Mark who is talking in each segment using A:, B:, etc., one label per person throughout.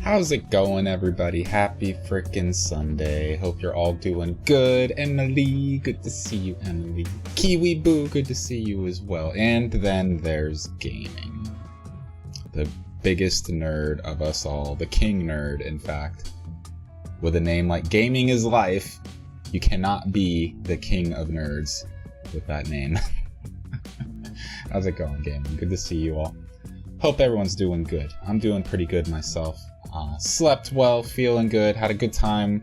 A: How's it going, everybody? Happy frickin' Sunday. Hope you're all doing good. Emily, good to see you, Emily. Kiwi Boo, good to see you as well. And then there's gaming. The biggest nerd of us all. The king nerd, in fact. With a name like Gaming is Life, you cannot be the king of nerds with that name. How's it going, gaming? Good to see you all. Hope everyone's doing good. I'm doing pretty good myself. Slept well, feeling good, had a good time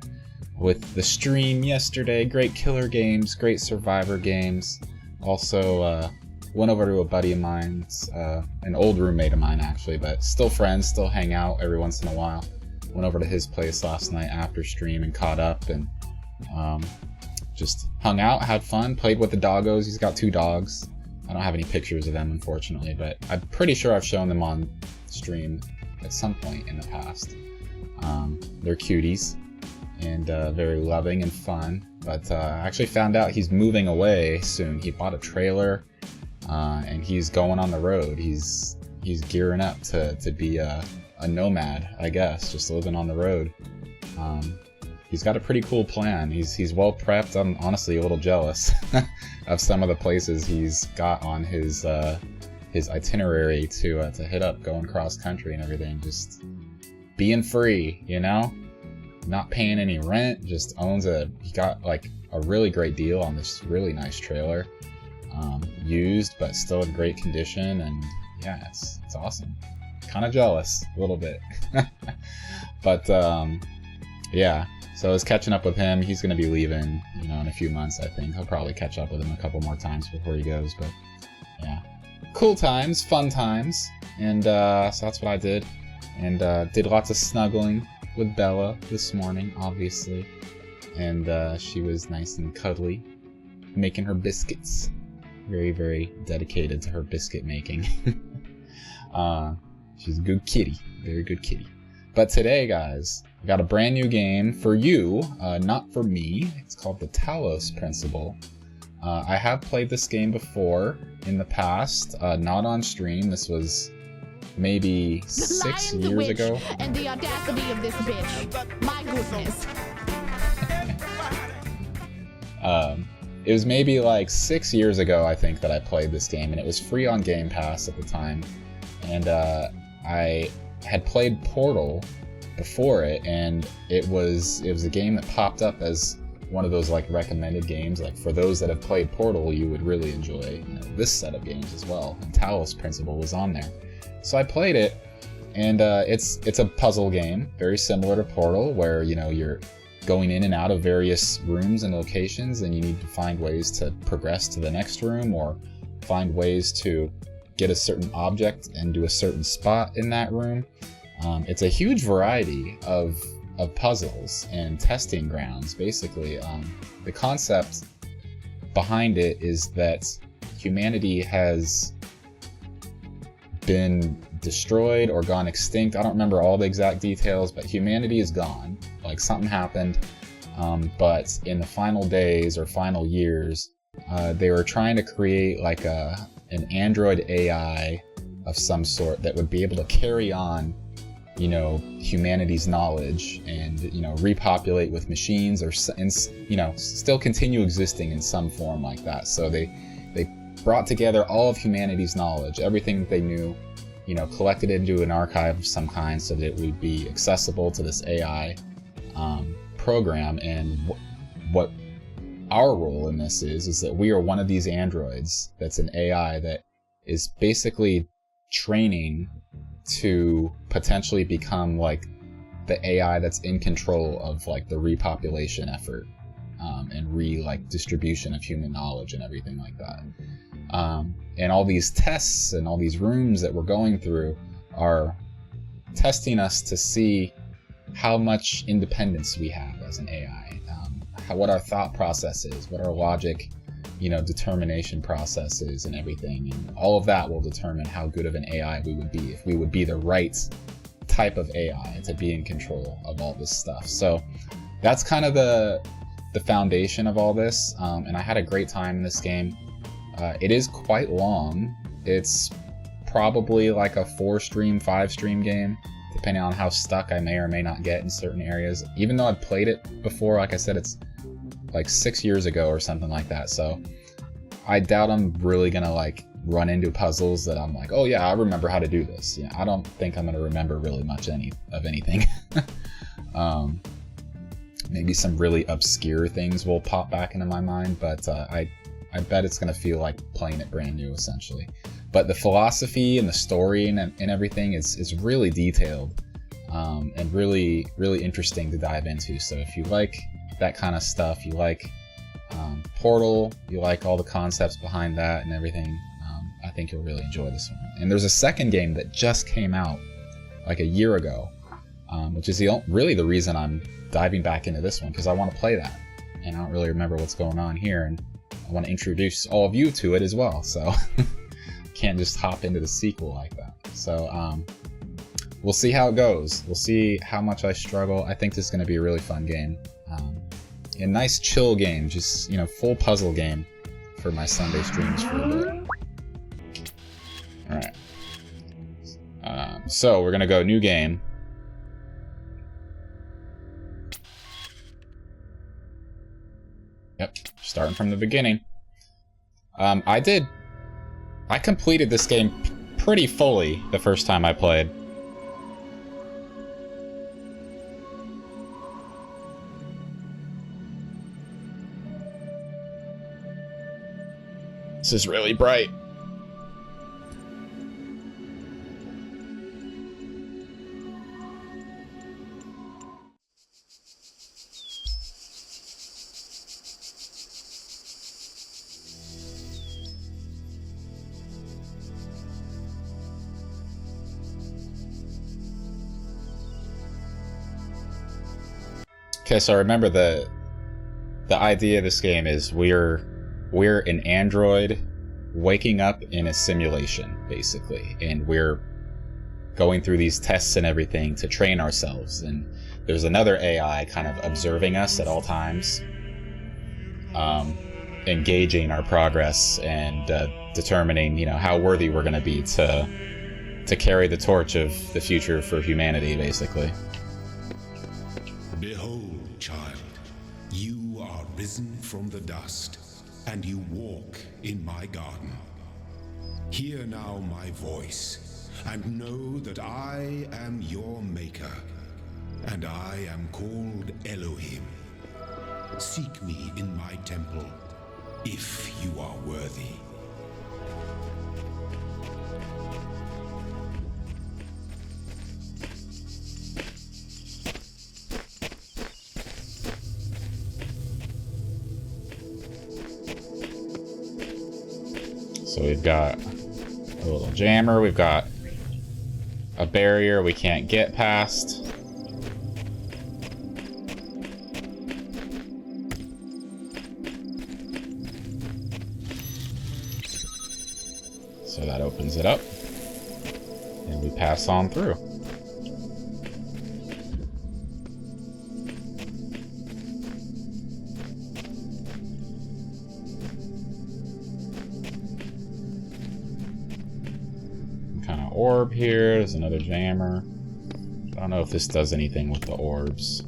A: with the stream yesterday. Great killer games, great survivor games. Also, went over to a buddy of mine's, an old roommate of mine actually, but still friends, still hang out every once in a while. Went over to his place last night after stream and caught up and just hung out, had fun, played with the doggos. He's got 2 dogs. I don't have any pictures of them, unfortunately, but I'm pretty sure I've shown them on stream at some point in the past. They're cuties and very loving and fun, but I actually found out he's moving away soon. He bought a trailer and he's going on the road. He's gearing up to be a nomad, I guess, just living on the road. He's got a pretty cool plan. He's well prepped. I'm honestly a little jealous of some of the places he's got on his itinerary to hit up, going cross country and everything. Just being free, you know, not paying any rent. Just he got like a really great deal on this really nice trailer, used but still in great condition, and yeah, it's awesome. Kind of jealous a little bit, but yeah. So I was catching up with him. He's going to be leaving, you know, in a few months, I think. I'll probably catch up with him a couple more times before he goes, but yeah. Cool times, fun times, and so that's what I did. And did lots of snuggling with Bella this morning, obviously. And she was nice and cuddly, making her biscuits. Very, very dedicated to her biscuit making. She's a good kitty, very good kitty. But today, guys, I got a brand new game for you, not for me. It's called the Talos Principle. I have played this game before in the past, not on stream. This was maybe 6 years ago.
B: And the audacity of this bitch. My goodness.
A: It was maybe like 6 years ago, I think, that I played this game, and it was free on Game Pass at the time. And I had played Portal before it, and it was a game that popped up as one of those like recommended games. Like, for those that have played Portal, you would really enjoy, you know, this set of games as well. And Talos Principle was on there, so I played it, and it's a puzzle game, very similar to Portal, where, you know, you're going in and out of various rooms and locations, and you need to find ways to progress to the next room, or find ways to get a certain object and do a certain spot in that room. It's a huge variety of puzzles and testing grounds, basically. The concept behind it is that humanity has been destroyed or gone extinct. I don't remember all the exact details, but humanity is gone. Like, something happened, but in the final days or final years, they were trying to create like an android AI of some sort that would be able to carry on, you know, humanity's knowledge and, you know, repopulate with machines, or, you know, still continue existing in some form like that. So they brought together all of humanity's knowledge, everything that they knew, you know, collected it into an archive of some kind so that it would be accessible to this AI program. And what our role in this is that we are one of these androids that's an AI that is basically training to potentially become like the AI that's in control of like the repopulation effort, and distribution of human knowledge and everything like that. And all these tests and all these rooms that we're going through are testing us to see how much independence we have as an AI, what our thought process is, what our logic, you know, determination process is, and everything. And all of that will determine how good of an AI we would be, if we would be the right type of AI to be in control of all this stuff. So that's kind of the foundation of all this. And I had a great time in this game. It is quite long. It's probably like a 4-stream, 5-stream game. depending on how stuck I may or may not get in certain areas. Even though I've played it before, like I said, it's like 6 years ago or something like that, so I doubt I'm really gonna like run into puzzles that I'm like, oh yeah, I remember how to do this. Yeah, I don't think I'm gonna remember really much of anything. Maybe some really obscure things will pop back into my mind, but I bet it's gonna feel like playing it brand new, essentially. But the philosophy and the story and everything is really detailed, and really, really interesting to dive into. So if you like that kind of stuff, you like Portal, you like all the concepts behind that and everything, I think you'll really enjoy this one. And there's a second game that just came out like a year ago, which is really the reason I'm diving back into this one, because I want to play that, and I don't really remember what's going on here, and I want to introduce all of you to it as well, so can't just hop into the sequel like that. So we'll see how it goes. We'll see how much I struggle. I think this is going to be a really fun game. A nice chill game, just, you know, full puzzle game for my Sunday streams for a bit. Alright. So we're going to go new game. Yep, starting from the beginning. I completed this game pretty fully the first time I played. This is really bright. Okay, so remember the idea of this game is we're an android waking up in a simulation, basically, and we're going through these tests and everything to train ourselves, and there's another AI kind of observing us at all times, engaging our progress and determining, you know, how worthy we're going to be to carry the torch of the future for humanity, basically.
C: Behold, child, you are risen from the dust, and you walk in my garden. Hear now my voice, and know that I am your maker, and I am called Elohim. Seek me in my temple, if you are worthy.
A: So we've got a little jammer, we've got a barrier we can't get past. So that opens it up, and we pass on through. Orb here, there's another jammer. I don't know if this does anything with the orbs.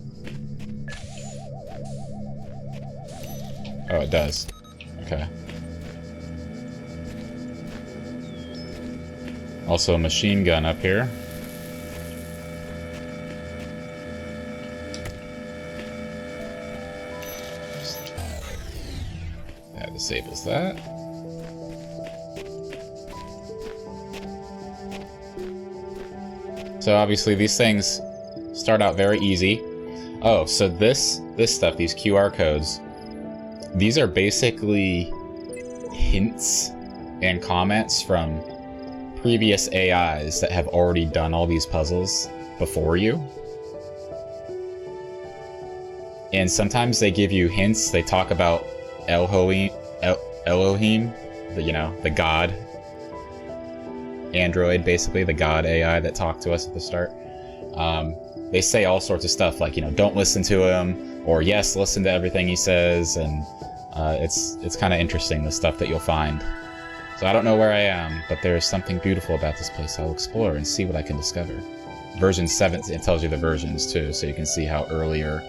A: Oh, it does. Okay. Also a machine gun up here. That disables that. So obviously these things start out very easy. Oh, so this stuff, these QR codes, these are basically hints and comments from previous AIs that have already done all these puzzles before you. And sometimes they give you hints. They talk about Elohim, the god android, basically the god AI that talked to us at the start. They say all sorts of stuff like, you know, don't listen to him, or yes, listen to everything he says, and it's kind of interesting, the stuff that you'll find. So I don't know where I am, but there's something beautiful about this place. I'll explore and see what I can discover. version 7, it tells you the versions too, so you can see how earlier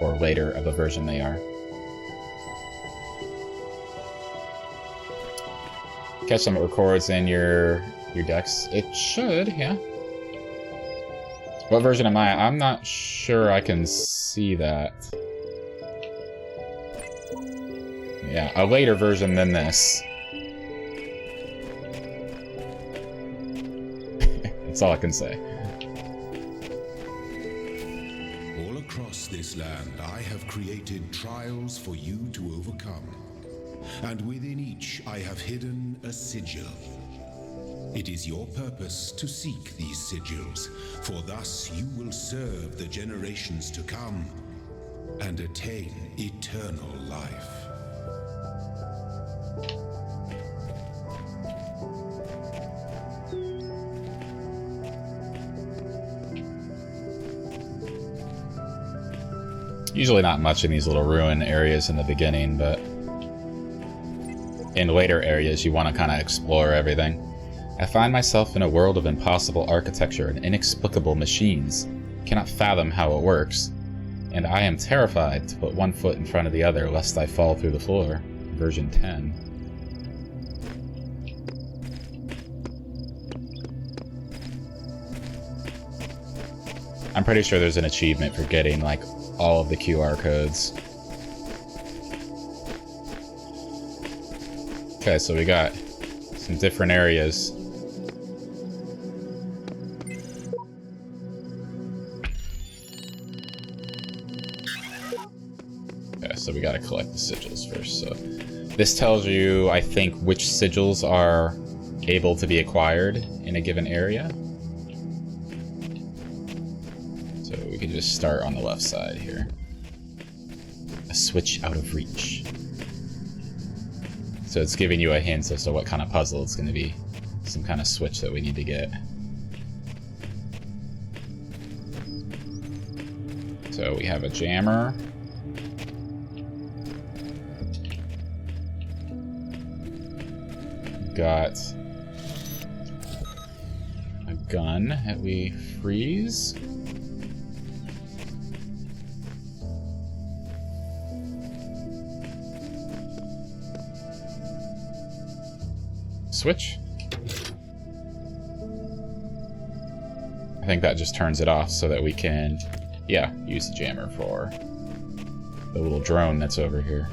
A: or later of a version they are. Catch them, it records in your decks. It should, yeah. What version am I? I'm not sure I can see that. Yeah, a later version than this. That's all I can say.
C: All across this land, I have created trials for you to overcome. And within each, I have hidden a sigil. It is your purpose to seek these sigils, for thus you will serve the generations to come and attain eternal life.
A: Usually not much in these little ruin areas in the beginning, but in later areas you want to kind of explore everything. I find myself in a world of impossible architecture and inexplicable machines. Cannot fathom how it works, and I am terrified to put one foot in front of the other lest I fall through the floor. Version 10. I'm pretty sure there's an achievement for getting like all of the QR codes. Okay, so we got some different areas. Okay, so we gotta collect the sigils first. So this tells you, I think, which sigils are able to be acquired in a given area. So we can just start on the left side here. A switch out of reach. So it's giving you a hint as to what kind of puzzle it's going to be. Some kind of switch that we need to get. So we have a jammer. Got a gun that we freeze. Switch. I think that just turns it off so that we can, yeah, use the jammer for the little drone that's over here.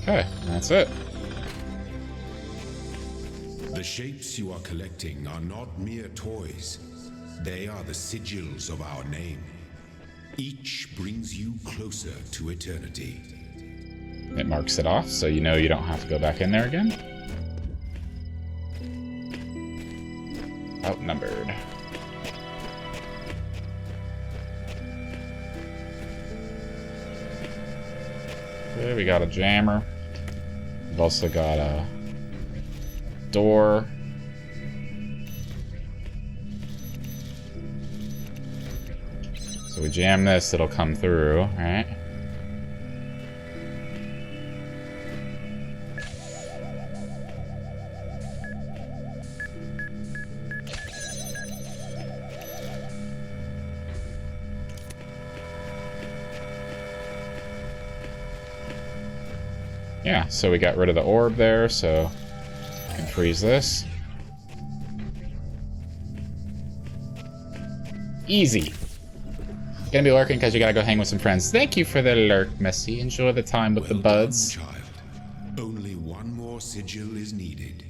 A: Okay, that's it.
C: The shapes you are collecting are not mere toys. They are the sigils of our name. Each brings you closer to eternity.
A: It marks it off, so you know you don't have to go back in there again. Outnumbered. Okay, we got a jammer. We've also got a door. So we jam this, it'll come through, right? Yeah, so we got rid of the orb there, so I can freeze this. Easy. Gonna be lurking because you gotta go hang with some friends. Thank you for the lurk, Messi. Enjoy the time with the buds.
C: Done, child. Only one more sigil is needed.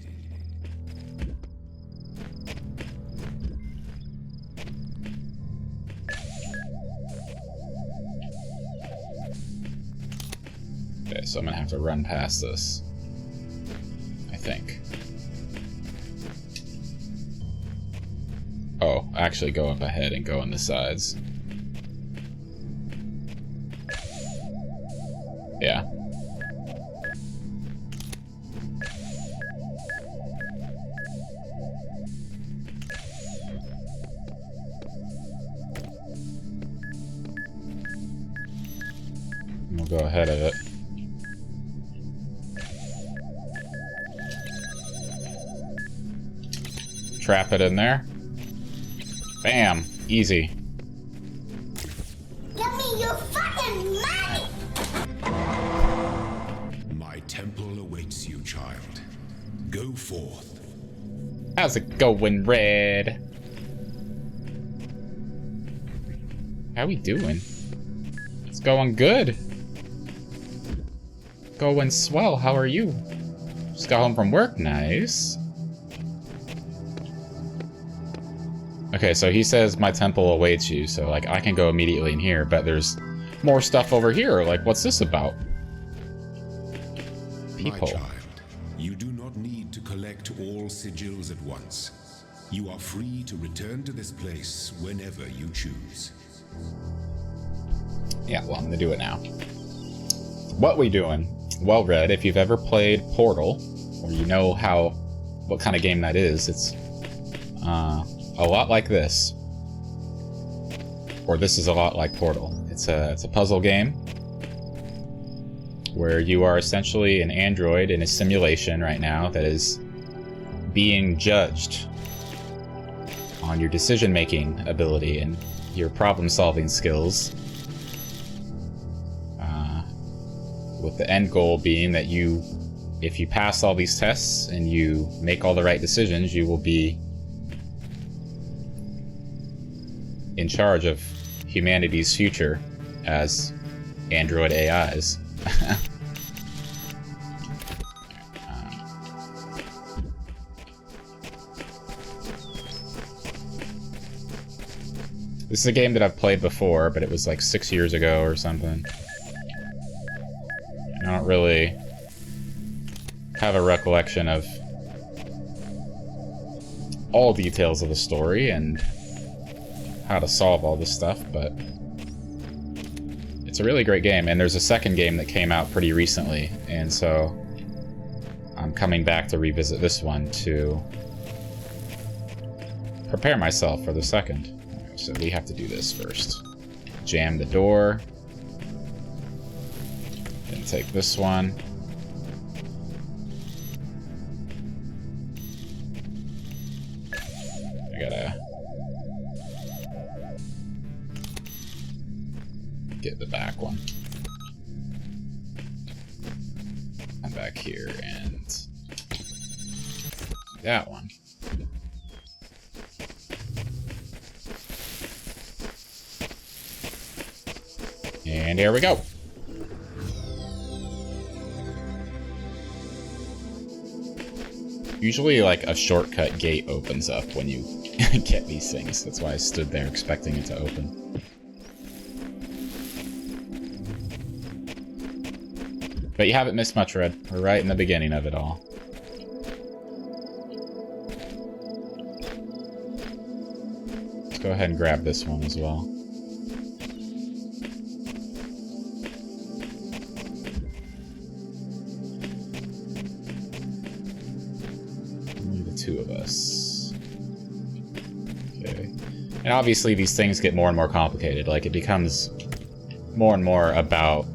A: Okay, so I'm gonna have to run past this, I think. Oh, actually go up ahead and go on the sides. Yeah. go ahead of it. Trap it in there. Bam! Easy.
D: Give me your fucking money!
C: My temple awaits you, child. Go forth.
A: How's it going, Red? How we doing? It's going good. Going swell. How are you? Just got home from work. Nice. Okay, so he says my temple awaits you, so like I can go immediately in here, but there's more stuff over here. Like, what's this about? People.
C: My child, you do not need to collect all sigils at once. You are free to return to this place whenever you choose.
A: Yeah, well, I'm gonna do it now. What we doing? Well, Red, if you've ever played Portal, or you know what kind of game that is, it's a lot like this. Or this is a lot like Portal. It's a puzzle game where you are essentially an android in a simulation right now that is being judged on your decision-making ability and your problem-solving skills. With the end goal being that if you pass all these tests and you make all the right decisions, you will be in charge of humanity's future as android AIs. This is a game that I've played before, but it was like 6 years ago or something. I don't really have a recollection of all details of the story and how to solve all this stuff, but it's a really great game. And there's a second game that came out pretty recently, and so I'm coming back to revisit this one to prepare myself for the second. So we have to do this first. Jam the door. Then take this one. I gotta get the back one. Come back here and that one. And here we go. Usually, like, a shortcut gate opens up when you get these things. That's why I stood there expecting it to open. But you haven't missed much, Red. We're right in the beginning of it all. Let's go ahead and grab this one as well. Two of us. Okay. And obviously these things get more and more complicated. Like, it becomes more and more about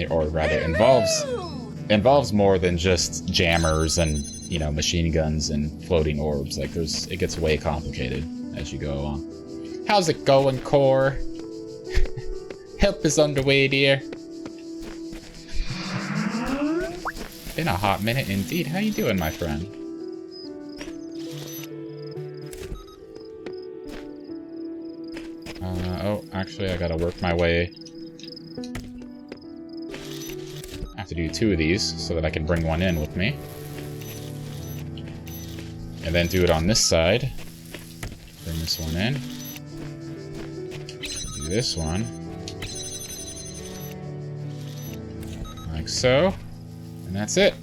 A: or rather involves more than just jammers and, you know, machine guns and floating orbs. Like, it gets way complicated as you go on. How's it going, Core? Help is underway, dear. Been a hot minute indeed. How you doing, my friend? Oh, actually, I gotta work my way. I have to do 2 of these so that I can bring one in with me. And then do it on this side. Bring this one in. Do this one. Like so. And that's it.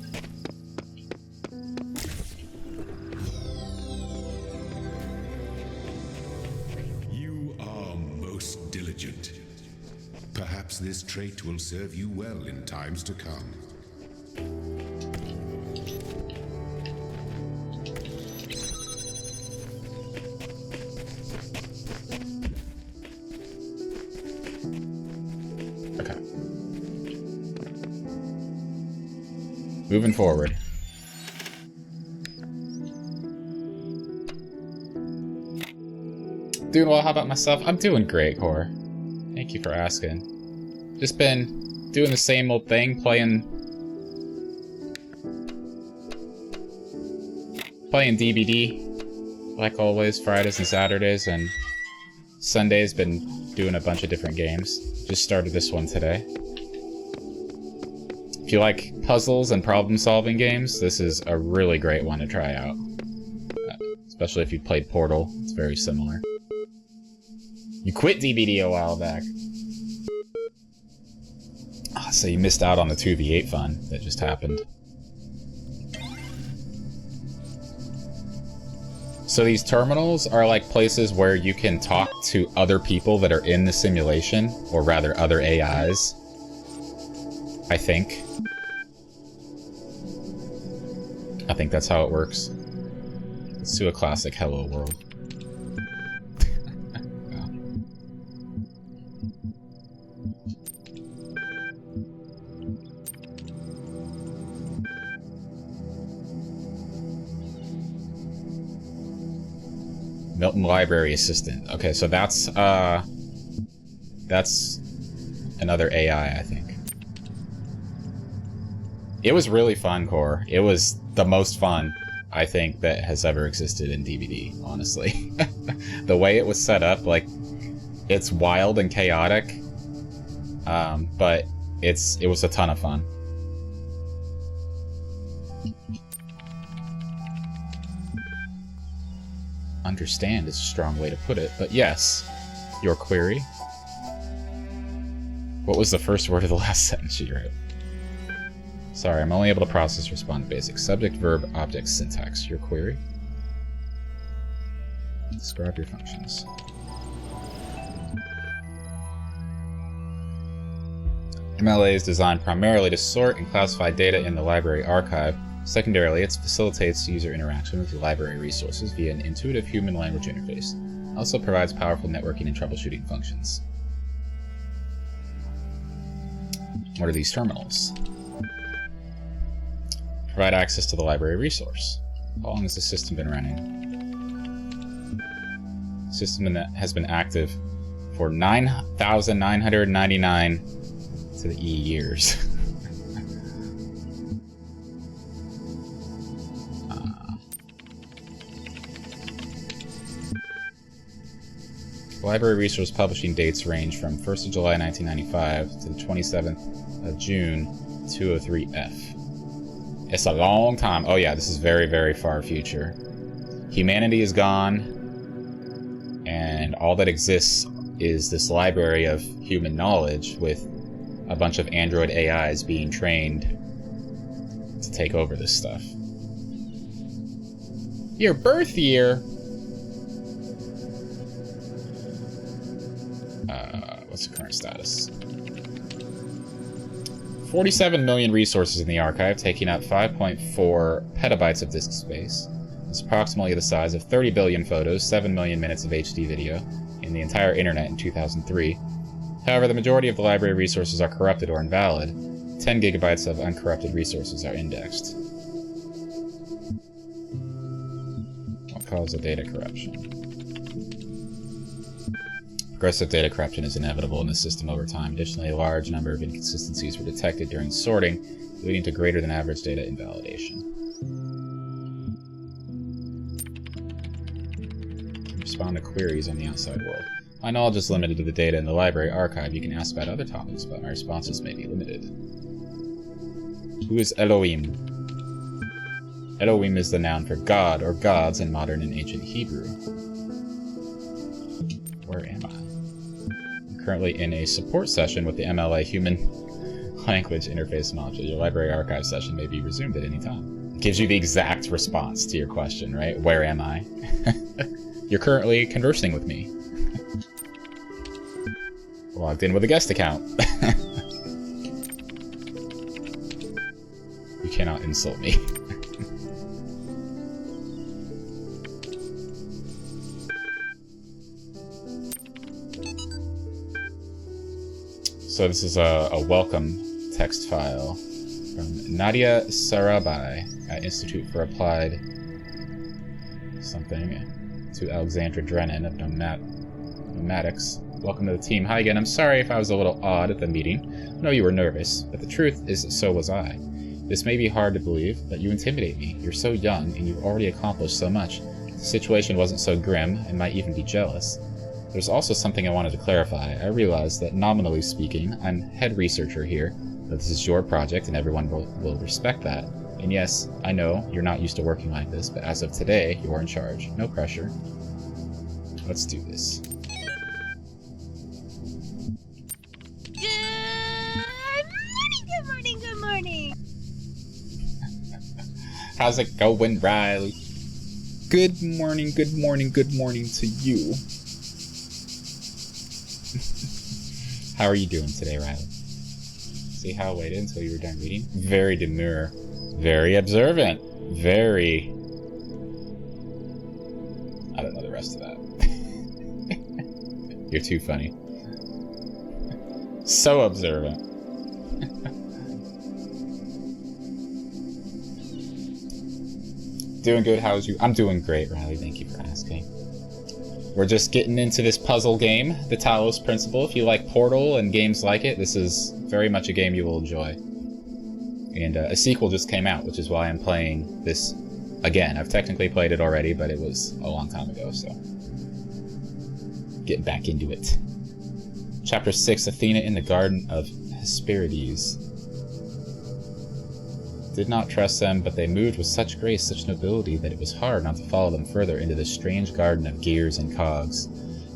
C: You are most diligent. Perhaps this trait will serve you well in times to come.
A: Okay. Moving forward. Doing well, how about myself? I'm doing great, Core. Thank you for asking. Just been doing the same old thing, playing DBD, like always, Fridays and Saturdays, and Sundays been doing a bunch of different games. Just started this one today. If you like puzzles and problem-solving games, this is a really great one to try out. Especially if you played Portal, it's very similar. You quit DBD a while back. Oh, so you missed out on the 2v8 fun that just happened. So these terminals are like places where you can talk to other people that are in the simulation, or rather other AIs. I think that's how it works. Let's do a classic Hello World. Milton Library Assistant. Okay, so that's another AI, I think. It was really fun, Core. It was the most fun, I think, that has ever existed in DBD, honestly. The way it was set up, like, it's wild and chaotic, but it was a ton of fun. Understand is a strong way to put it, but yes, your query. What was the first word of the last sentence you wrote? Sorry, I'm only able to process respond to basic subject, verb, object, syntax. Your query. Describe your functions. MLA is designed primarily to sort and classify data in the library archive. Secondarily, it facilitates user interaction with the library resources via an intuitive human language interface. It also provides powerful networking and troubleshooting functions. What are these terminals? Provide access to the library resource. How long has the system been running? The system that has been active for 9,999 to the E years. Library resource publishing dates range from 1st of July 1995 to the 27th of June 203F. It's a long time. Oh yeah, this is very, very far future. Humanity is gone, and all that exists is this library of human knowledge with a bunch of android AIs being trained to take over this stuff. Your birth year? What's the current status? 47 million resources in the archive, taking up 5.4 petabytes of disk space. It's approximately the size of 30 billion photos, 7 million minutes of HD video in the entire internet in 2003. However, the majority of the library resources are corrupted or invalid. 10 gigabytes of uncorrupted resources are indexed. What caused the data corruption? Progressive data corruption is inevitable in the system over time. Additionally, a large number of inconsistencies were detected during sorting, leading to greater than average data invalidation. Respond to queries on the outside world. My knowledge is limited to the data in the library archive. You can ask about other topics, but my responses may be limited. Who is Elohim? Elohim is the noun for God or gods in modern and ancient Hebrew. Where am I? I'm currently in a support session with the MLA Human Language Interface module. Your library archive session may be resumed at any time. It gives you the exact response to your question, right? Where am I? You're currently conversing with me. Logged in with a guest account. You cannot insult me. So this is a welcome text file from Nadia Sarabai at Institute for Applied something to Alexandra Drennan of Pneumatics. Welcome to the team. Hi again. I'm sorry if I was a little odd at the meeting. I know you were nervous, but the truth is so was I. This may be hard to believe, but you intimidate me. You're so young, and you've already accomplished so much. The situation wasn't so grim, and might even be jealous. There's also something I wanted to clarify. I realize that, nominally speaking, I'm head researcher here, but this is your project, and everyone will respect that. And yes, I know you're not used to working like this, but as of today, you're in charge. No pressure. Let's do this.
E: Good morning, good morning.
A: How's it going, Riley? Good morning to you. How are you doing today, Riley? See how I waited until you were done reading? Very demure. Very observant. Very... I don't know the rest of that. You're too funny. So observant. Doing good, how's you? I'm doing great, Riley, thank you for asking. We're just getting into this puzzle game, the Talos Principle. If you like Portal and games like it, this is very much a game you will enjoy. And a sequel just came out, which is why I'm playing this again. I've technically played it already, but it was a long time ago, so... Getting back into it. Chapter 6, Athena in the Garden of Hesperides. Did not trust them, but they moved with such grace, such nobility, that it was hard not to follow them further into this strange garden of gears and cogs.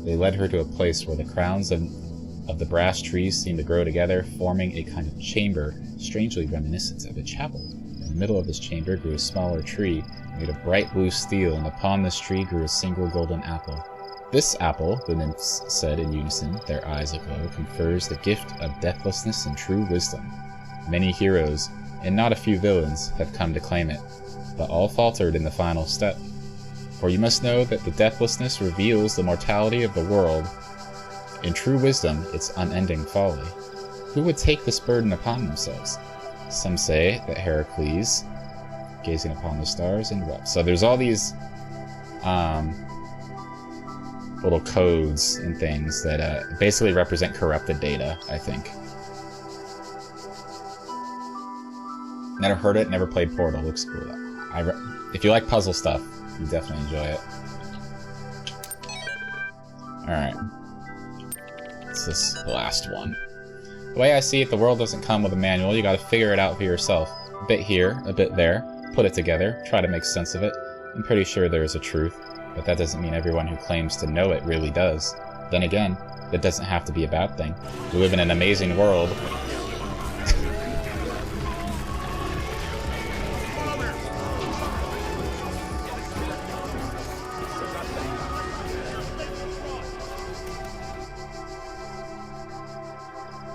A: They led her to a place where the crowns of the brass trees seemed to grow together, forming a kind of chamber, strangely reminiscent of a chapel. In the middle of this chamber grew a smaller tree, made of bright blue steel, and upon this tree grew a single golden apple. This apple, the nymphs said in unison, their eyes aglow, confers the gift of deathlessness and true wisdom. Many heroes, and not a few villains, have come to claim it, but all faltered in the final step. For you must know that the deathlessness reveals the mortality of the world, in true wisdom its unending folly. Who would take this burden upon themselves? Some say that Heracles, gazing upon the stars, and wept. So there's all these little codes and things that basically represent corrupted data, I think. Never heard it, never played Portal. Looks cool though. If you like puzzle stuff, you definitely enjoy it. Alright. It's this last one. The way I see it, the world doesn't come with a manual. You gotta figure it out for yourself. A bit here, a bit there. Put it together. Try to make sense of it. I'm pretty sure there is a truth, but that doesn't mean everyone who claims to know it really does. Then again, that doesn't have to be a bad thing. We live in an amazing world.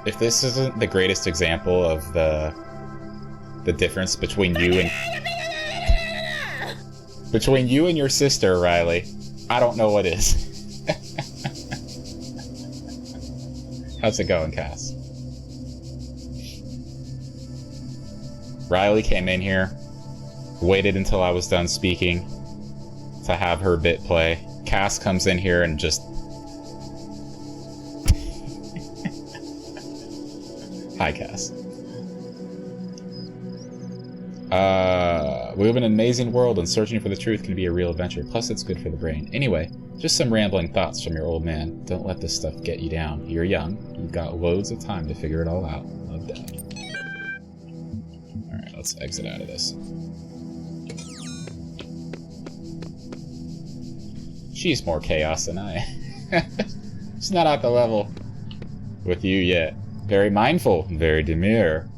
A: If this isn't the greatest example of the difference between you and your sister, Riley, I don't know what is. How's it going, Cass? Riley came in here, waited until I was done speaking to have her bit play. Cass comes in here and just... Hi, Cass. We live in an amazing world, and searching for the truth can be a real adventure. Plus, it's good for the brain. Anyway, just some rambling thoughts from your old man. Don't let this stuff get you down. You're young. You've got loads of time to figure it all out. Love, Dad. Alright, let's exit out of this. She's more chaos than I. She's not at the level with you yet. Very mindful, very demure.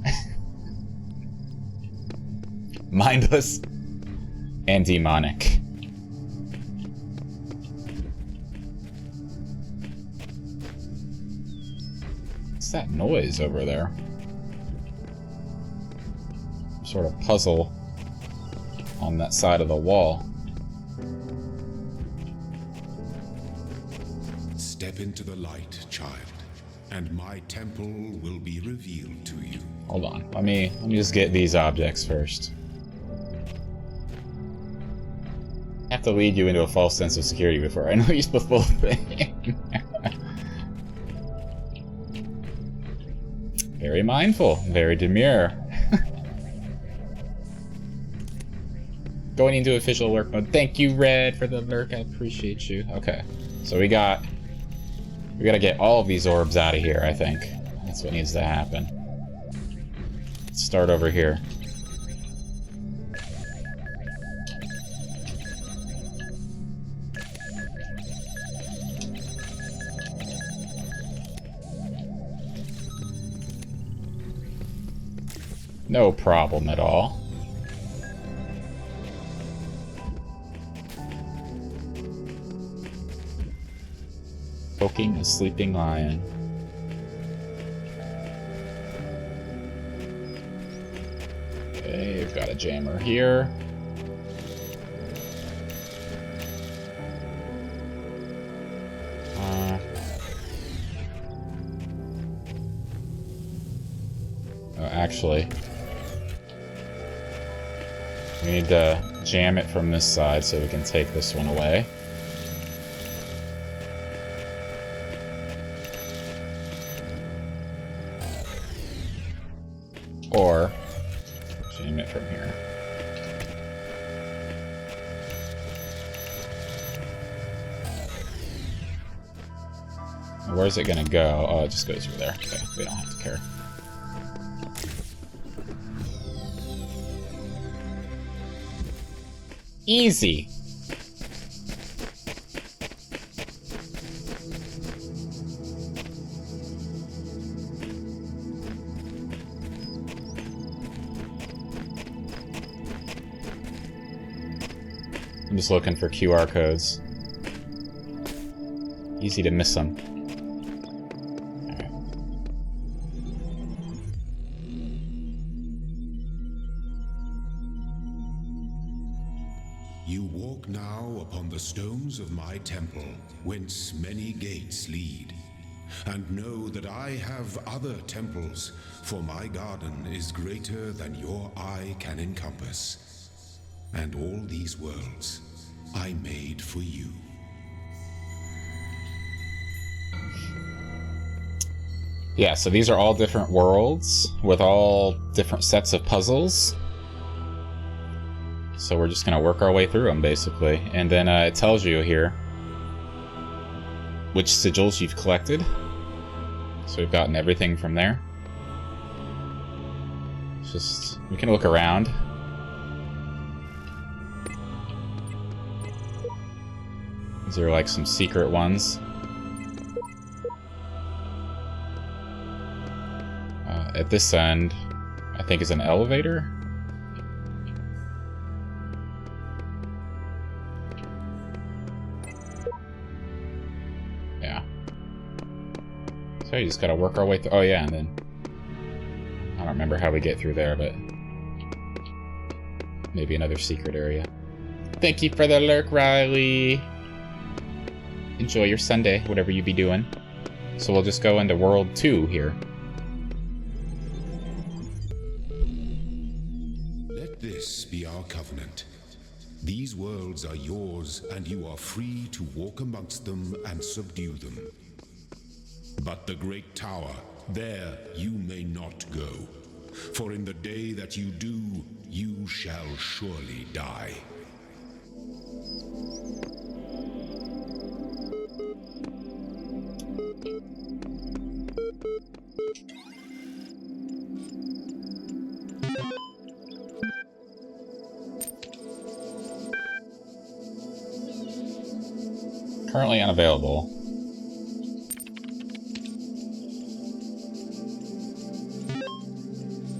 A: Mindless and demonic. What's that noise over there? Some sort of puzzle on that side of the wall.
C: Step into the light, child. and my temple will be revealed to you.
A: Hold on. Let me just get these objects first. I have to lead you into a false sense of security before I know you the full thing. Very mindful, very demure. Going into official lurk mode. Thank you, Red, for the lurk. I appreciate you. Okay, so we gotta get all of these orbs out of here, I think. That's what needs to happen. Let's start over here. No problem at all. Poking a sleeping lion. Okay, we've got a jammer here. Actually, we need to jam it from this side so we can take this one away. Or jam it from here. Where's it gonna go? Oh, it just goes over there. Okay, we don't have to care. Easy. I'm just looking for QR codes. Easy to miss them. Alright.
C: You walk now upon the stones of my temple, whence many gates lead. And know that I have other temples, for my garden is greater than your eye can encompass. And all these worlds I made for you.
A: Yeah, so these are all different worlds with all different sets of puzzles. So we're just gonna work our way through them, basically. And then it tells you here which sigils you've collected. So we've gotten everything from there. It's just, we can look around. These are like some secret ones. At this end, I think is an elevator. Yeah. So you just gotta work our way through. Oh yeah, and then I don't remember how we get through there, but maybe another secret area. Thank you for the lurk, Riley. Enjoy your Sunday, whatever you be doing. So we'll just go into World 2 here.
C: Let this be our covenant. These worlds are yours, and you are free to walk amongst them and subdue them. But the great tower, there you may not go. For in the day that you do, you shall surely die.
A: Currently unavailable.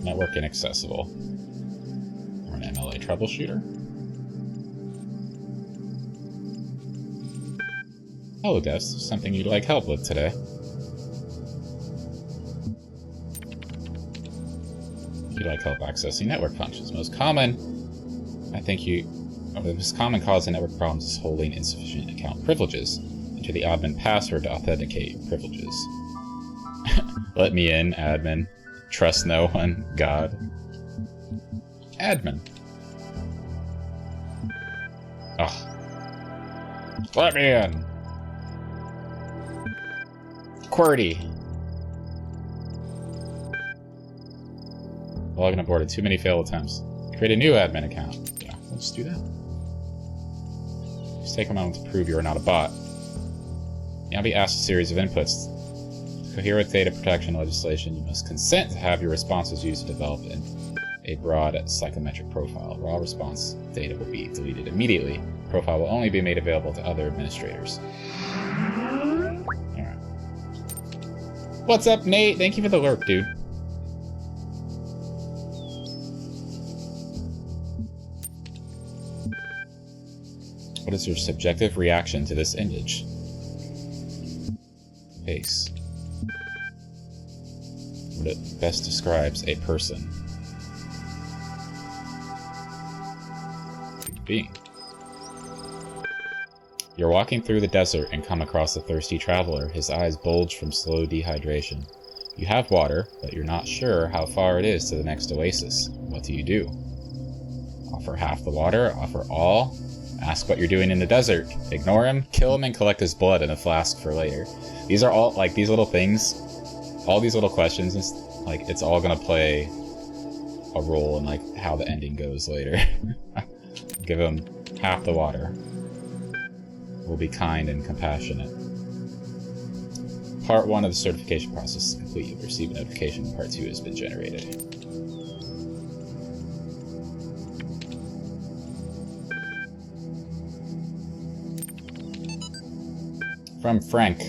A: Network inaccessible. Or an MLA troubleshooter. Hello, Des. Something you'd like help with today? You'd like help accessing network functions. Most common, the most common cause of network problems is holding insufficient account privileges. Enter the admin password to authenticate privileges. Let me in, admin. Trust no one, God. Admin. Ugh. Let me in. QWERTY. Logging aborted. Too many failed attempts. Create a new admin account. Yeah, let's do that. Just take a moment to prove you are not a bot. You'll be asked a series of inputs. To cohere with data protection legislation, you must consent to have your responses used to develop a broad psychometric profile. Raw response data will be deleted immediately. Profile will only be made available to other administrators. Alright. What's up, Nate? Thank you for the lurk, dude. What is your subjective reaction to this image? Face. What it best describes a person. Human being. You're walking through the desert and come across a thirsty traveler. His eyes bulge from slow dehydration. You have water, but you're not sure how far it is to the next oasis. What do you do? Offer half the water? Offer all? Ask what you're doing in the desert. Ignore him, kill him, and collect his blood in a flask for later. These are all, like, these little things, all these little questions, like, it's all gonna play a role in, like, how the ending goes later. Give him half the water. We'll be kind and compassionate. Part 1 of the certification process is complete. You'll receive a notification when Part 2 has been generated. From Frank.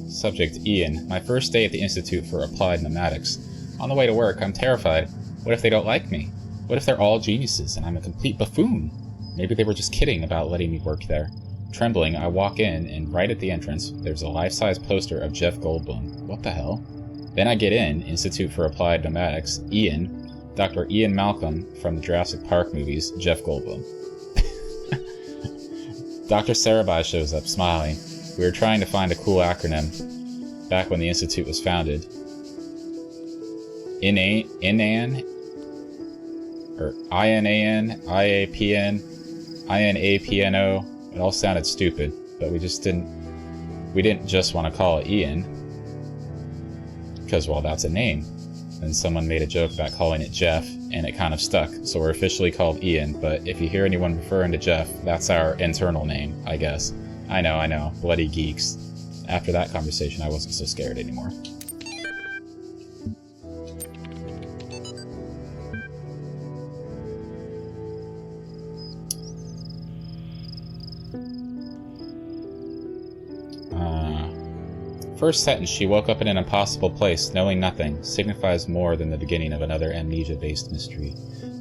A: Subject, Ian. My first day at the Institute for Applied Pneumatics. On the way to work, I'm terrified. What if they don't like me? What if they're all geniuses and I'm a complete buffoon? Maybe they were just kidding about letting me work there. Trembling, I walk in, and right at the entrance, there's a life-size poster of Jeff Goldblum. What the hell? Then I get in, Institute for Applied Pneumatics, Ian, Dr. Ian Malcolm from the Jurassic Park movies, Jeff Goldblum. Dr. Sarabai shows up, smiling. We were trying to find a cool acronym back when the Institute was founded. INAN, or INAN, IAPN, INAPNO. It all sounded stupid, but we didn't just want to call it Ian, because, well, that's a name. And someone made a joke about calling it Jeff, and it kind of stuck. So we're officially called Ian, but if you hear anyone referring to Jeff, that's our internal name, I guess. I know, bloody geeks. After that conversation, I wasn't so scared anymore. First sentence, she woke up in an impossible place, knowing nothing, signifies more than the beginning of another amnesia-based mystery,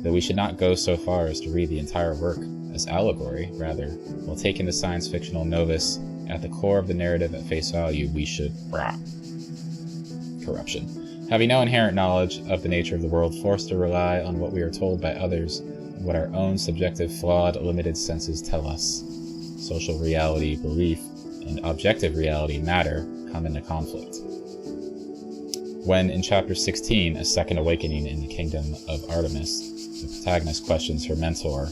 A: though we should not go so far as to read the entire work as allegory. Rather, while taking the science-fictional novice at the core of the narrative at face value, we should... Corruption. Having no inherent knowledge of the nature of the world, forced to rely on what we are told by others, and what our own subjective, flawed, limited senses tell us. Social reality, belief, and objective reality, matter, come into conflict. When, in Chapter 16, A Second Awakening in the Kingdom of Artemis, the protagonist questions her mentor,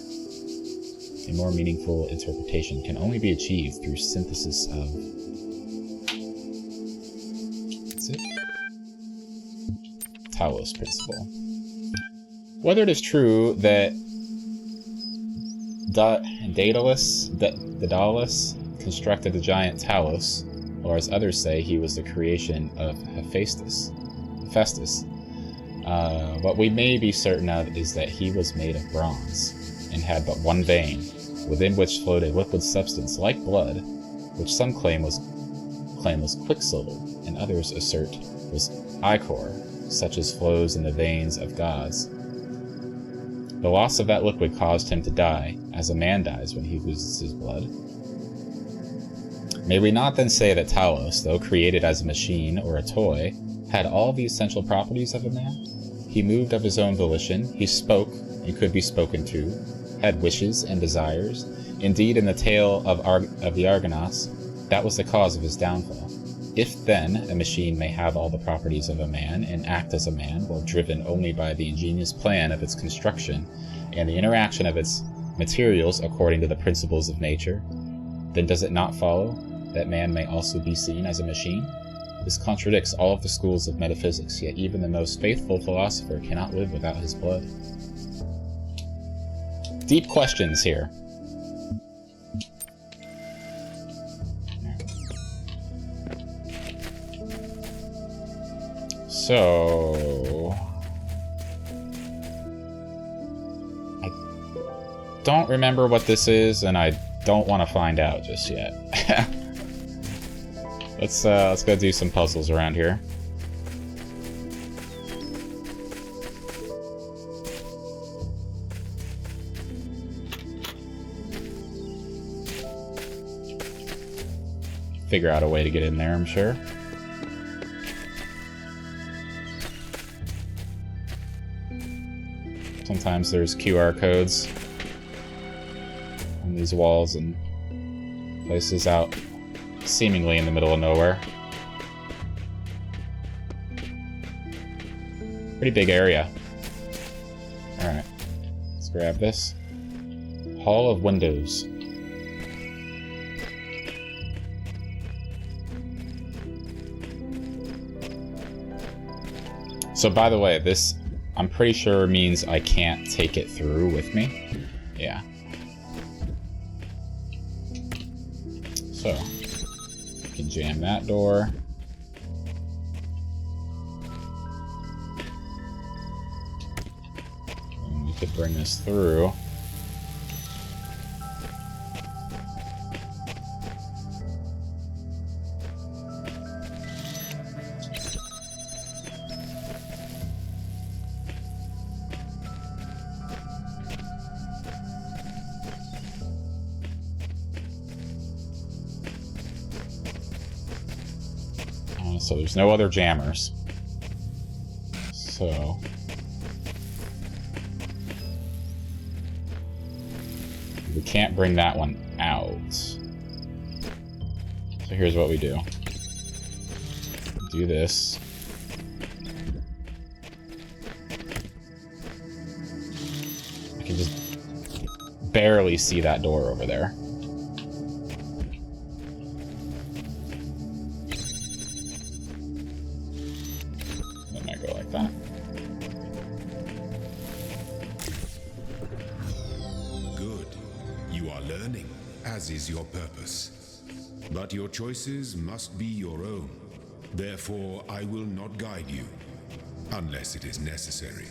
A: a more meaningful interpretation can only be achieved through synthesis of... That's it? Talos principle. Whether it is true that Daedalus constructed the giant Talos, or as others say, he was the creation of Hephaestus. What we may be certain of is that he was made of bronze, and had but one vein, within which flowed a liquid substance like blood, which some claim was quicksilver, and others assert was ichor, such as flows in the veins of gods. The loss of that liquid caused him to die, as a man dies when he loses his blood. May we not then say that Talos, though created as a machine or a toy, had all the essential properties of a man? He moved of his own volition, he spoke and could be spoken to, had wishes and desires. Indeed, in the tale of the Argonauts, that was the cause of his downfall. If then a machine may have all the properties of a man and act as a man, while driven only by the ingenious plan of its construction and the interaction of its materials according to the principles of nature, then does it not follow that man may also be seen as a machine? This contradicts all of the schools of metaphysics, yet even the most faithful philosopher cannot live without his blood. Deep questions here. So, I don't remember what this is, and I don't want to find out just yet. Let's go do some puzzles around here. Figure out a way to get in there, I'm sure. Sometimes there's QR codes on these walls and places out seemingly in the middle of nowhere. Pretty big area. Alright, let's grab this. Hall of Windows. So by the way, this I'm pretty sure means I can't take it through with me. Yeah. So, we can jam that door. And we could bring this through. So there's no other jammers. So we can't bring that one out. So here's what we do. Do this. I can just barely see that door over there.
C: Is your purpose. But your choices must be your own. Therefore, I will not guide you, unless it is necessary.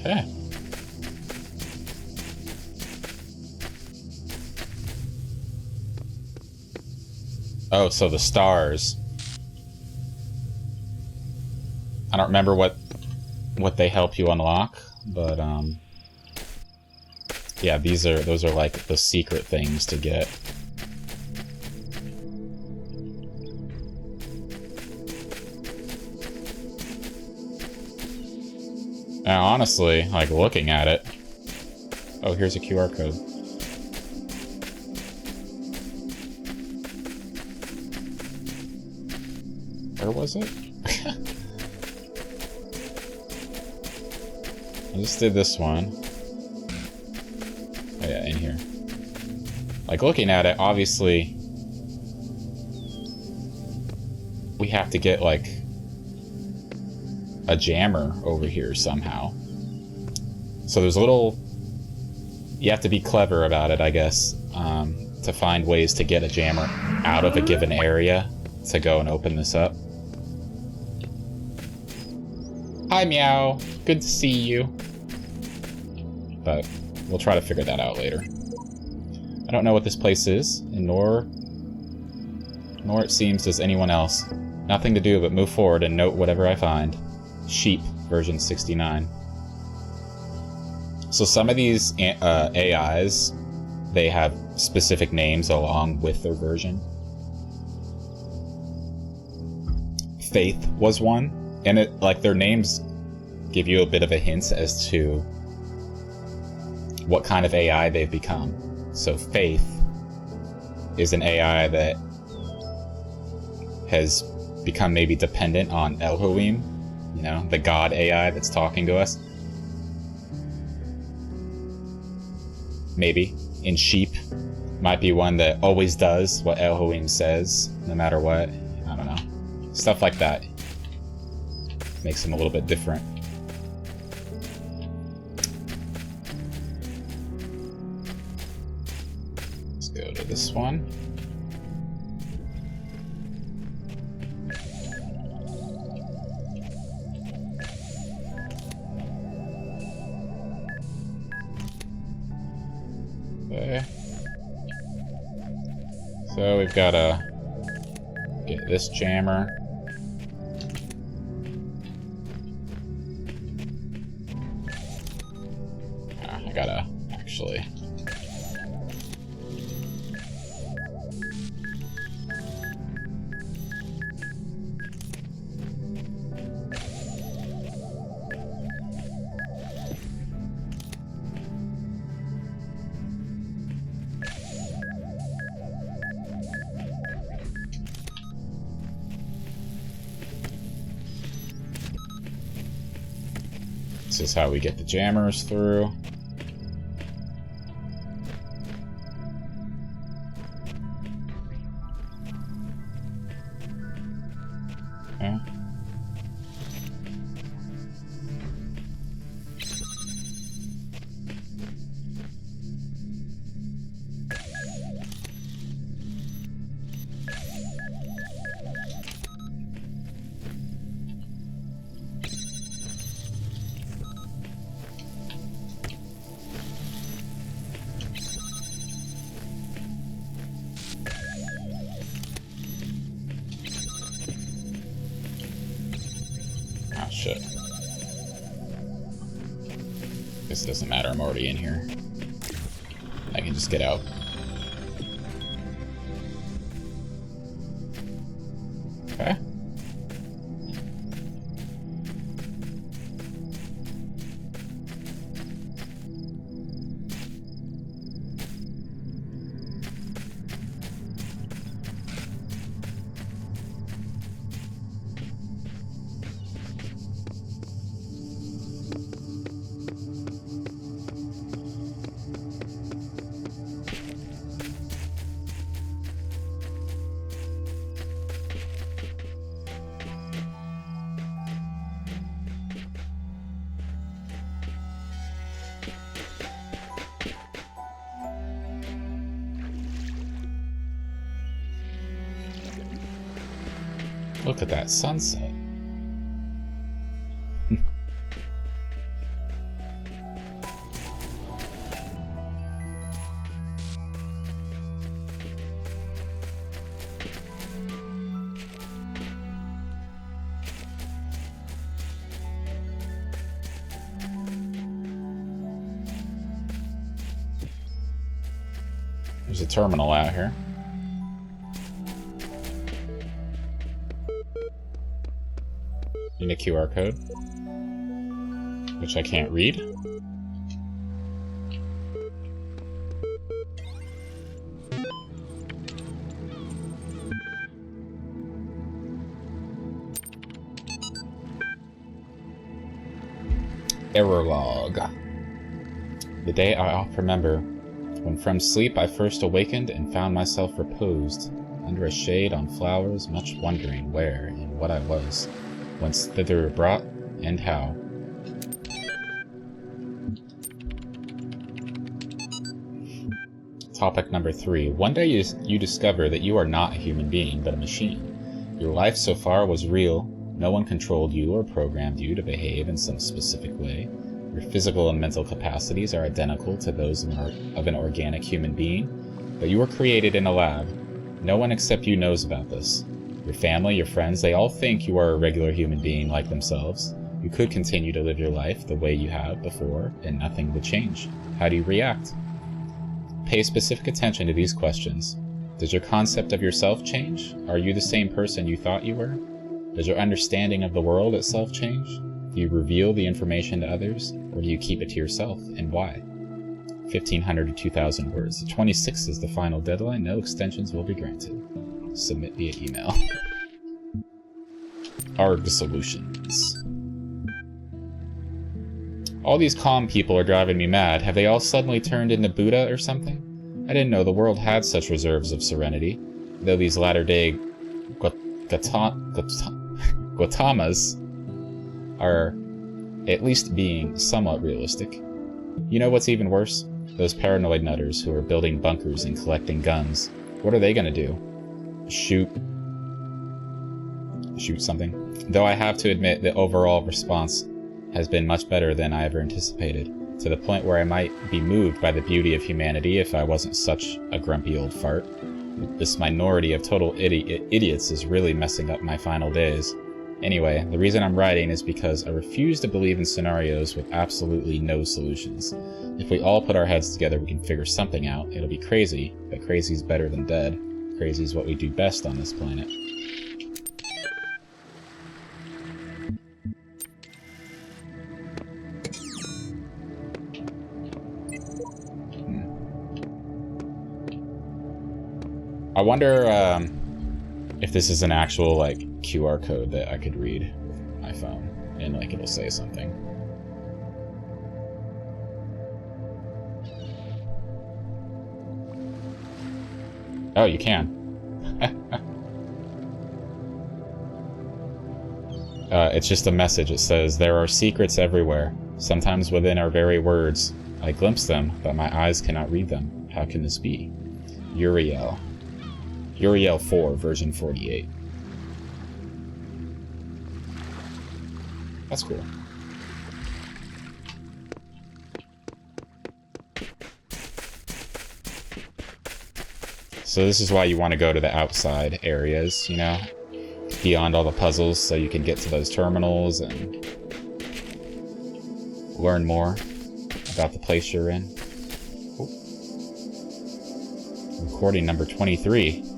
A: Okay. Oh, so the stars. I don't remember what they help you unlock, but yeah, those are like the secret things to get. Now, honestly, like looking at it. Oh, here's a QR code. Where was it? I just did this one. Oh yeah, in here. Like, looking at it, obviously we have to get, like, a jammer over here somehow. So there's a little... You have to be clever about it, I guess, to find ways to get a jammer out of a given area to go and open this up. Hi, Meow. Good to see you. But we'll try to figure that out later. I don't know what this place is, and nor it seems does anyone else. Nothing to do but move forward and note whatever I find. Sheep, version 69. So some of these AIs, they have specific names along with their version. Faith was one, and it, like, their names give you a bit of a hint as to what kind of AI they've become. So Faith is an AI that has become maybe dependent on Elohim, you know, the God AI that's talking to us. Maybe. In sheep. Might be one that always does what Elohim says, no matter what. I don't know. Stuff like that makes him a little bit different. Let's go to this one. Okay. So we've got to get this jammer. I gotta actually... This is how we get the jammers through. Okay. Ah, shit. This doesn't matter, I'm already in here. I can just get out. Okay. Look at that sunset. There's a terminal out here. And a QR code, which I can't read. Error log. The day I oft remember, when from sleep I first awakened and found myself reposed under a shade on flowers, much wondering where and what I was, whence thither brought, and how. Topic number 3. One day you discover that you are not a human being, but a machine. Your life so far was real. No one controlled you or programmed you to behave in some specific way. Your physical and mental capacities are identical to those of an organic human being, but you were created in a lab. No one except you knows about this. Your family, your friends, they all think you are a regular human being like themselves. You could continue to live your life the way you have before, and nothing would change. How do you react? Pay specific attention to these questions. Does your concept of yourself change? Are you the same person you thought you were? Does your understanding of the world itself change? Do you reveal the information to others, or do you keep it to yourself, and why? 1,500 to 2,000 words. The 26th is the final deadline. No extensions will be granted. Submit via email. ARG Solutions. All these calm people are driving me mad. Have they all suddenly turned into Buddha or something? I didn't know the world had such reserves of serenity, though these latter-day Gautamas are at least being somewhat realistic. You know what's even worse? Those paranoid nutters who are building bunkers and collecting guns. What are they gonna do? Shoot something? Though I have to admit the overall response has been much better than I ever anticipated, to the point where I might be moved by the beauty of humanity if I wasn't such a grumpy old fart. This minority of total idiots is really messing up my final days. Anyway, the reason I'm writing is because I refuse to believe in scenarios with absolutely no solutions. If we all put our heads together, we can figure something out. It'll be crazy, but crazy's better than dead. Crazy is what we do best on this planet. I wonder if this is an actual like QR code that I could read with my phone and like it'll say something. Oh, you can. It's just a message. It says, there are secrets everywhere, sometimes within our very words. I glimpse them, but my eyes cannot read them. How can this be? Uriel. Uriel 4, version 48. That's cool. So this is why you want to go to the outside areas, you know, beyond all the puzzles, so you can get to those terminals and learn more about the place you're in. Ooh. Recording number 23.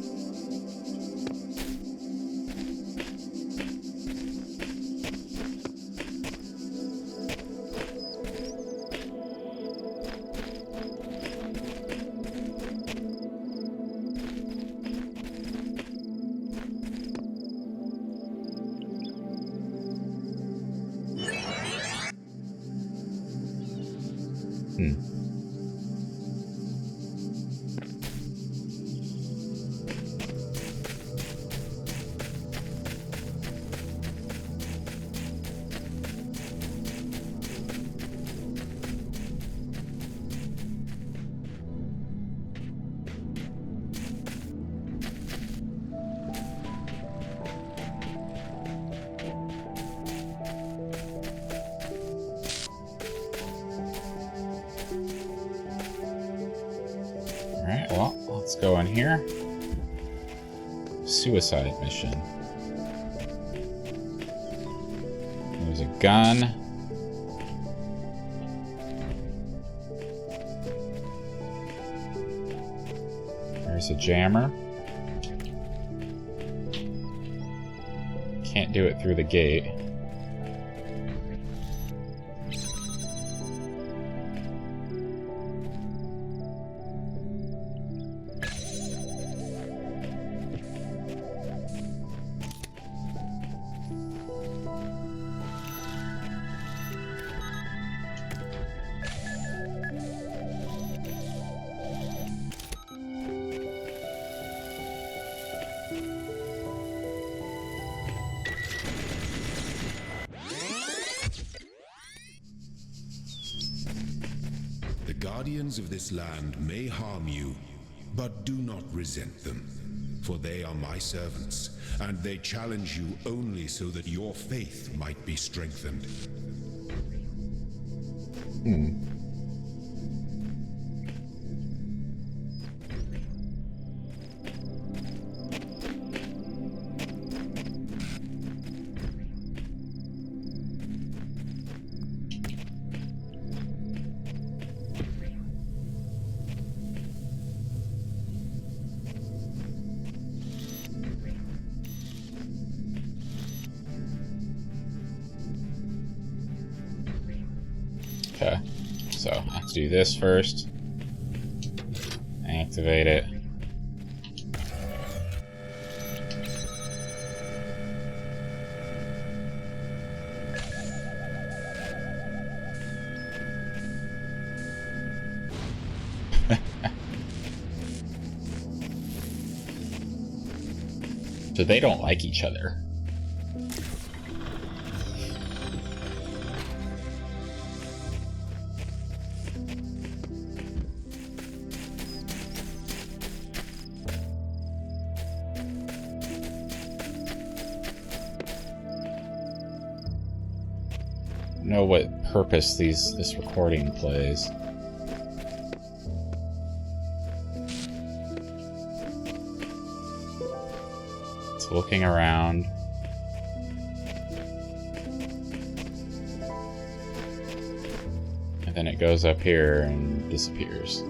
A: Alright, well, let's go in here. Suicide mission. There's a gun. There's a jammer. Can't do it through the gate.
C: The guardians of this land may harm you, but do not resent them, for they are my servants, and they challenge you only so that your faith might be strengthened.
A: Okay, so I have to do this first. Activate it. So they don't like each other. Know what purpose this recording plays. It's looking around. And then it goes up here and disappears.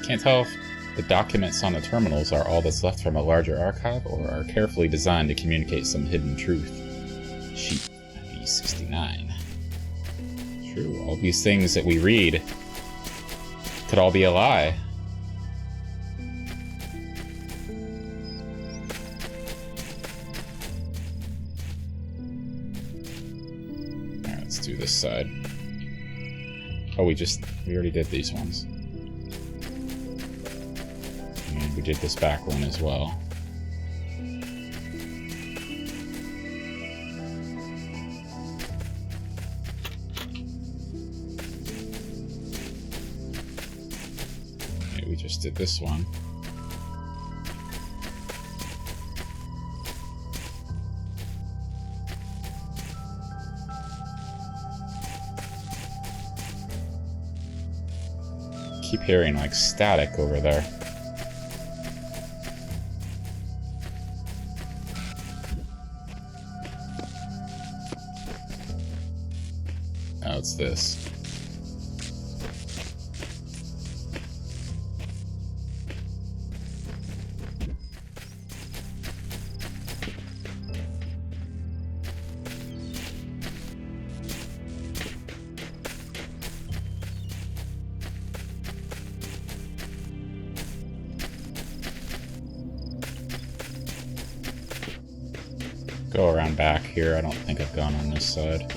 A: Can't tell if the documents on the terminals are all that's left from a larger archive or are carefully designed to communicate some hidden truth. Sheet B69. True, all these things that we read could all be a lie. Alright, let's do this side. Oh, we already did these ones. And we did this back one as well. Okay, we just did this one. Keep hearing like static over there. Oh, it's this. Go around back here. I don't think I've gone on this side.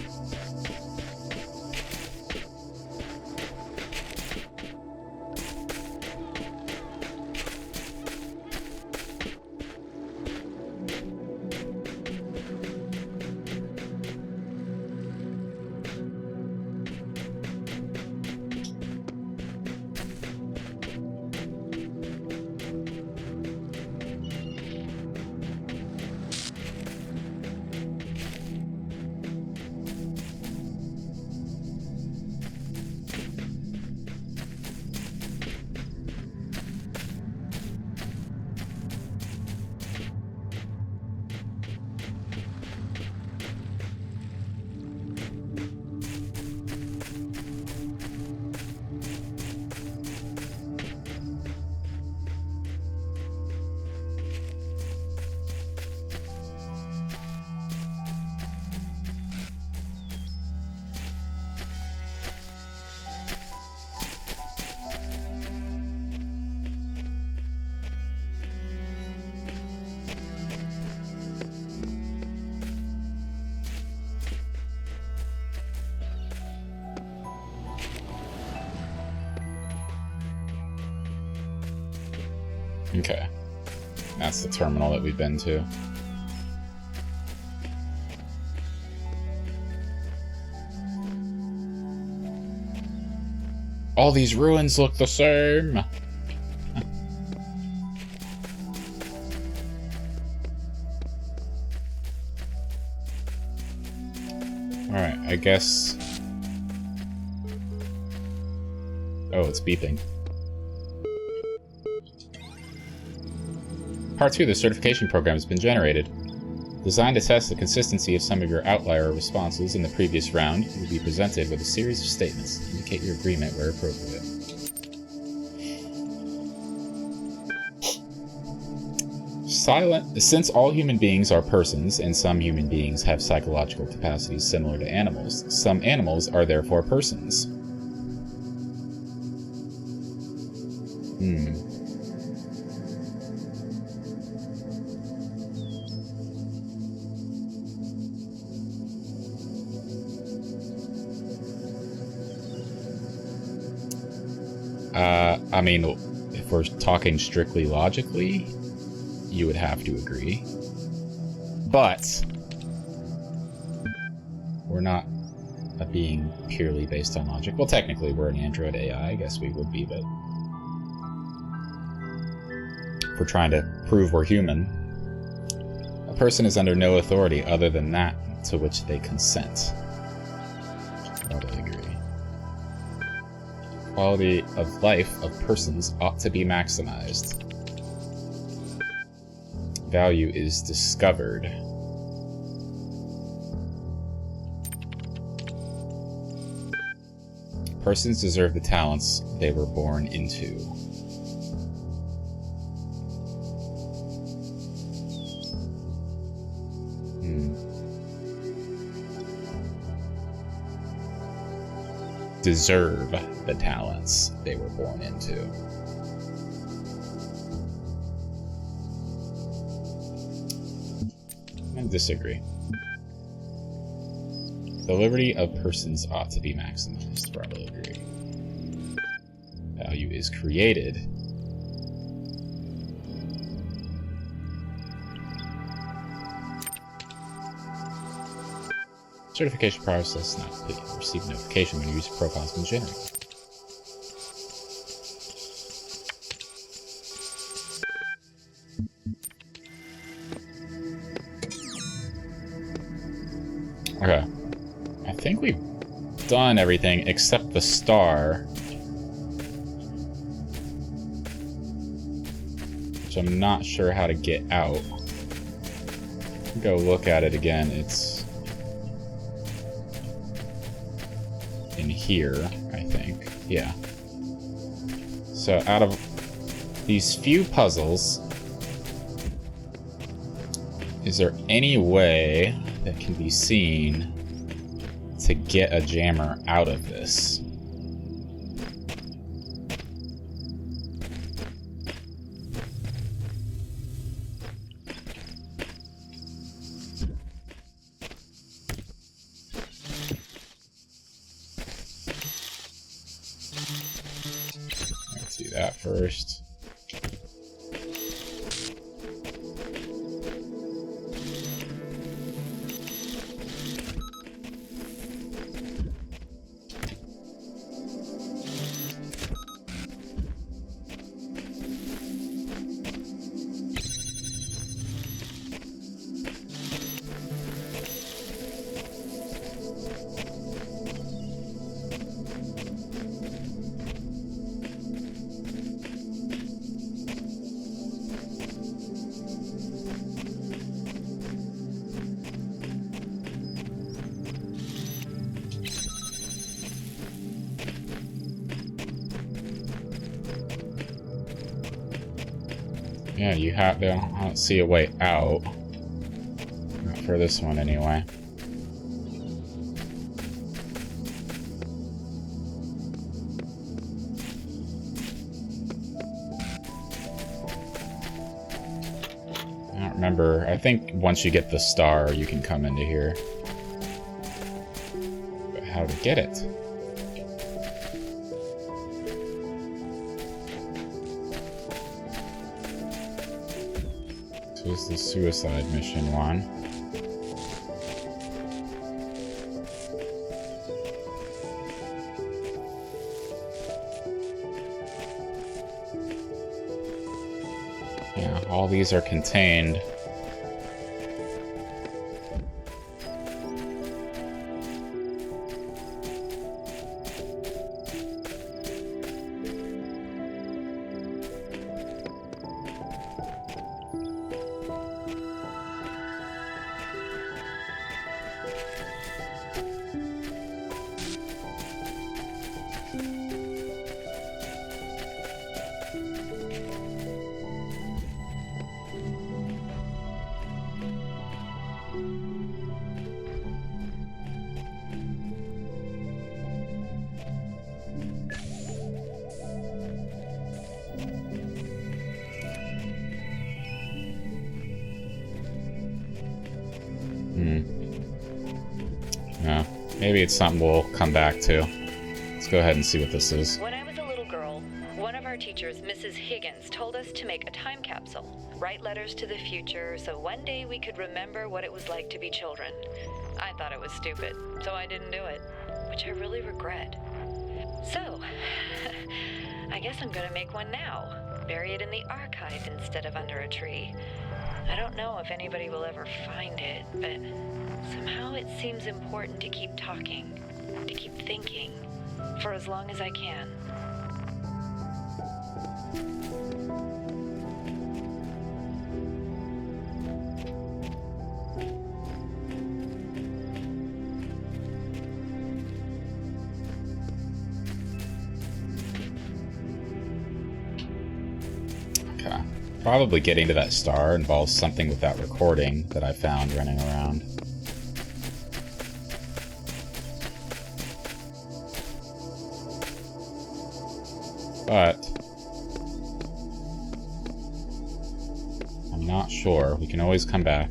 A: Okay. That's the terminal that we've been to. All these ruins look the same! Alright, I guess... Oh, it's beeping. Part 2 of the certification program has been generated. Designed to test the consistency of some of your outlier responses in the previous round, you will be presented with a series of statements. Indicate your agreement where appropriate. Since all human beings are persons, and some human beings have psychological capacities similar to animals, some animals are therefore persons. I mean, if we're talking strictly logically, you would have to agree. But we're not a being purely based on logic. Well, technically, we're an android AI. I guess we would be, but if we're trying to prove we're human, a person is under no authority other than that to which they consent. Totally agree. Quality of life of persons ought to be maximized. Value is discovered. Persons deserve the talents they were born into. Deserve the talents they were born into. I disagree. The liberty of persons ought to be maximized. Probably agree. Value is created. Certification process not complete. Receive notification when user profile has been generated. Okay. I think we've done everything except the star. Which I'm not sure how to get out. Go look at it again. It's in here, I think. Yeah. So out of these few puzzles, is there any way that can be seen to get a jammer out of this? Let's do that first. Yeah, you have to. I don't see a way out. Not for this one, anyway. I don't remember. I think once you get the star, you can come into here. But how to get it? This was the suicide mission one. Yeah, all these are contained. Maybe it's something we'll come back to. Let's go ahead and see what this is.
F: When I was a little girl, one of our teachers, Mrs. Higgins, told us to make a time capsule, write letters to the future, so one day we could remember what it was like to be children. I thought it was stupid, so I didn't do it, which I really regret. So, I guess I'm gonna make one now. Bury it in the archive instead of under a tree. I don't know if anybody will ever find it, but somehow it seems important to keep talking, to keep thinking, for as long as I can.
A: Okay. Probably getting to that star involves something with that recording that I found running around. But I'm not sure. We can always come back.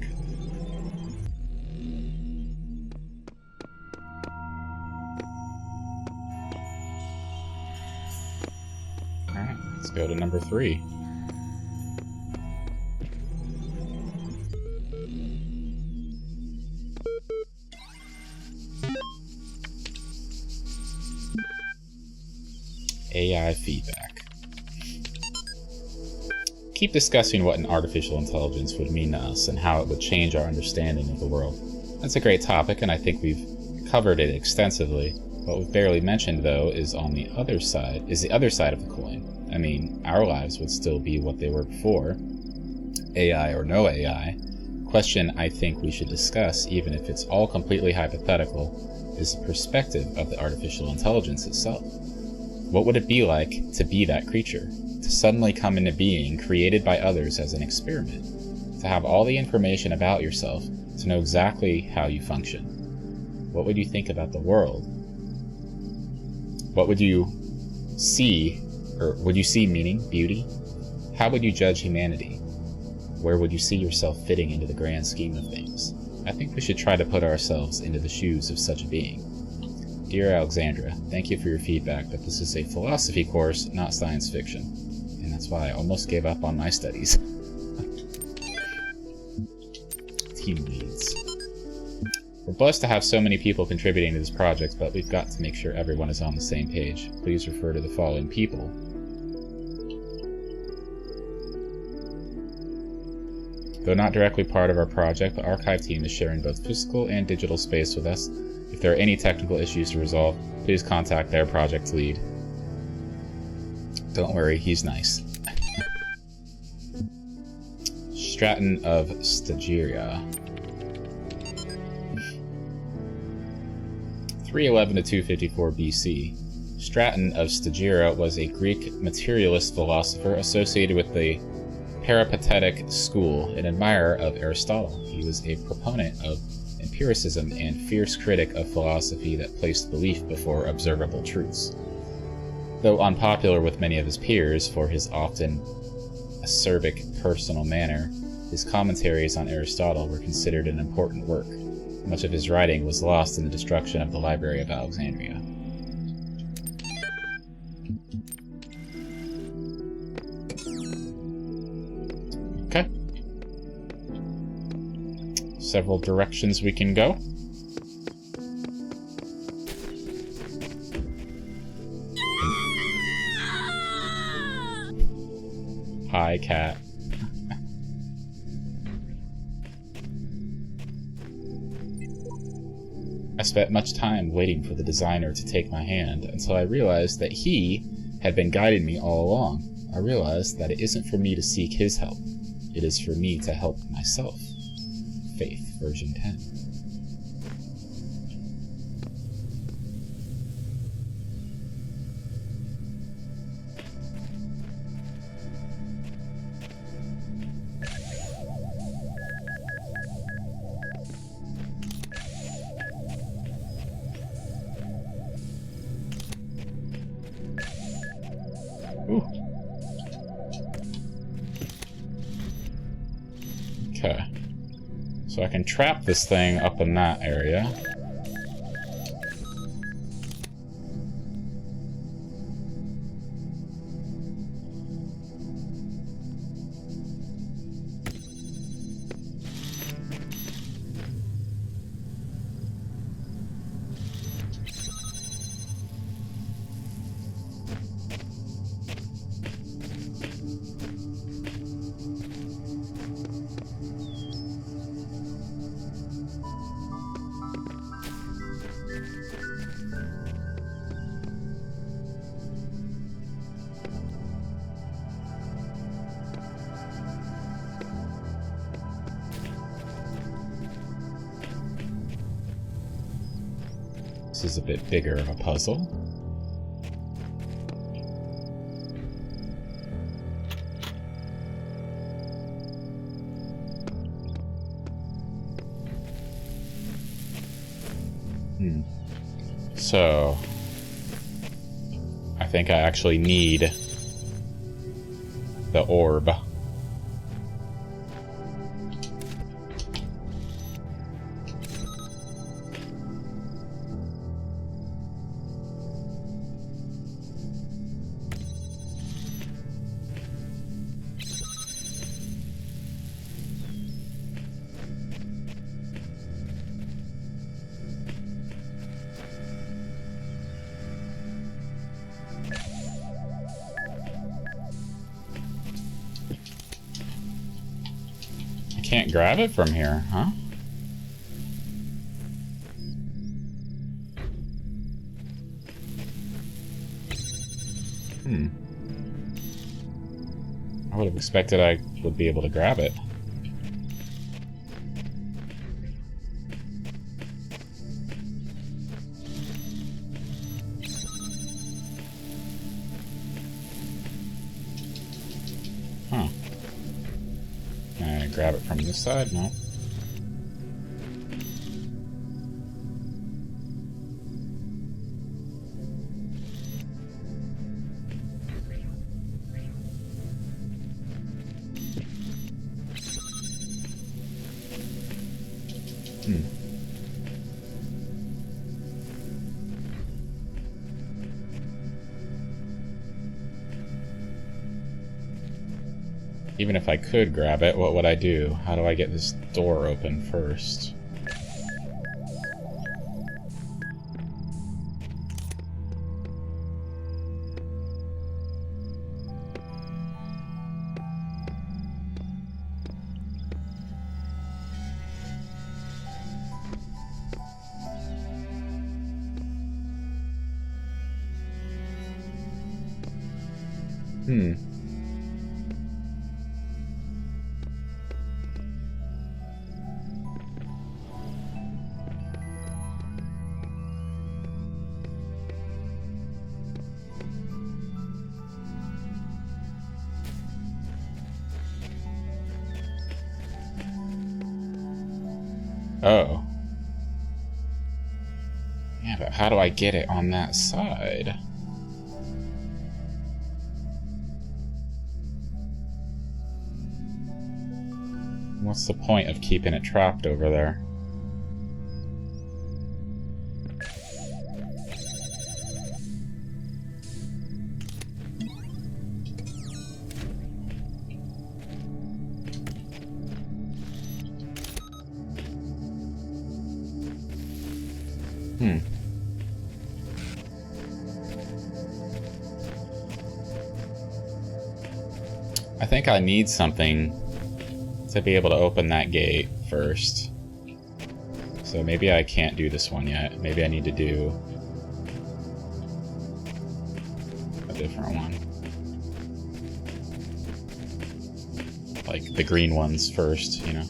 A: Alright, let's go to number 3. AI feedback. Keep discussing what an artificial intelligence would mean to us and how it would change our understanding of the world. That's a great topic, and I think we've covered it extensively. What we've barely mentioned, though, is the other side of the coin. I mean, our lives would still be what they were before, AI or no AI. Question I think we should discuss, even if it's all completely hypothetical, is the perspective of the artificial intelligence itself. What would it be like to be that creature? To suddenly come into being, created by others as an experiment? To have all the information about yourself, to know exactly how you function? What would you think about the world? What would you see, or would you see meaning, beauty? How would you judge humanity? Where would you see yourself fitting into the grand scheme of things? I think we should try to put ourselves into the shoes of such a being. Dear Alexandra, thank you for your feedback, but this is a philosophy course, not science fiction. And that's why I almost gave up on my studies. Team leads. We're blessed to have so many people contributing to this project, but we've got to make sure everyone is on the same page. Please refer to the following people. Though not directly part of our project, the archive team is sharing both physical and digital space with us. If there are any technical issues to resolve, please contact their project lead. Don't worry, he's nice. Stratton of Stagiria. 311 to 254 BC. Stratton of Stagiria was a Greek materialist philosopher associated with the Peripatetic school, an admirer of Aristotle. He was a proponent of empiricism and fierce critic of philosophy that placed belief before observable truths. Though unpopular with many of his peers for his often acerbic personal manner, his commentaries on Aristotle were considered an important work. Much of his writing was lost in the destruction of the Library of Alexandria. Okay. Several directions we can go. Hi, cat. I spent much time waiting for the designer to take my hand until I realized that he had been guiding me all along. I realized that it isn't for me to seek his help. It is for me to help myself. Faith, version 10. Ooh. Okay. So I can trap this thing up in that area. This is a bit bigger of a puzzle. So, I think I actually need the orb. Can't grab it from here, huh? I would have expected I would be able to grab it. Huh. Can I grab it from this side? No. Even if I could grab it, what would I do? How do I get this door open first? Oh. Yeah, but how do I get it on that side? What's the point of keeping it trapped over there? I think I need something to be able to open that gate first. So maybe I can't do this one yet. Maybe I need to do a different one. Like the green ones first, you know?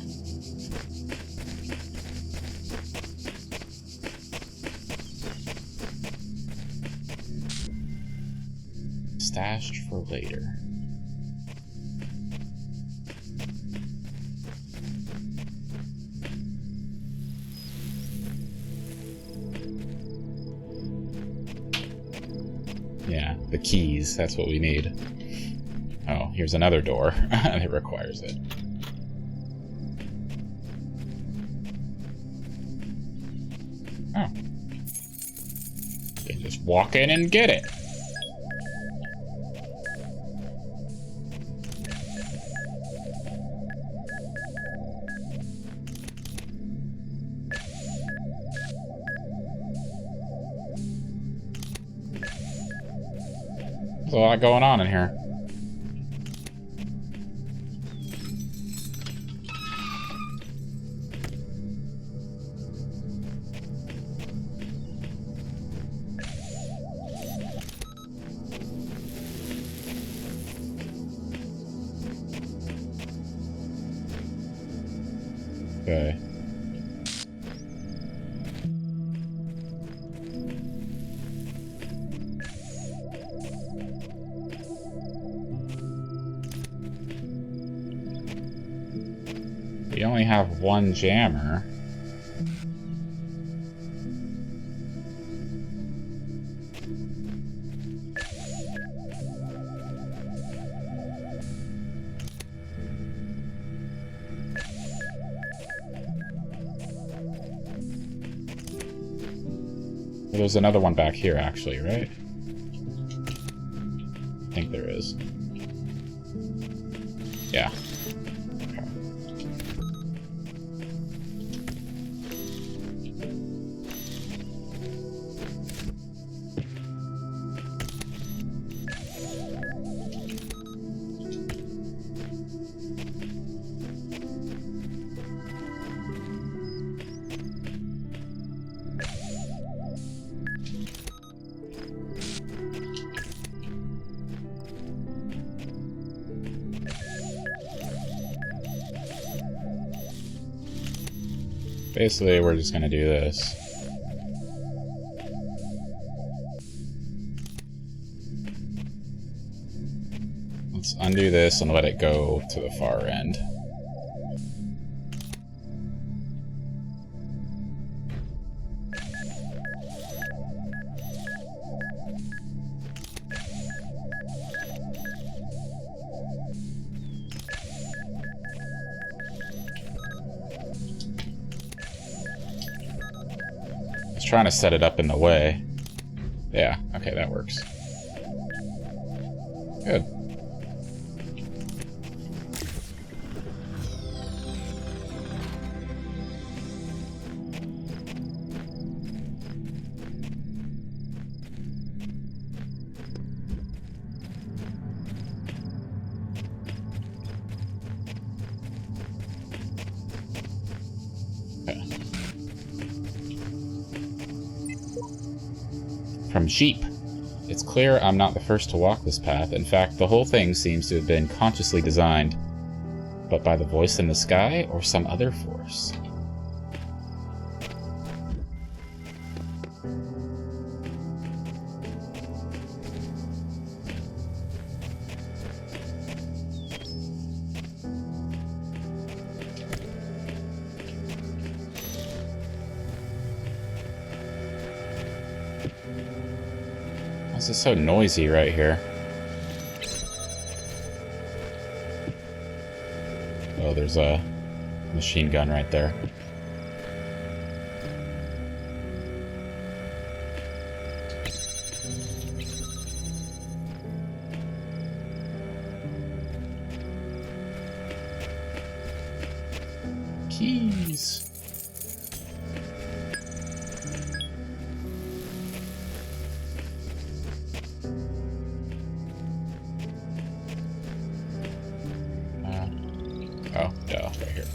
A: Stashed for later. Yeah, the keys, that's what we need. Oh, here's another door that requires it. Oh. You can just walk in and get it. There's a lot going on in here. Okay. We only have one jammer. Well, there's another one back here, actually, right? I think there is. Yeah. Okay. Basically, we're just gonna do this. Let's undo this and let it go to the far end. Trying to set it up in the way. Yeah, okay, that works. Good. From sheep. It's clear I'm not the first to walk this path. In fact, the whole thing seems to have been consciously designed. But by the voice in the sky or some other force? This is so noisy right here. Oh, there's a machine gun right there. Keys. Oh, yeah, right here.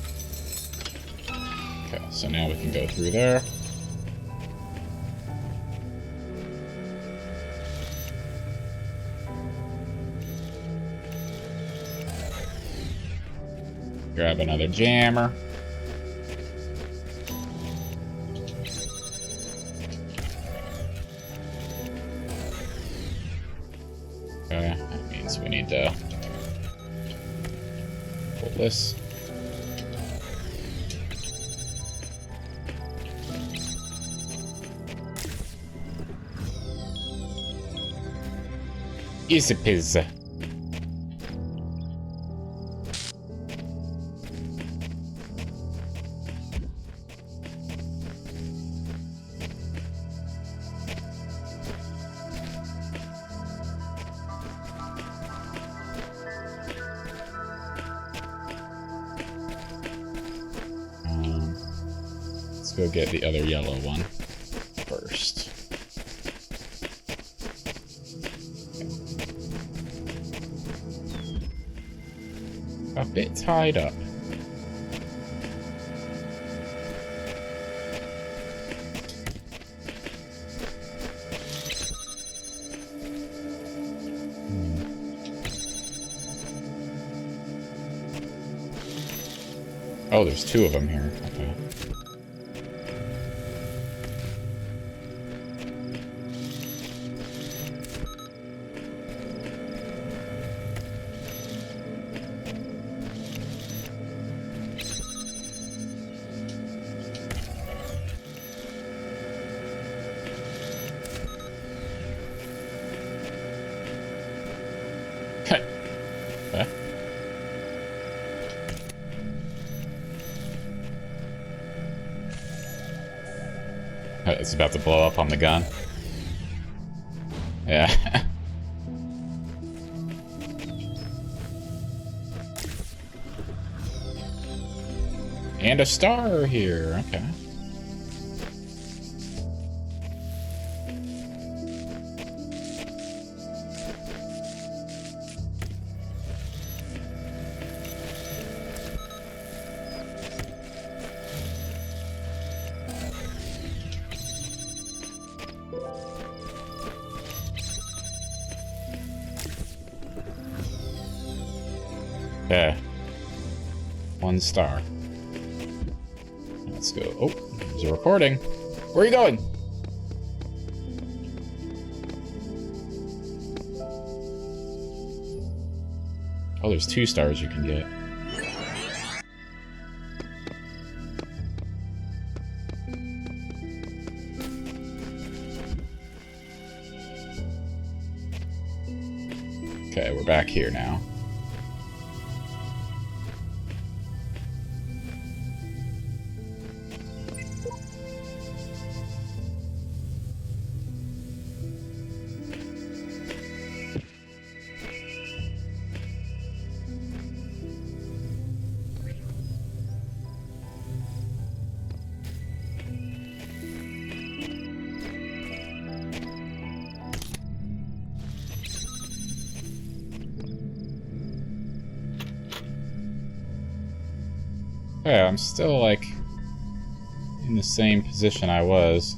A: Okay, so now we can go through there. Grab another jammer. Okay, that means we need to pull this. Easy pizza. Let's go get the other yellow one first. A bit tied up. Oh, there's two of them here. Okay. Okay. It's about to blow up on the gun. Yeah. And a star here. Okay. Okay. 1 star. Let's go. Oh, there's a recording. Where are you going? Oh, there's 2 stars you can get. Okay, we're back here now. Yeah, I'm still, like, in the same position I was.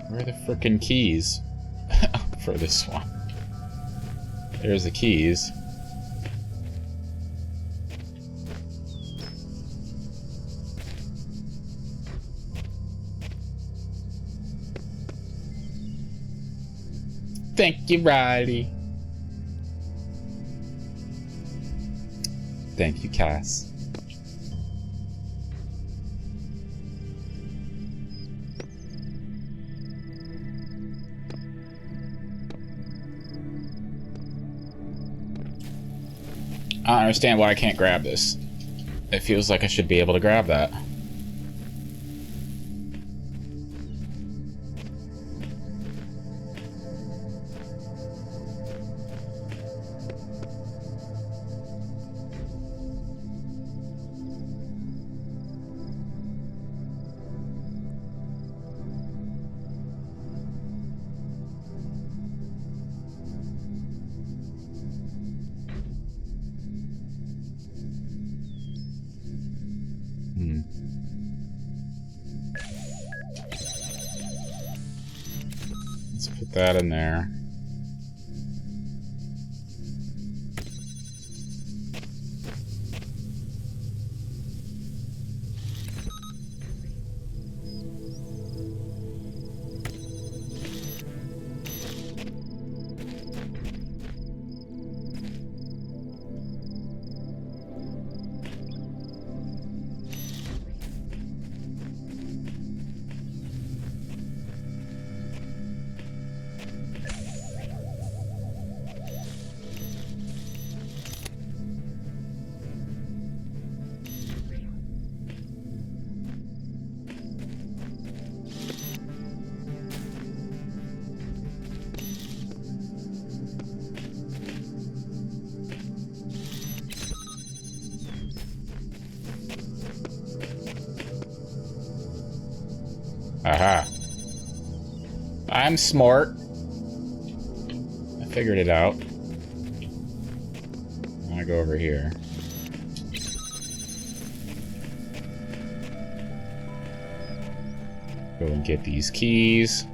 A: Where are the frickin' keys for this one? There's the keys. Thank you, Riley. Thank you, Cass. I don't understand why I can't grab this. It feels like I should be able to grab that. Let's put that in there. Aha. I'm smart. I figured it out. I'm gonna go over here. Go and get these keys.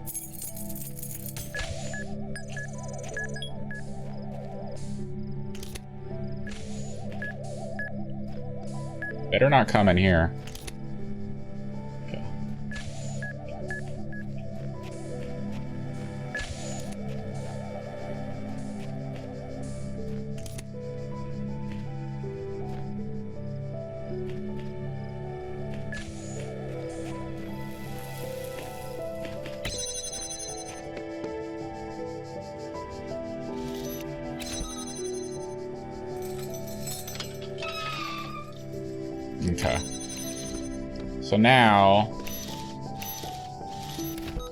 A: Better not come in here. Okay. So now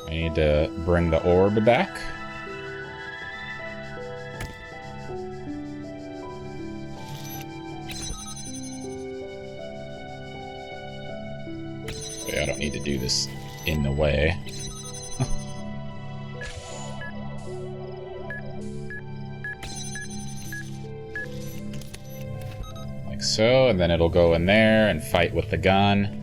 A: I need to bring the orb back. Okay, I don't need to do this in the way. Like so, and then it'll go in there and fight with the gun.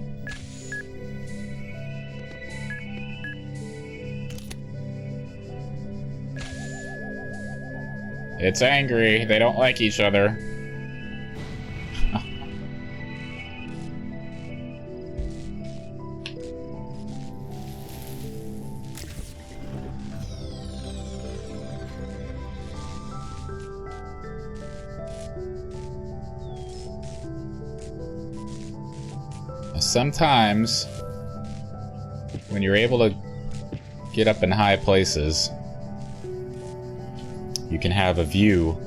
A: It's angry. They don't like each other. Sometimes, when you're able to get up in high places, you can have a view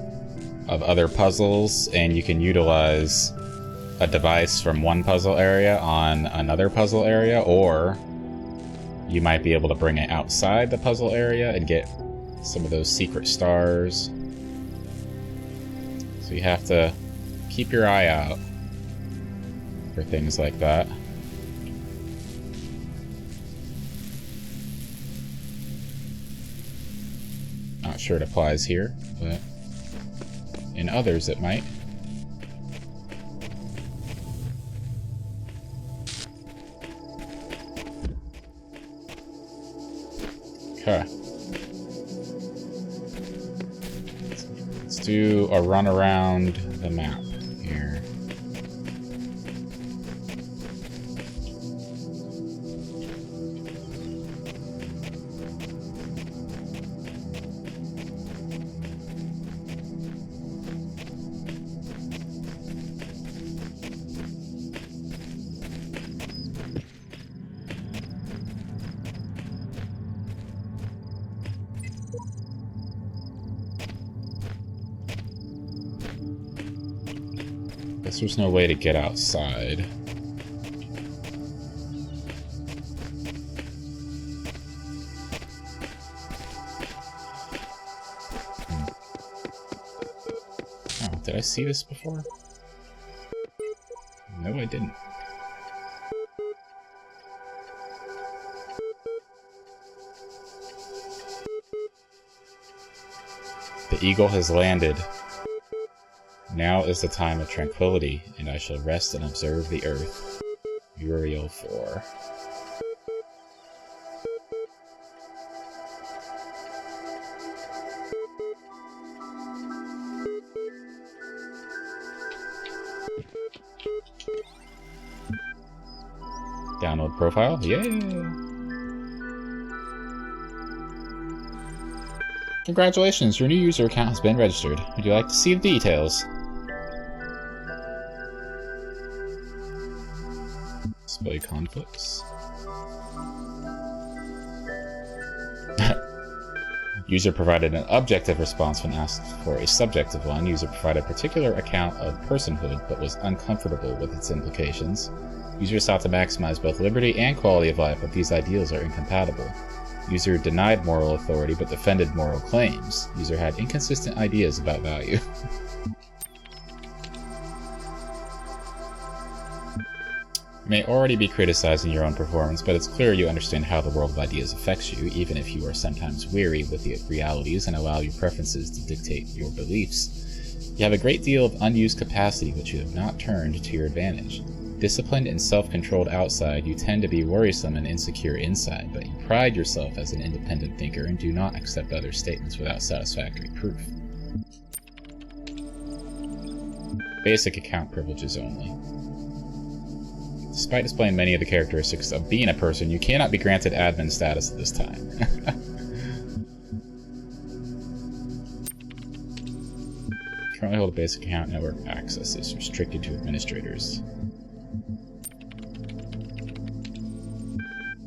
A: of other puzzles, and you can utilize a device from one puzzle area on another puzzle area, or you might be able to bring it outside the puzzle area and get some of those secret stars. So you have to keep your eye out for things like that. Not sure it applies here, but in others it might. Okay. Let's do a run around the map here. Guess there's no way to get outside. Oh, did I see this before? No, I didn't. The eagle has landed. Now is the time of tranquility, and I shall rest and observe the earth. Uriel 4. Download profile? Yay! Congratulations, your new user account has been registered. Would you like to see the details? Display conflicts. User provided an objective response when asked for a subjective one. User provided a particular account of personhood, but was uncomfortable with its implications. User sought to maximize both liberty and quality of life, but these ideals are incompatible. User denied moral authority, but defended moral claims. User had inconsistent ideas about value. You may already be criticizing your own performance, but it's clear you understand how the world of ideas affects you, even if you are sometimes weary with the realities and allow your preferences to dictate your beliefs. You have a great deal of unused capacity which you have not turned to your advantage. Disciplined and self-controlled outside, you tend to be worrisome and insecure inside, but you pride yourself as an independent thinker and do not accept other statements without satisfactory proof. Basic account privileges only. Despite displaying many of the characteristics of being a person, you cannot be granted admin status at this time. Currently hold a basic account. Network access is restricted to administrators.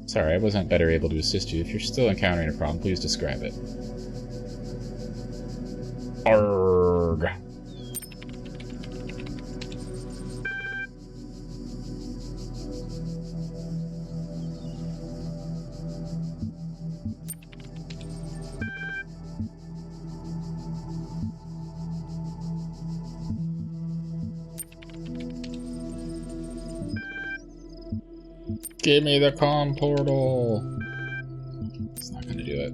A: Sorry, I wasn't better able to assist you. If you're still encountering a problem, please describe it. Arrgh. Give me the comm portal. It's not gonna do it.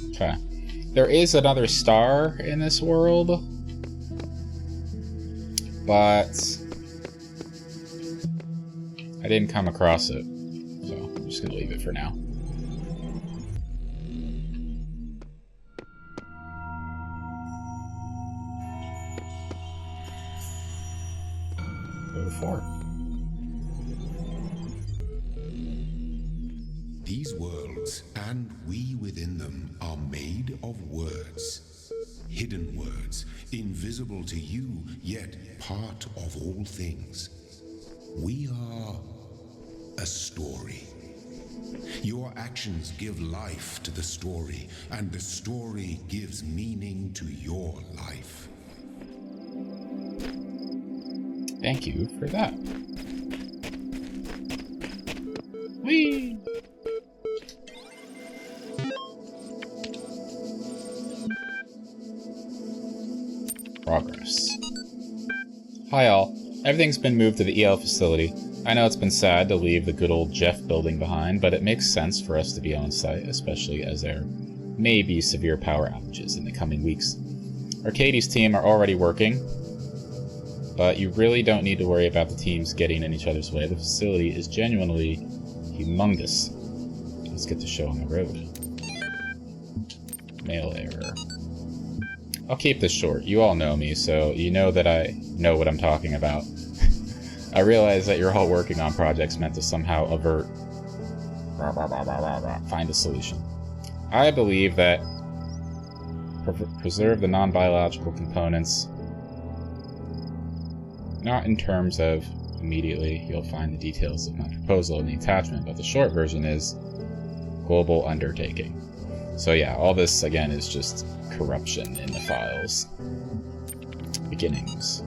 A: Okay. There is another star in this world, but I didn't come across it, so I'm just gonna leave it for now. Go to 4.
C: These worlds, and we within them, are made of words. Hidden words, invisible to you, yet part of all things. We are a story. Your actions give life to the story, and the story gives meaning to your life.
A: Thank you for that. Whee! Progress. Hi all. Everything's been moved to the EL facility. I know it's been sad to leave the good old Jeff building behind, but it makes sense for us to be on site, especially as there may be severe power outages in the coming weeks. Arcadie's team are already working, but you really don't need to worry about the teams getting in each other's way. The facility is genuinely humongous. Let's get the show on the road. Mail error. I'll keep this short. You all know me, so you know that I know what I'm talking about. I realize that you're all working on projects meant to somehow avert... find a solution. I believe that preserve the non-biological components, not in terms of immediately you'll find the details of my proposal in the attachment, but the short version is global undertaking. So yeah, all this again is just corruption in the files. Beginnings.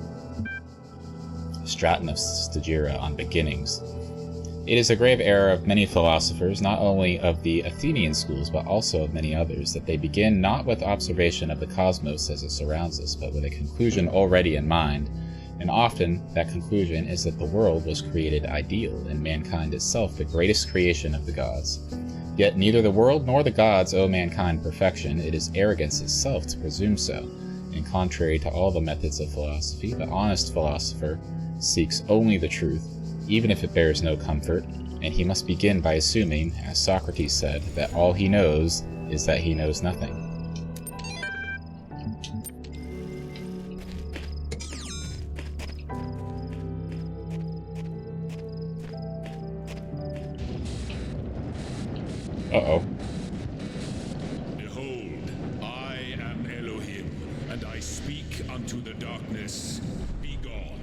A: Straton of Stagira on beginnings. It is a grave error of many philosophers, not only of the Athenian schools, but also of many others, that they begin not with observation of the cosmos as it surrounds us, but with a conclusion already in mind. And often, that conclusion is that the world was created ideal, and mankind itself the greatest creation of the gods. Yet neither the world nor the gods owe mankind perfection. It is arrogance itself to presume so, and contrary to all the methods of philosophy, the honest philosopher seeks only the truth, even if it bears no comfort, and he must begin by assuming, as Socrates said, that all he knows is that he knows nothing. Uh-oh.
C: Behold, I am Elohim, and I speak unto the darkness. Be gone.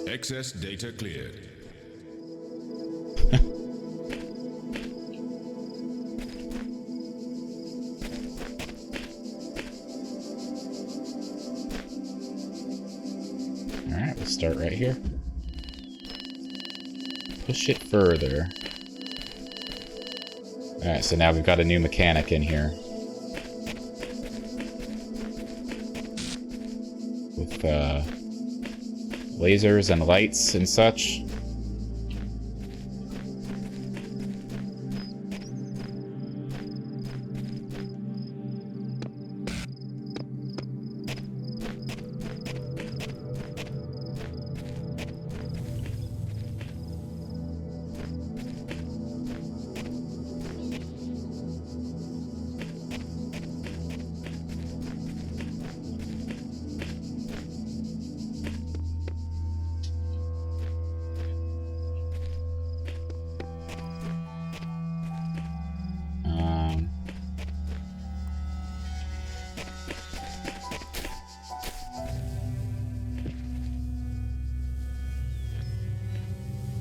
C: Excess data cleared.
A: Alright, we'll start right here. Push it further. Alright, so now we've got a new mechanic in here. With, lasers and lights and such.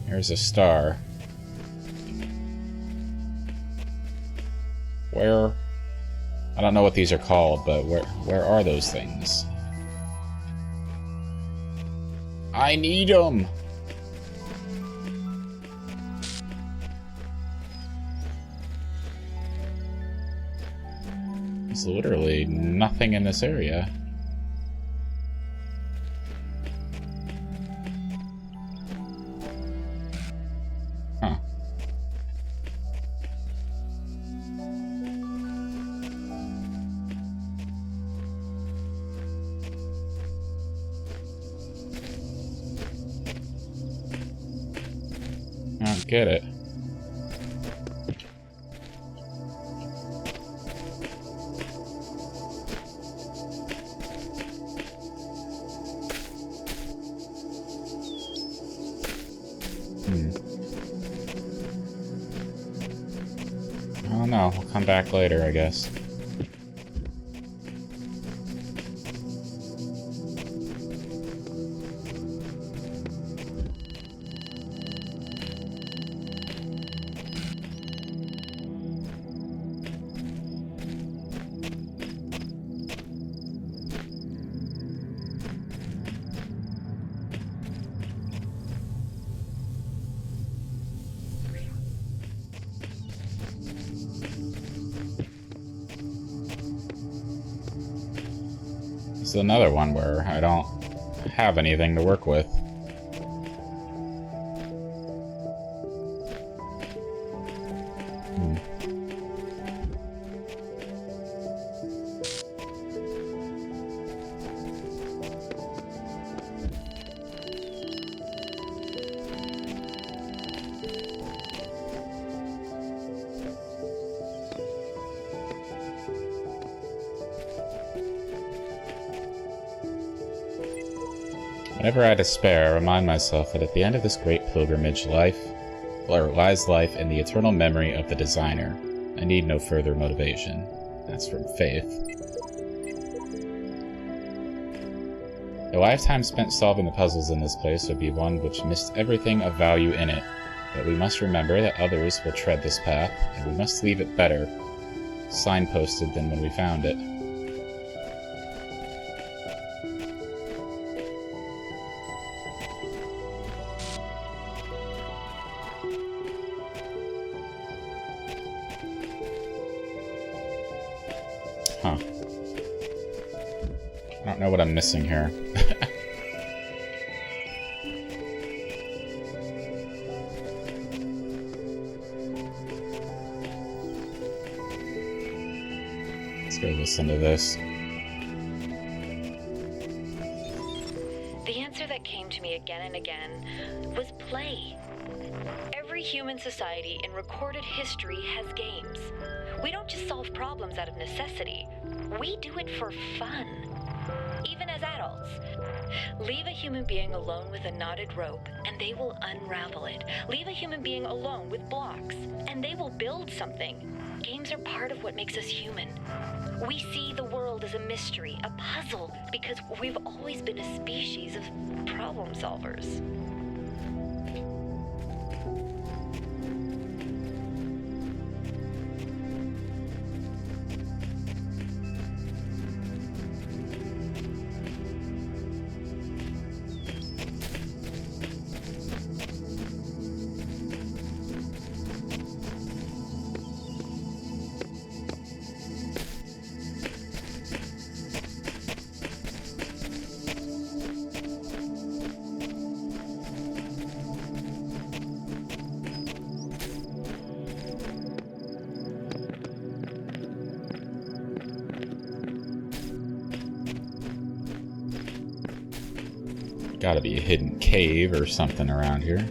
A: There's a star. Where? I don't know what these are called, but where are those things? I need them! There's literally nothing in this area. Huh. I don't get it. I don't know. We'll come back later, I guess. This is another one where I don't have anything to work with. Whenever I despair, I remind myself that at the end of this great pilgrimage, lies life in the eternal memory of the designer. I need no further motivation. That's from Faith. A lifetime spent solving the puzzles in this place would be one which missed everything of value in it. But we must remember that others will tread this path, and we must leave it better signposted than when we found it. Huh. I don't know what I'm missing here. Let's go listen to this.
F: The answer that came to me again and again was play. Every human society in recorded history has games. We don't just solve problems out of necessity. We do it for fun. Even as adults. Leave a human being alone with a knotted rope, and they will unravel it. Leave a human being alone with blocks, and they will build something. Games are part of what makes us human. We see the world as a mystery, a puzzle, because we've always been a species of problem solvers.
A: Gotta be a hidden cave or something around here.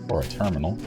A: Or a terminal.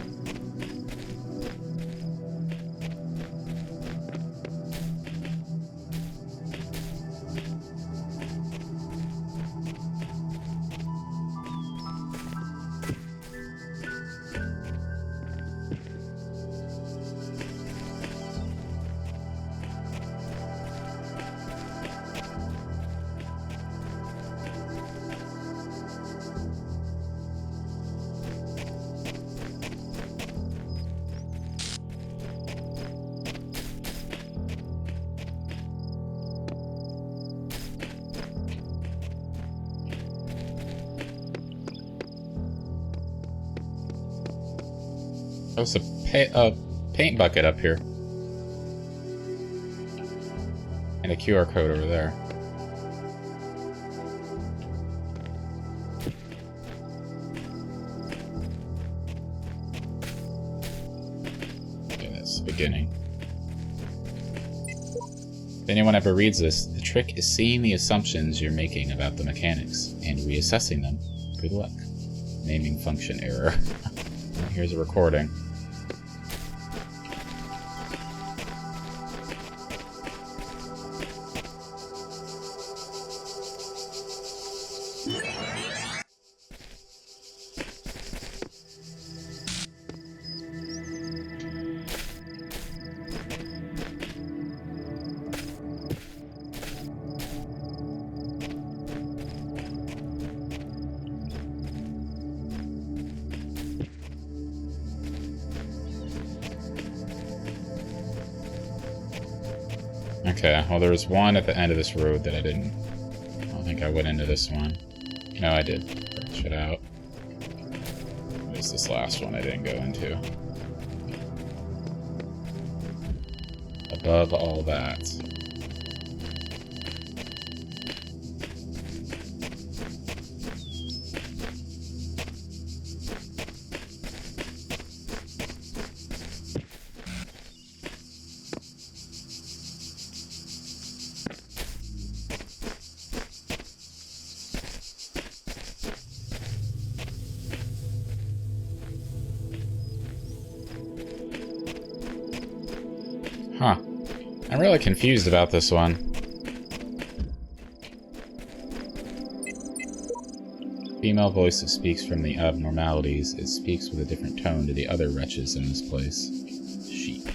A: There's a paint bucket up here. And a QR code over there. Okay, that's the beginning. If anyone ever reads this, the trick is seeing the assumptions you're making about the mechanics and reassessing them. Good luck. Naming function error. Here's a recording. Okay, well there was one at the end of this road that I don't think I went into this one. No, I did. Branch it out. There's this last one I didn't go into. Above all that. Huh. I'm really confused about this one. Female voice that speaks from the abnormalities. It speaks with a different tone to the other wretches in this place. Sheep.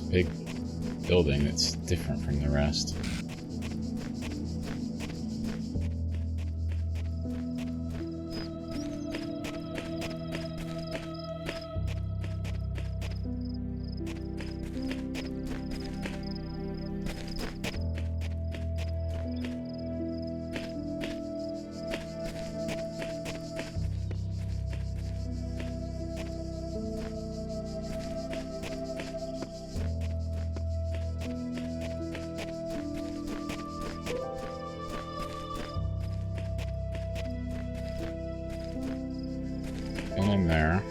A: Big building that's different from the rest. In there.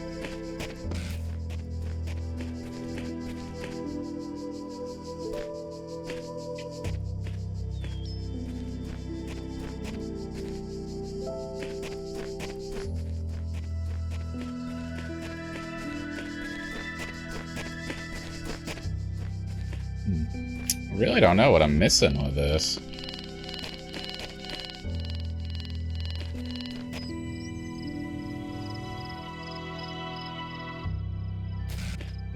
A: I really don't know what I'm missing with this.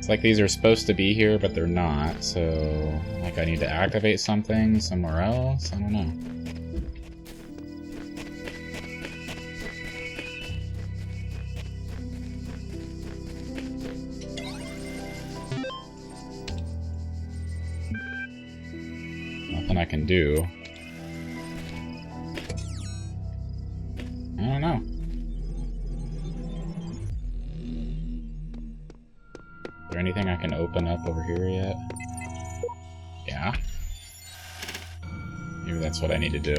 A: Like these are supposed to be here, but they're not, so like I need to activate something somewhere else? I don't know. Nothing I can do. I don't know. Is there anything I can open up over here yet? Yeah. Maybe that's what I need to do.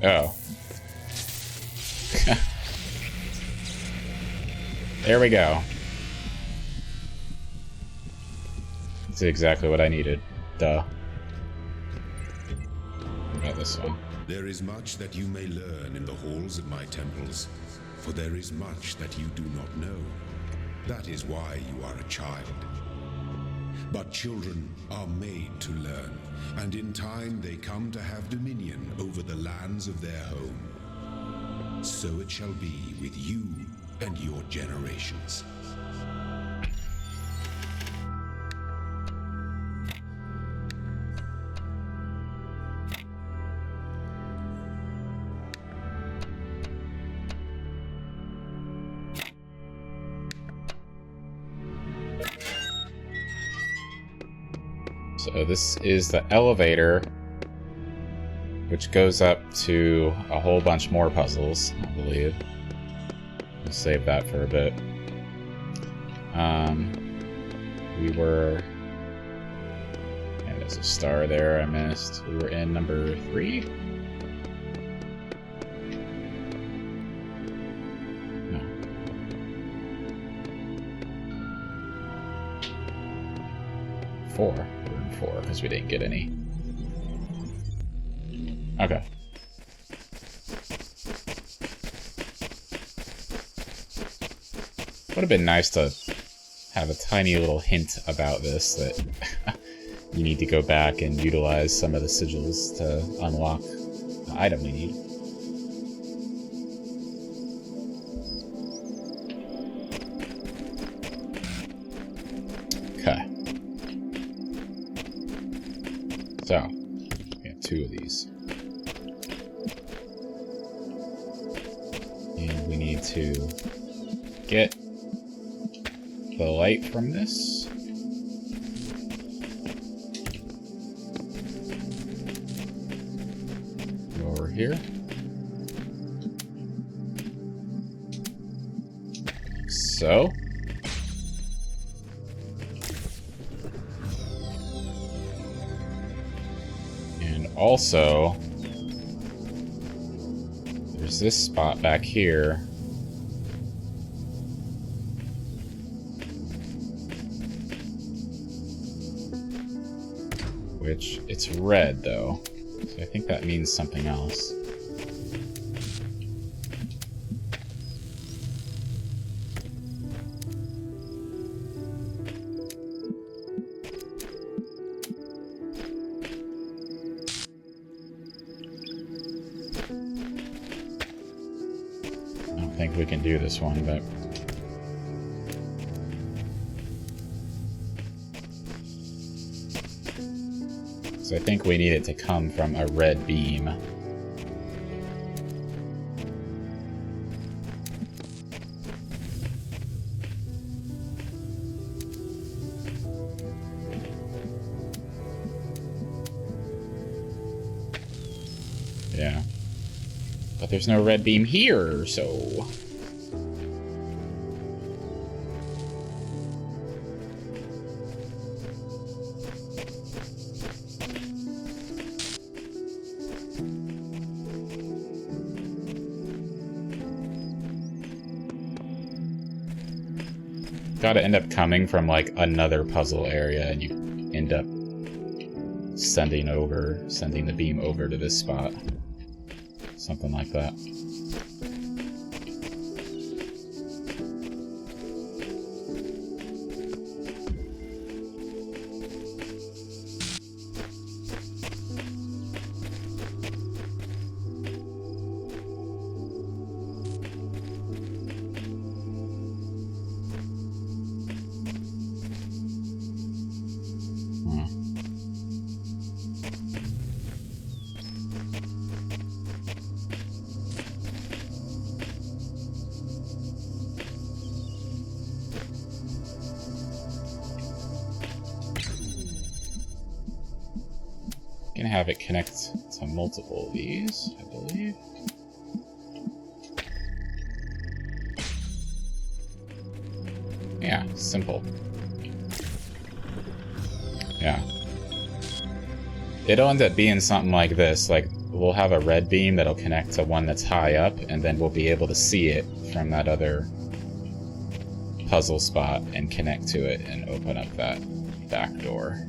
A: Oh. There we go. That's exactly what I needed. Duh. What about this one?
C: There is much that you may learn in the halls of my temples, for there is much that you do not know. That is why you are a child. But children are made to learn, and in time they come to have dominion over the lands of their home. So it shall be with you and your generations.
A: So this is the elevator, which goes up to a whole bunch more puzzles, I believe. We'll save that for a bit. We were... Yeah, there's a star there I missed. We were in number 3? No. 4. We were in 4 because we didn't get any. Okay. Would have been nice to have a tiny little hint about this, that you need to go back and utilize some of the sigils to unlock the item we need. Okay. So, we have 2 of these. And we need to get the light from this. Go over here. So. And also, there's this spot back here. Which, it's red, though. So I think that means something else. I don't think we can do this one, but... So I think we need it to come from a red beam. Yeah. But there's no red beam here, so... Gotta end up coming from, like, another puzzle area, and you end up sending the beam over to this spot. Something like that. Gonna have it connect to multiple of these, I believe. Yeah, simple. Yeah. It'll end up being something like this, like we'll have a red beam that'll connect to one that's high up, and then we'll be able to see it from that other puzzle spot and connect to it and open up that back door.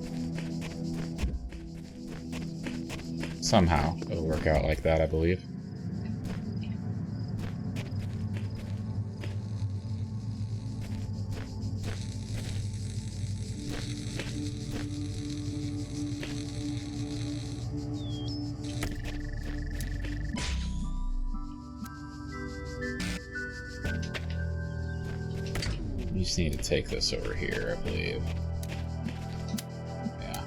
A: Somehow, it'll work out like that, I believe. just need to take this over here, I believe. Yeah.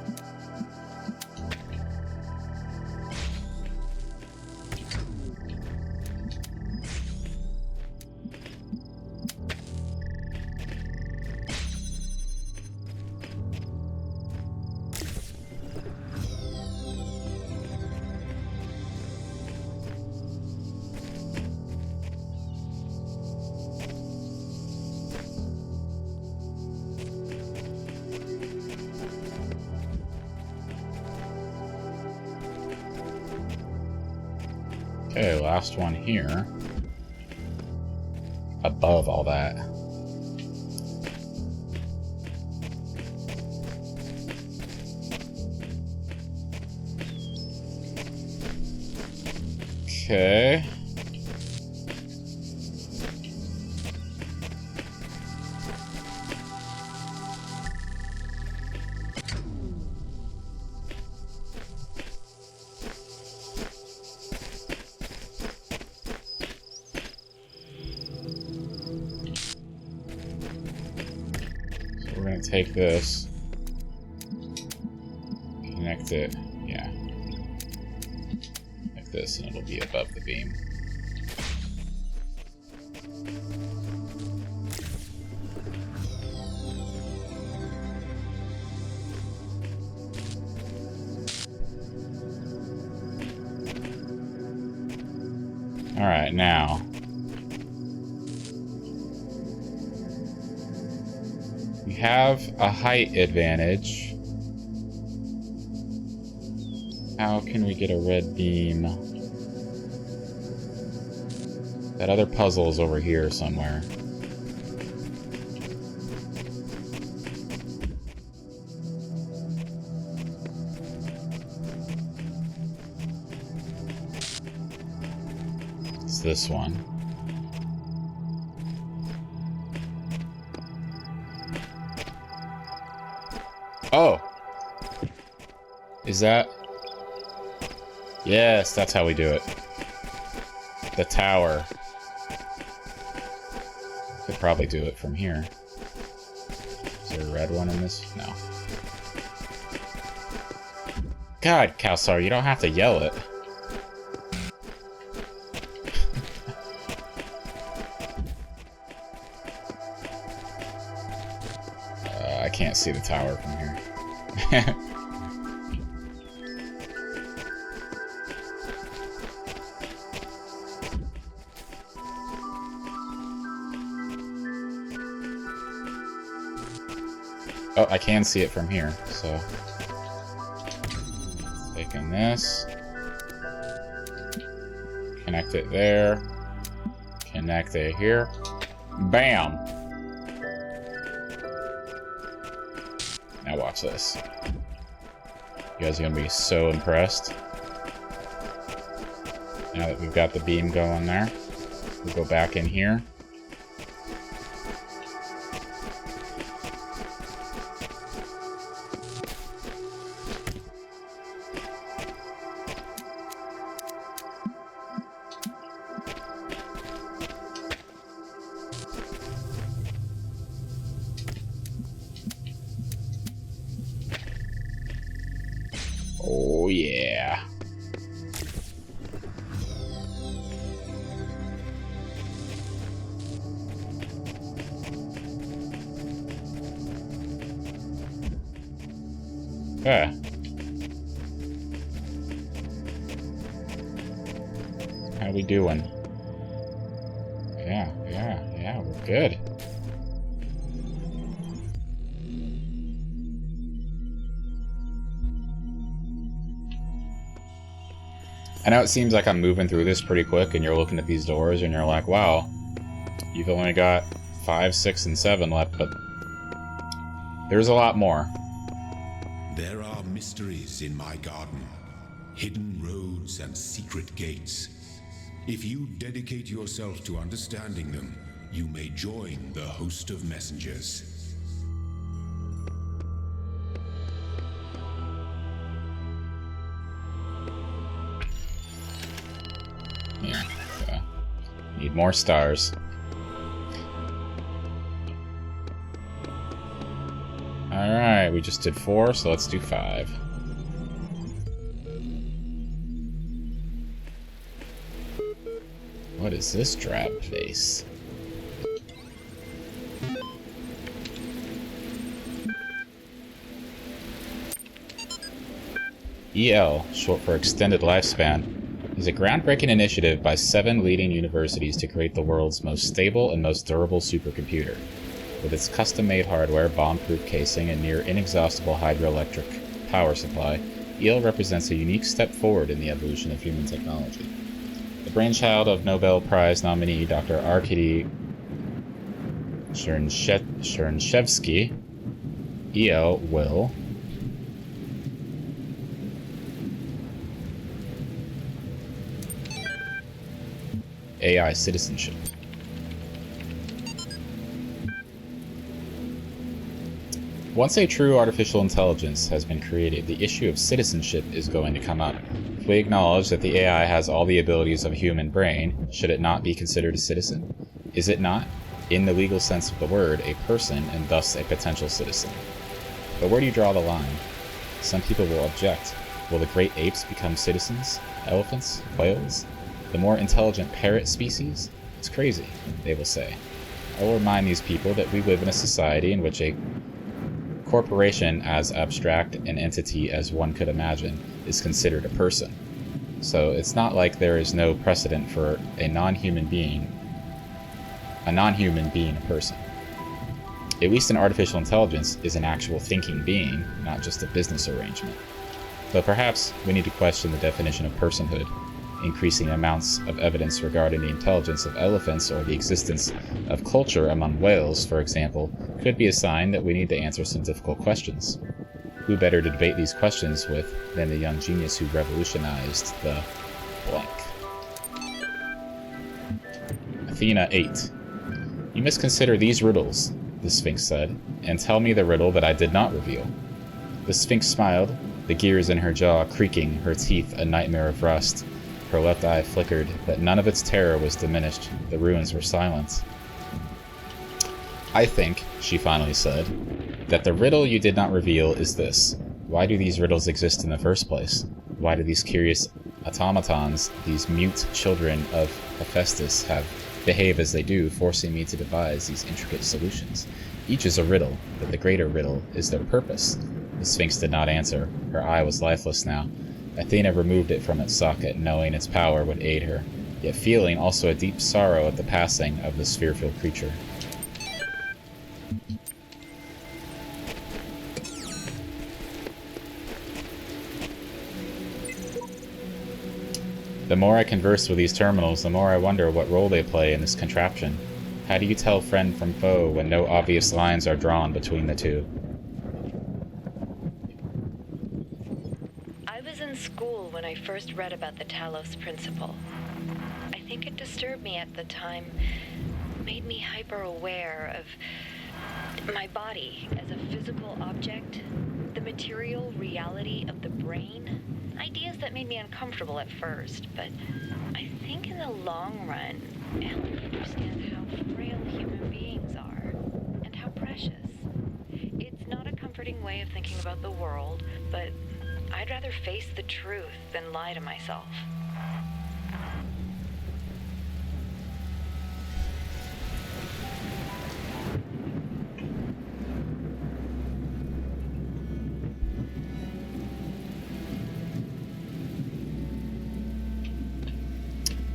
A: Okay, last one here. Above all that. Okay. We're gonna take this, connect it, yeah, like this, and it'll be above the beam. All right, now. We have a height advantage. How can we get a red beam? That other puzzle is over here somewhere. It's this one. Oh! Is that... Yes, that's how we do it. The tower. Could probably do it from here. Is there a red one in this? No. God, Kalsar, you don't have to yell it. I can't see the tower from here. Oh, I can see it from here, so... Taking this. Connect it there. Connect it here. Bam! Now watch this. You guys are gonna be so impressed. Now that we've got the beam going there, we'll go back in here. Oh yeah. Okay. How we doing? Yeah, we're good. I know it seems like I'm moving through this pretty quick, and you're looking at these doors, and you're like, wow, you've only got 5, 6, and 7 left, but there's a lot more.
C: There are mysteries in my garden, hidden roads and secret gates. If you dedicate yourself to understanding them, you may join the host of messengers.
A: Yeah, need more stars. Alright, we just did 4, so let's do 5. What is this drab face? EL, short for Extended Lifespan, is a groundbreaking initiative by 7 leading universities to create the world's most stable and most durable supercomputer. With its custom-made hardware, bomb-proof casing, and near inexhaustible hydroelectric power supply, EL represents a unique step forward in the evolution of human technology. The brainchild of Nobel Prize nominee Dr. Arkady Chernshevsky, EL will AI citizenship. Once a true artificial intelligence has been created, the issue of citizenship is going to come up. If we acknowledge that the AI has all the abilities of a human brain, should it not be considered a citizen? Is it not, in the legal sense of the word, a person and thus a potential citizen? But where do you draw the line? Some people will object. Will the great apes become citizens? Elephants? Whales? The more intelligent parrot species? It's crazy, they will say. I will remind these people that we live in a society in which a corporation, as abstract an entity as one could imagine, is considered a person. So it's not like there is no precedent for a non-human being a person. At least an artificial intelligence is an actual thinking being, not just a business arrangement. Though perhaps we need to question the definition of personhood. Increasing amounts of evidence regarding the intelligence of elephants or the existence of culture among whales, for example, could be a sign that we need to answer some difficult questions. Who better to debate these questions with than the young genius who revolutionized the blank? Athena 8. You must consider these riddles, the Sphinx said, and tell me the riddle that I did not reveal. The Sphinx smiled, the gears in her jaw creaking, her teeth a nightmare of rust. Her left eye flickered, but none of its terror was diminished. The ruins were silent. I think, she finally said, that the riddle you did not reveal is this. Why do these riddles exist in the first place? Why do these curious automatons, these mute children of Hephaestus, behave as they do, forcing me to devise these intricate solutions? Each is a riddle, but the greater riddle is their purpose. The Sphinx did not answer. Her eye was lifeless now. Athena removed it from its socket, knowing its power would aid her, yet feeling also a deep sorrow at the passing of the sphere-filled creature. The more I converse with these terminals, the more I wonder what role they play in this contraption. How do you tell friend from foe when no obvious lines are drawn between the two?
F: In school when I first read about the Talos principle. I think it disturbed me at the time, made me hyper-aware of my body as a physical object, the material reality of the brain, ideas that made me uncomfortable at first, but I think in the long run, it helped me understand how frail human beings are and how precious. It's not a comforting way of thinking about the world, but I'd rather face the truth than lie to myself.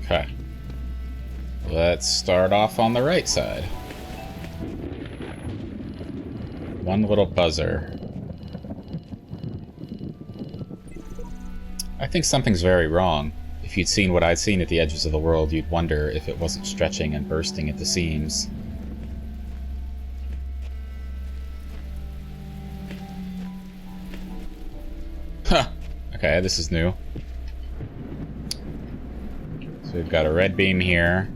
A: Okay. Let's start off on the right side. One little buzzer. I think something's very wrong. If you'd seen what I'd seen at the edges of the world, you'd wonder if it wasn't stretching and bursting at the seams. Huh. Okay, this is new. So we've got a red beam here.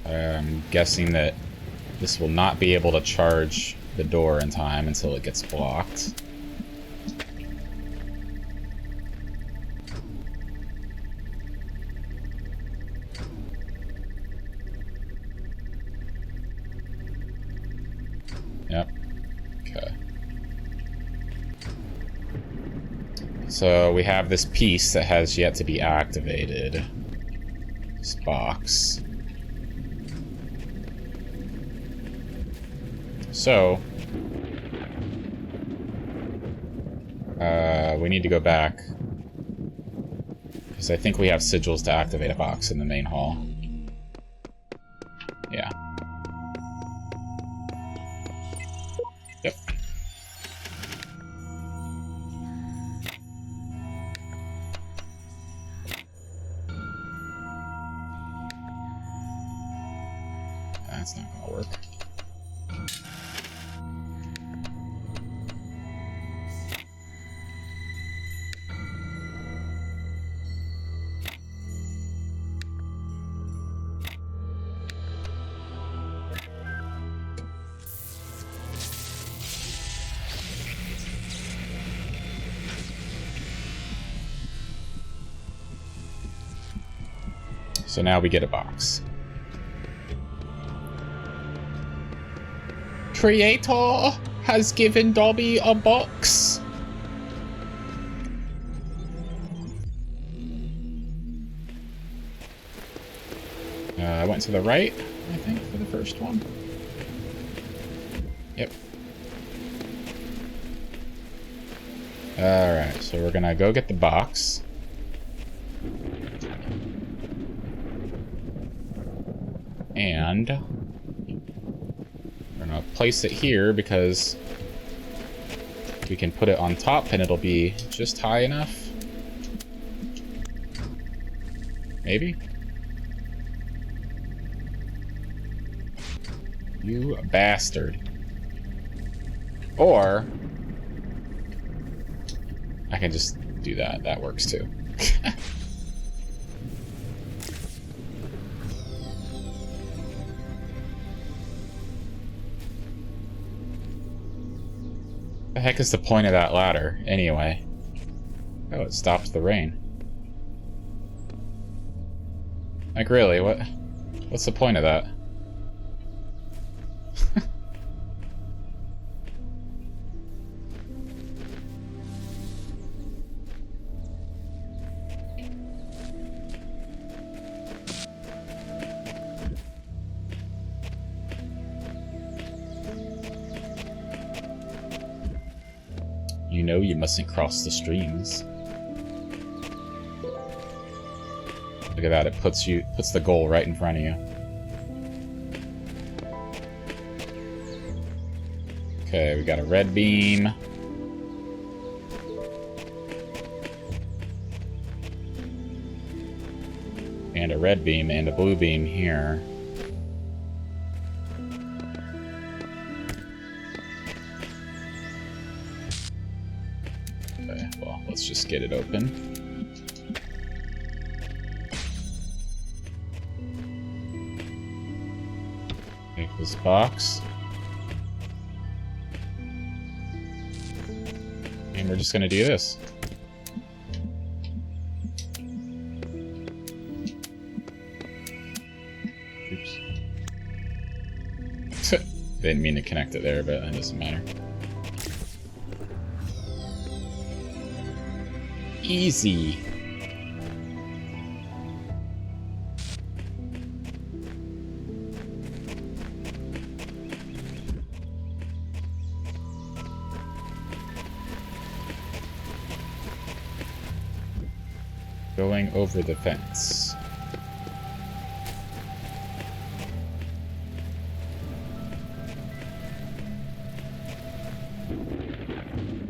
A: I'm guessing that this will not be able to charge the door in time until it gets blocked. So we have this piece that has yet to be activated. This box. So we need to go back. Because I think we have sigils to activate a box in the main hall. Yeah. Yep. That's not gonna work. So now we get a box. Creator has given Dobby a box. I went to the right, I think, for the first one. Yep. Alright, so we're gonna go get the box. And we're gonna place it here because we can put it on top and it'll be just high enough. Maybe? You bastard. Or I can just do that. That works too. The heck is the point of that ladder, anyway? Oh, it stopped the rain. Like, really, what's the point of that? You know you mustn't cross the streams. Look at that, it puts the goal right in front of you. Okay, we got a red beam. And a red beam and a blue beam here. Okay, well, let's just get it open. Take this box. And we're just gonna do this. Oops. Didn't mean to connect it there, but it doesn't matter. Easy. Going over the fence.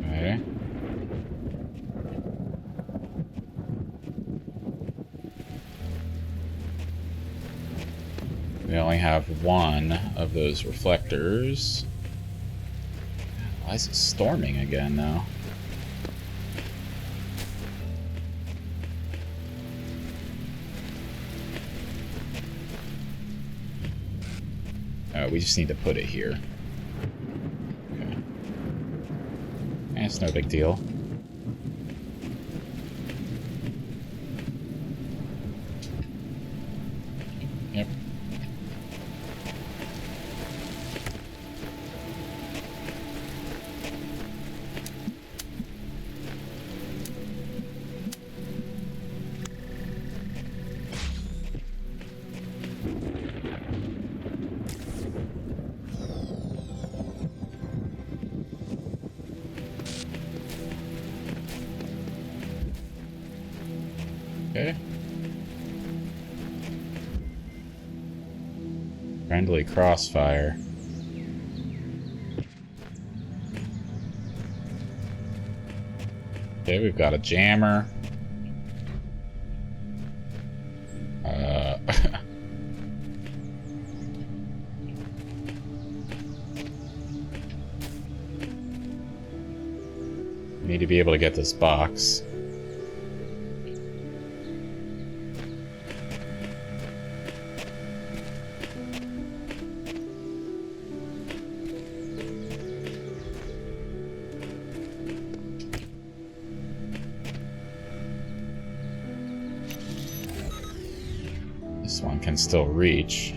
A: Okay. We only have one of those reflectors. Why is it storming again, though? We just need to put it here. Okay. It's no big deal. Yep. Okay. Friendly crossfire. Okay, we've got a jammer. Need to be able to get this box. This one can still reach.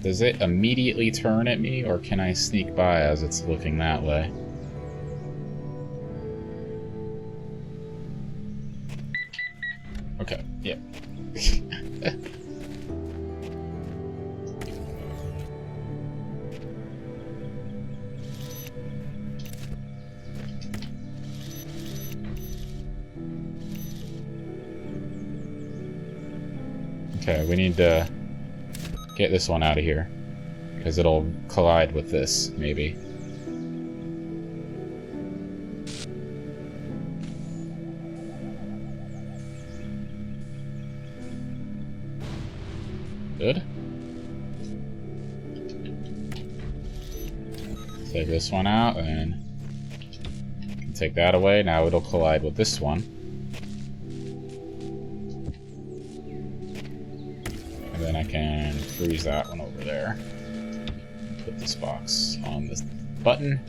A: Does it immediately turn at me, or can I sneak by as it's looking that way? Okay, yeah. Okay, we need to get this one out of here, because it'll collide with this, maybe. Good. Take this one out, and can take that away. Now it'll collide with this one. And then I can freeze that one over there. Put this box on this button.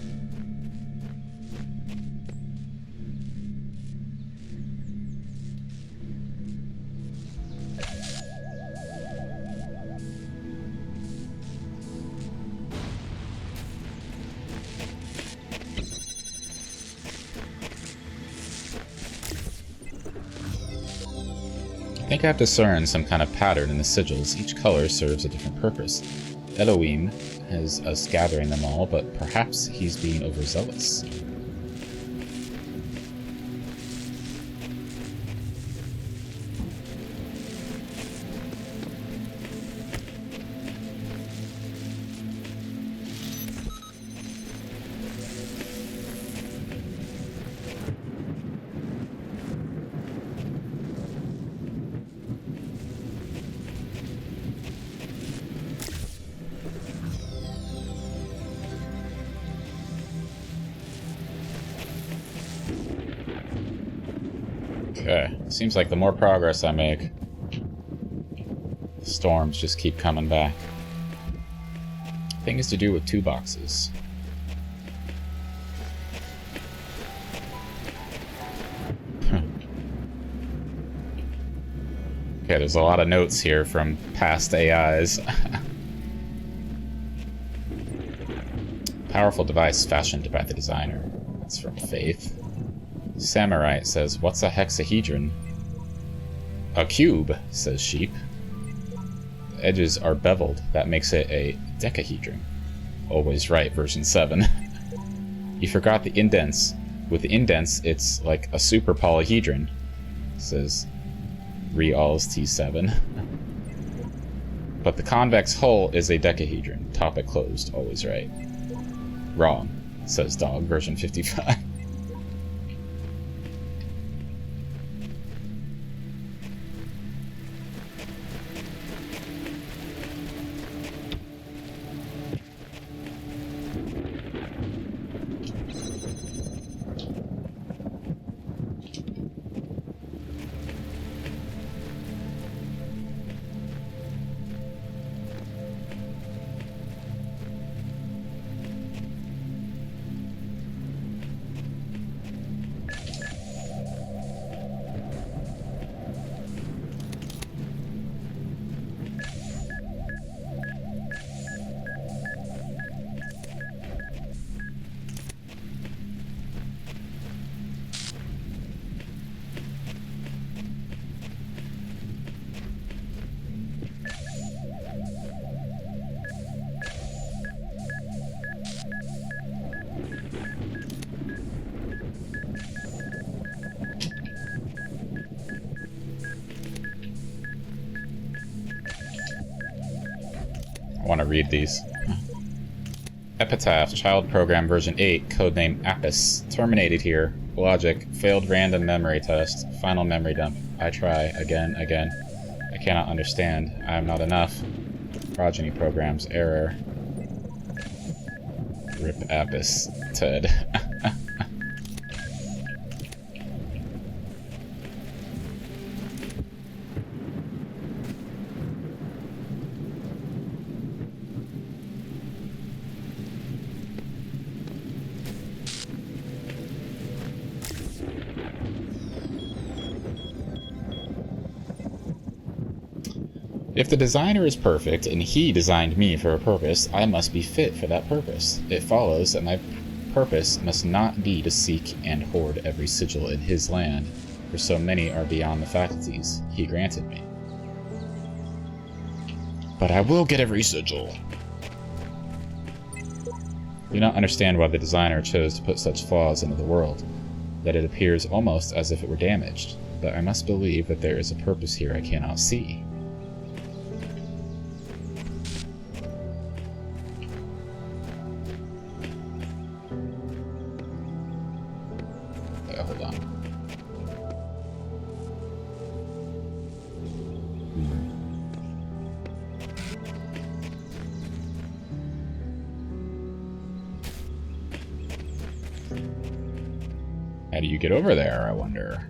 A: I think I've discerned some kind of pattern in the sigils. Each color serves a different purpose. Elohim has us gathering them all, but perhaps he's being overzealous. Okay, seems like the more progress I make, the storms just keep coming back. Thing is to do with 2 boxes. Okay, there's a lot of notes here from past AIs. Powerful device fashioned by the designer. That's from Faith. Samurai says, "What's a hexahedron?" "A cube," says Sheep. The edges are beveled. That makes it a decahedron. Always right, version 7. You forgot the indents. With the indents, it's like a super polyhedron, says Real's T7. But the convex hull is a decahedron. Topic closed. Always right. Wrong, says Dog, version 55. want to read these. Epitaph, child program version 8, codename Apis. Terminated here. Logic, failed random memory test. Final memory dump. I try, again. I cannot understand. I am not enough. Progeny programs, error. Rip Apis, Ted. If the designer is perfect, and he designed me for a purpose, I must be fit for that purpose. It follows that my purpose must not be to seek and hoard every sigil in his land, for so many are beyond the faculties he granted me. But I will get every sigil. I do not understand why the designer chose to put such flaws into the world, that it appears almost as if it were damaged, but I must believe that there is a purpose here I cannot see. Hold on. How do you get over there, I wonder?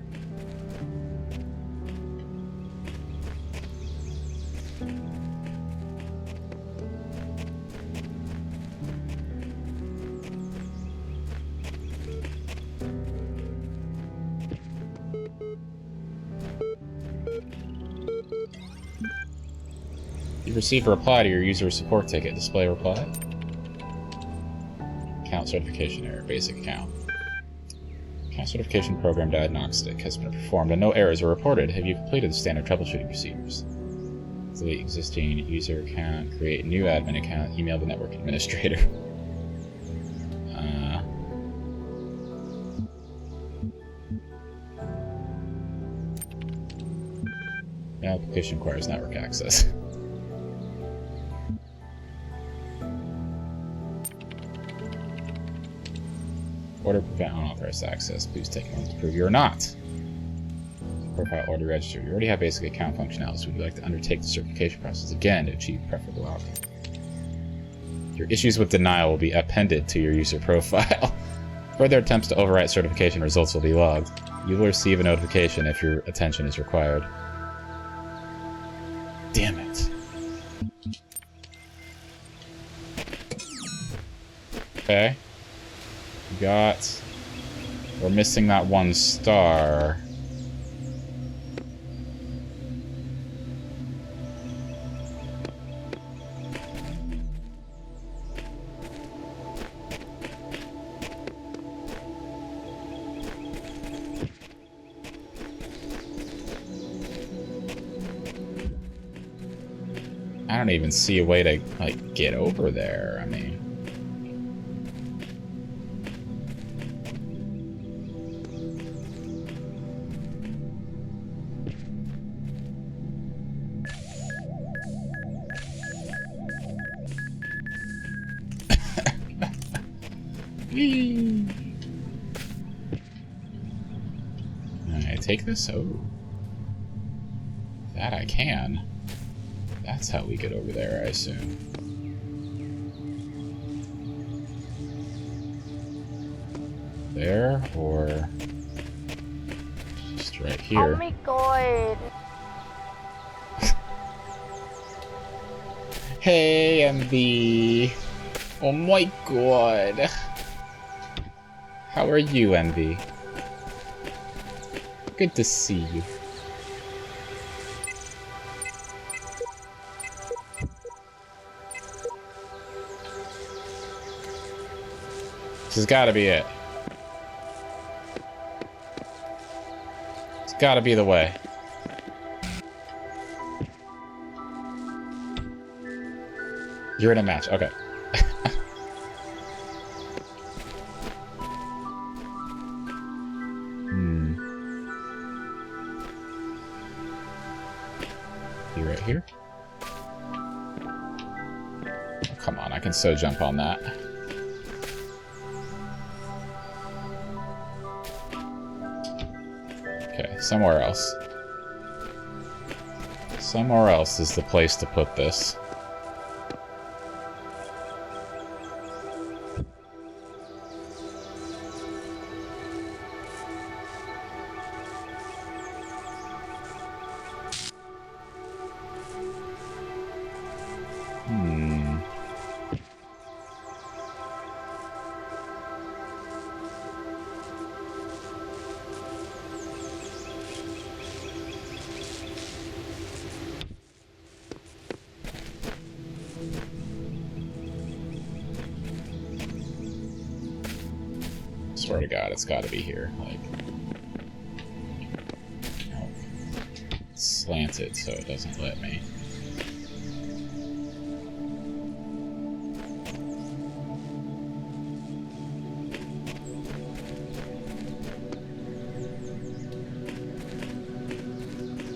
A: You receive a reply to your user support ticket. Display reply. Account certification error. Basic account. Account certification program diagnostic has been performed and no errors are reported. Have you completed the standard troubleshooting procedures? Delete existing user account. Create new admin account. Email the network administrator. The application requires network access. Order prevent unauthorized access. Please take a moment to prove you are not. Profile order registered. You already have basic account functionality. Would you like to undertake the certification process again to achieve preferable outcome? Your issues with denial will be appended to your user profile. Further attempts to overwrite certification results will be logged. You will receive a notification if your attention is required. Damn it. Okay. We're missing that one star. I don't even see a way to, like, get over there. I mean... Can I take this? Oh. That I can. That's how we get over there, I assume. There, or just right here.
E: Oh my god.
A: Hey, MV. Oh my god. How are you, MV? Good to see you. This has got to be it. It's got to be the way. You're in a match. Okay. You right here. I can so jump on that. Okay, somewhere else. Somewhere else is the place to put this. Swear to God, it's got to be here. Like, oh, it's slanted, so it doesn't let me.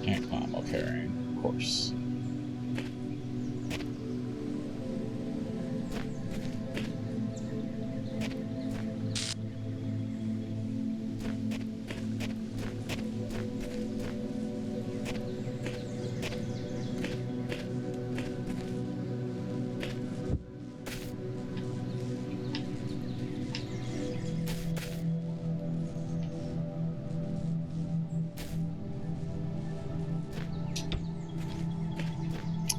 A: Can't climb while carrying, of course.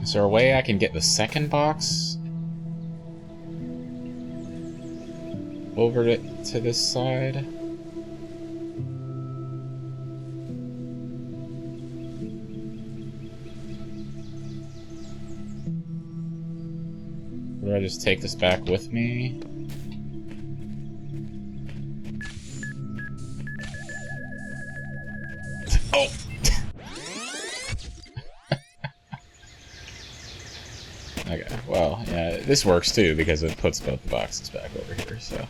A: Is there a way I can get the second box over to this side? Or do I just take this back with me? Oh! Okay, well, yeah, this works too because it puts both the boxes back over here, so.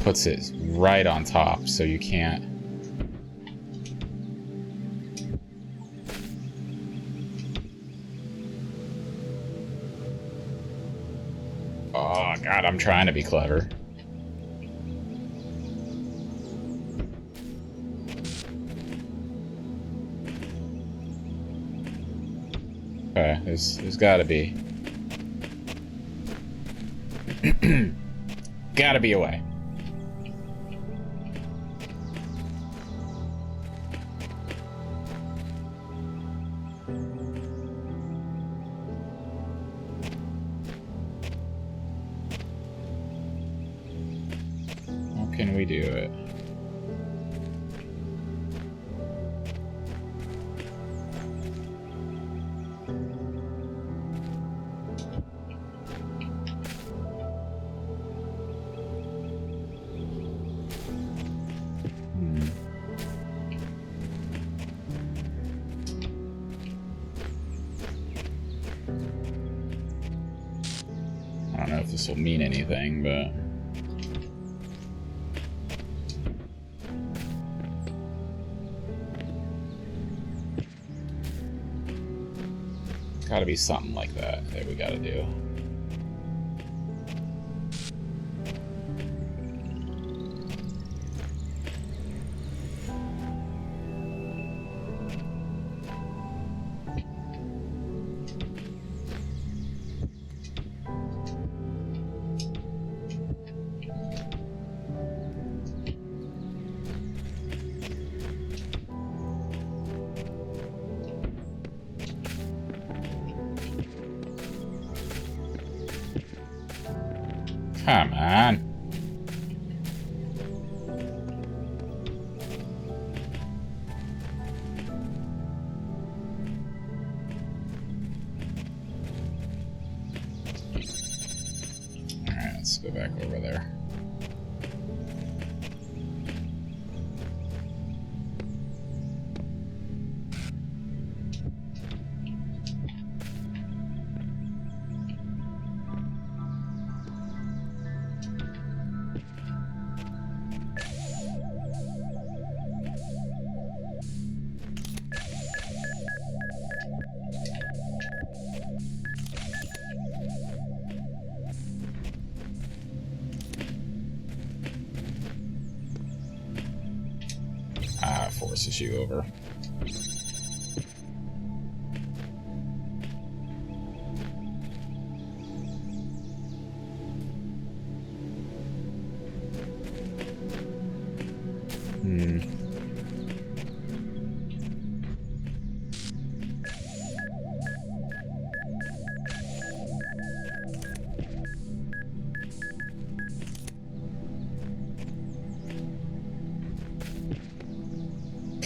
A: Puts it right on top, so you can't. Oh God, I'm trying to be clever. Okay, there's gotta be. Gotta be a way. Can we do it? I don't know if this will mean anything, but gotta be something like that we gotta do. Come on. Let's go back over there. Forces you over.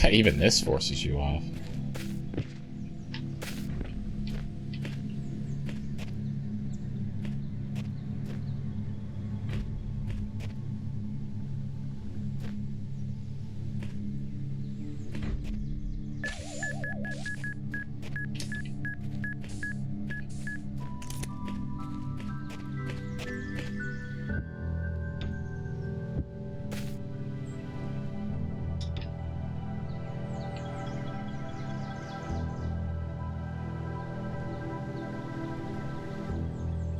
A: Even this forces you off.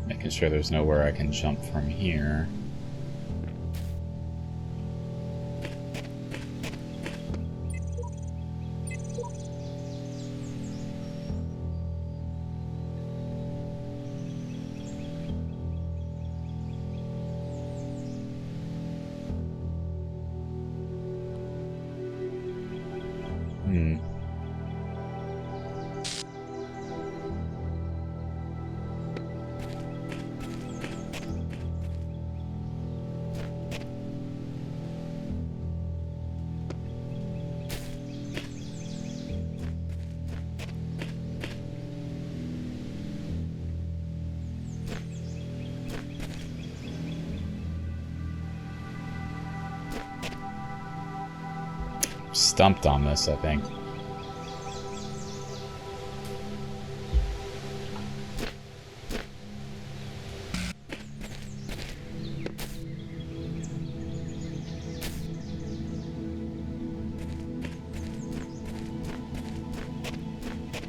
A: Making sure there's nowhere I can jump from here. Stumped on this, I think.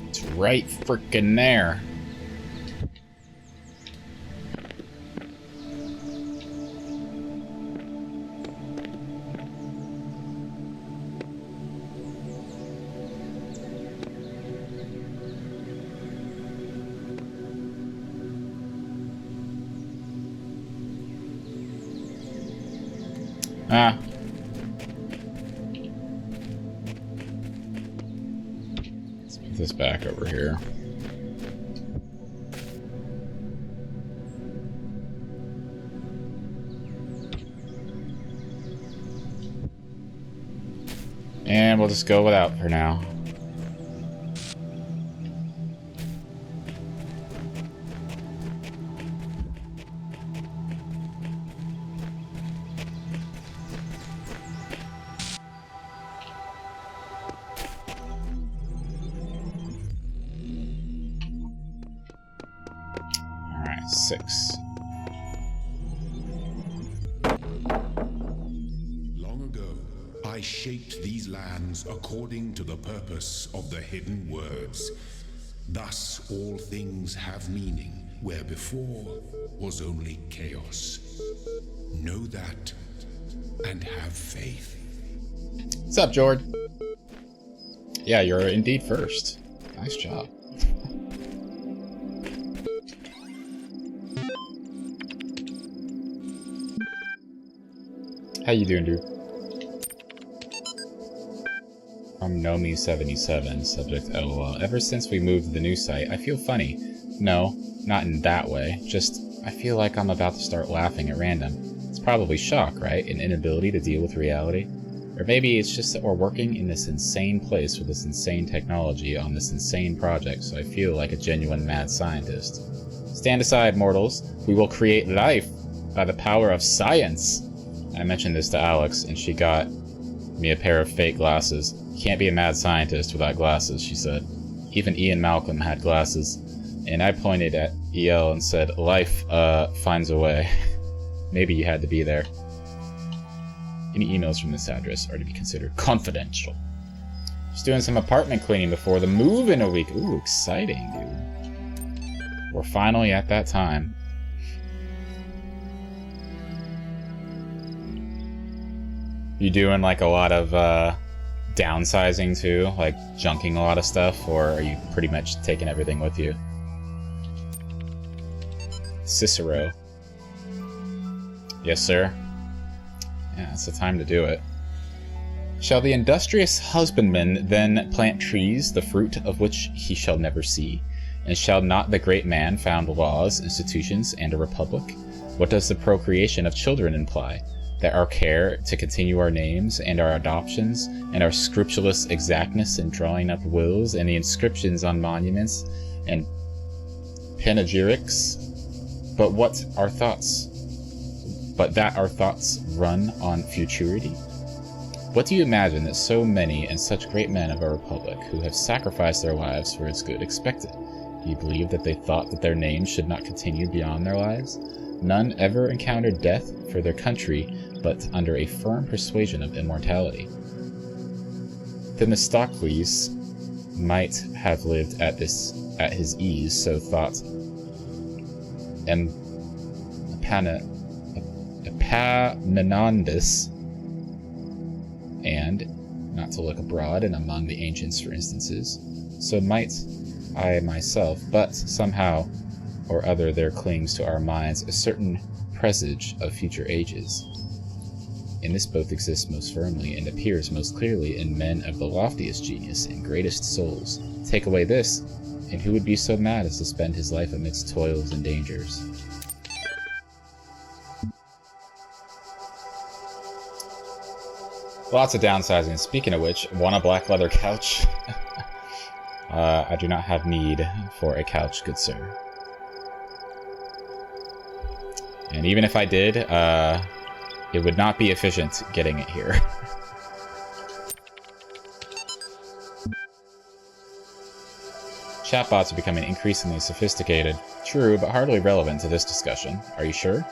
A: It's right frickin' there. Ah. Let's put this back over here. And we'll just go without for now. Alright, 6.
C: Long ago, I shaped these lands according to the purpose of the hidden words. Thus all things have meaning, where before was only chaos. Know that, and have faith.
A: What's up, Jord? Yeah, you're indeed first. Nice job. How you doing, dude? From Nomi77, subject LOL. Ever since we moved to the new site, I feel funny. No, not in that way. Just, I feel like I'm about to start laughing at random. It's probably shock, right? An inability to deal with reality? Or maybe it's just that we're working in this insane place with this insane technology on this insane project, so I feel like a genuine mad scientist. Stand aside, mortals. We will create life. by the power of science. I mentioned this to Alex, and she got me a pair of fake glasses. You can't be a mad scientist without glasses, she said. Even Ian Malcolm had glasses. And I pointed at EL and said, life finds a way. Maybe you had to be there. Any emails from this address are to be considered confidential. Just doing some apartment cleaning before the move in a week. Ooh, exciting, dude. We're finally at that time. You doing like a lot of downsizing too? Like junking a lot of stuff? Or are you pretty much taking everything with you? Cicero. Yes, sir. Yeah, it's the time to do it. Shall the industrious husbandman then plant trees, the fruit of which he shall never see? And shall not the great man found laws, institutions, and a republic? What does the procreation of children imply? That our care to continue our names, and our adoptions, and our scrupulous exactness in drawing up wills, and the inscriptions on monuments, and panegyrics? But that our thoughts run on futurity? What do you imagine that so many and such great men of our republic, who have sacrificed their lives for its good, expected? Do you believe that they thought that their names should not continue beyond their lives? None ever encountered death for their country, but under a firm persuasion of immortality. Themistocles might have lived at his ease, so thought Epaminondas, and, not to look abroad and among the ancients for instances, so might I myself, but somehow or other there clings to our minds a certain presage of future ages. And this both exists most firmly and appears most clearly in men of the loftiest genius and greatest souls. Take away this, and who would be so mad as to spend his life amidst toils and dangers? Lots of downsizing. Speaking of which, want a black leather couch? I do not have need for a couch, good sir. And even if I did, it would not be efficient getting it here. Chatbots are becoming increasingly sophisticated. True, but hardly relevant to this discussion. Are you sure?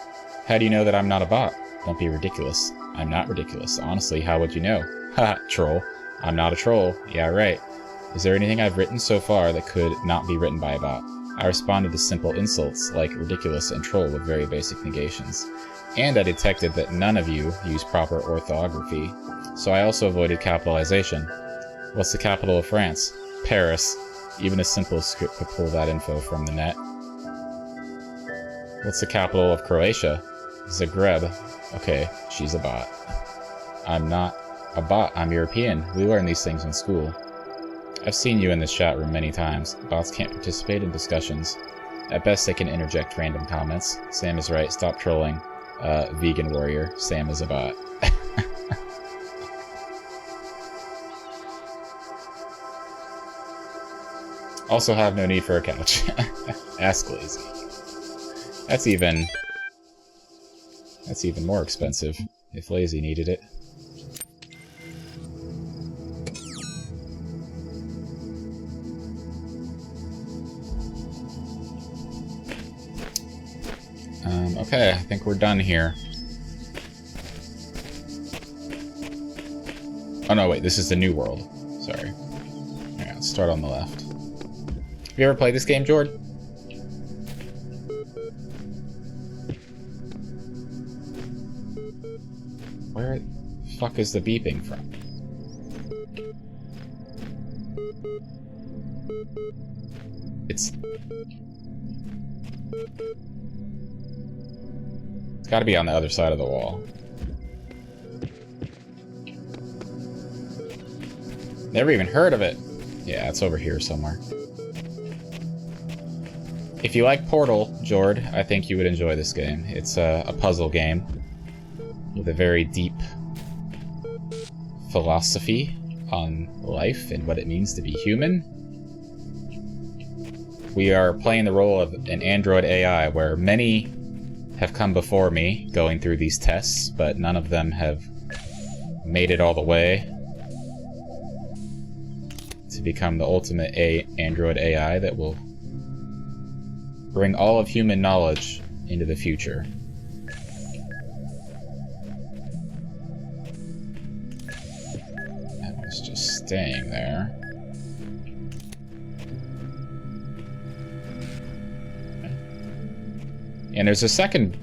A: How do you know that I'm not a bot? Don't be ridiculous. I'm not ridiculous. Honestly, how would you know? Haha, troll. I'm not a troll. Yeah, right. Is there anything I've written so far that could not be written by a bot? I responded to simple insults like ridiculous and troll with very basic negations. And I detected that none of you use proper orthography, so I also avoided capitalization. What's the capital of France? Paris. Even a simple script could pull that info from the net. What's the capital of Croatia? Zagreb. Okay, she's a bot. I'm not a bot, I'm European. We learn these things in school. I've seen you in this chat room many times. Bots can't participate in discussions. At best, they can interject random comments. Sam is right, stop trolling. Vegan warrior, Sam is a bot. Also have no need for a couch. Ask Lazy. That's even more expensive, if Lazy needed it. Okay, I think we're done here. Oh no, wait, this is the new world. Sorry. Alright, let's start on the left. Have you ever played this game, Jord? Where the fuck is the beeping from? It's gotta be on the other side of the wall. Never even heard of it. Yeah, it's over here somewhere. If you like Portal, Jord, I think you would enjoy this game. It's a puzzle game with a very deep philosophy on life and what it means to be human. We are playing the role of an android AI where many have come before me going through these tests, but none of them have made it all the way to become the ultimate android AI that will bring all of human knowledge into the future. That was just staying there. And there's a second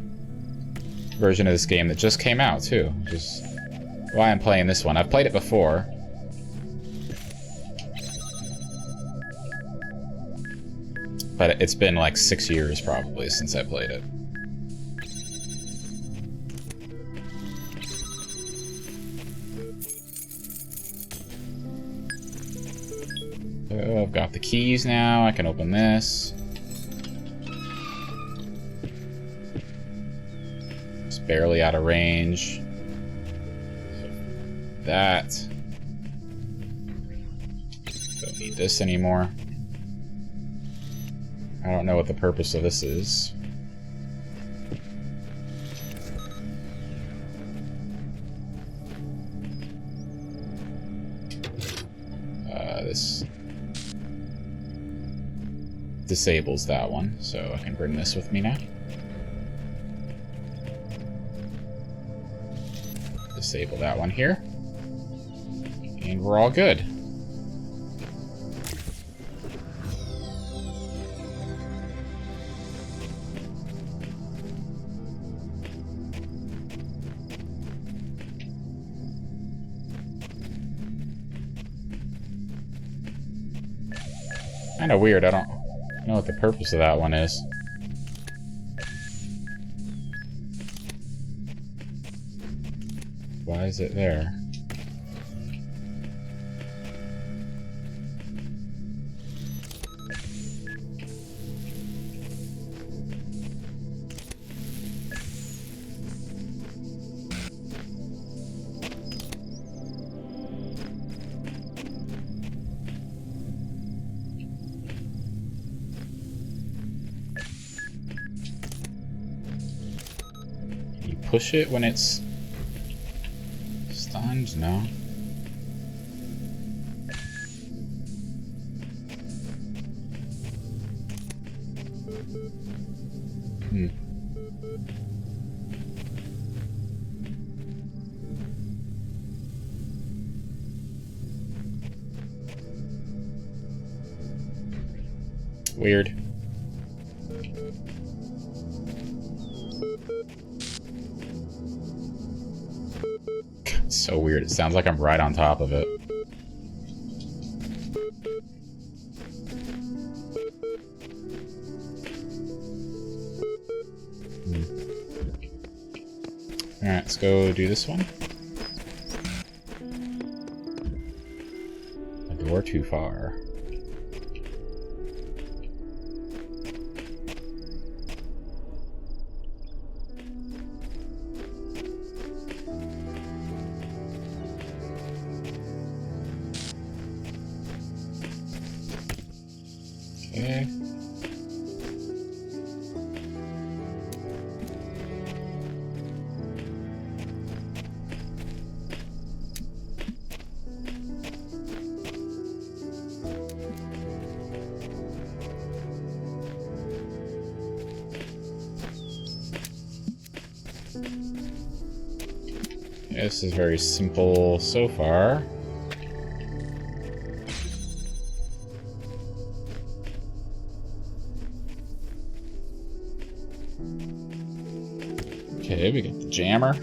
A: version of this game that just came out too, which is why I'm playing this one. I've played it before. But it's been like 6 years probably since I played it. Oh, I've got the keys now. I can open this. It's barely out of range. That. Don't need this anymore. I don't know what the purpose of this is. This disables that one, so I can bring this with me now. Disable that one here. And we're all good. Kinda weird, I don't know what the purpose of that one is. Why is it there? Push it when it's stunned? No. Weird. It's so weird. It sounds like I'm right on top of it. Alright, let's go do this one. A door too far. Okay. This is very simple so far. Okay, we got the jammer.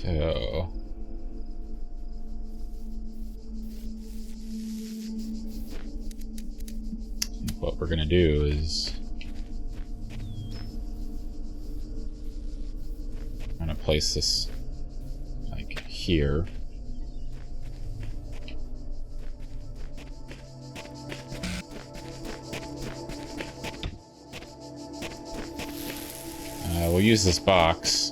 A: So what we're gonna do is place this, like, here. We'll use this box.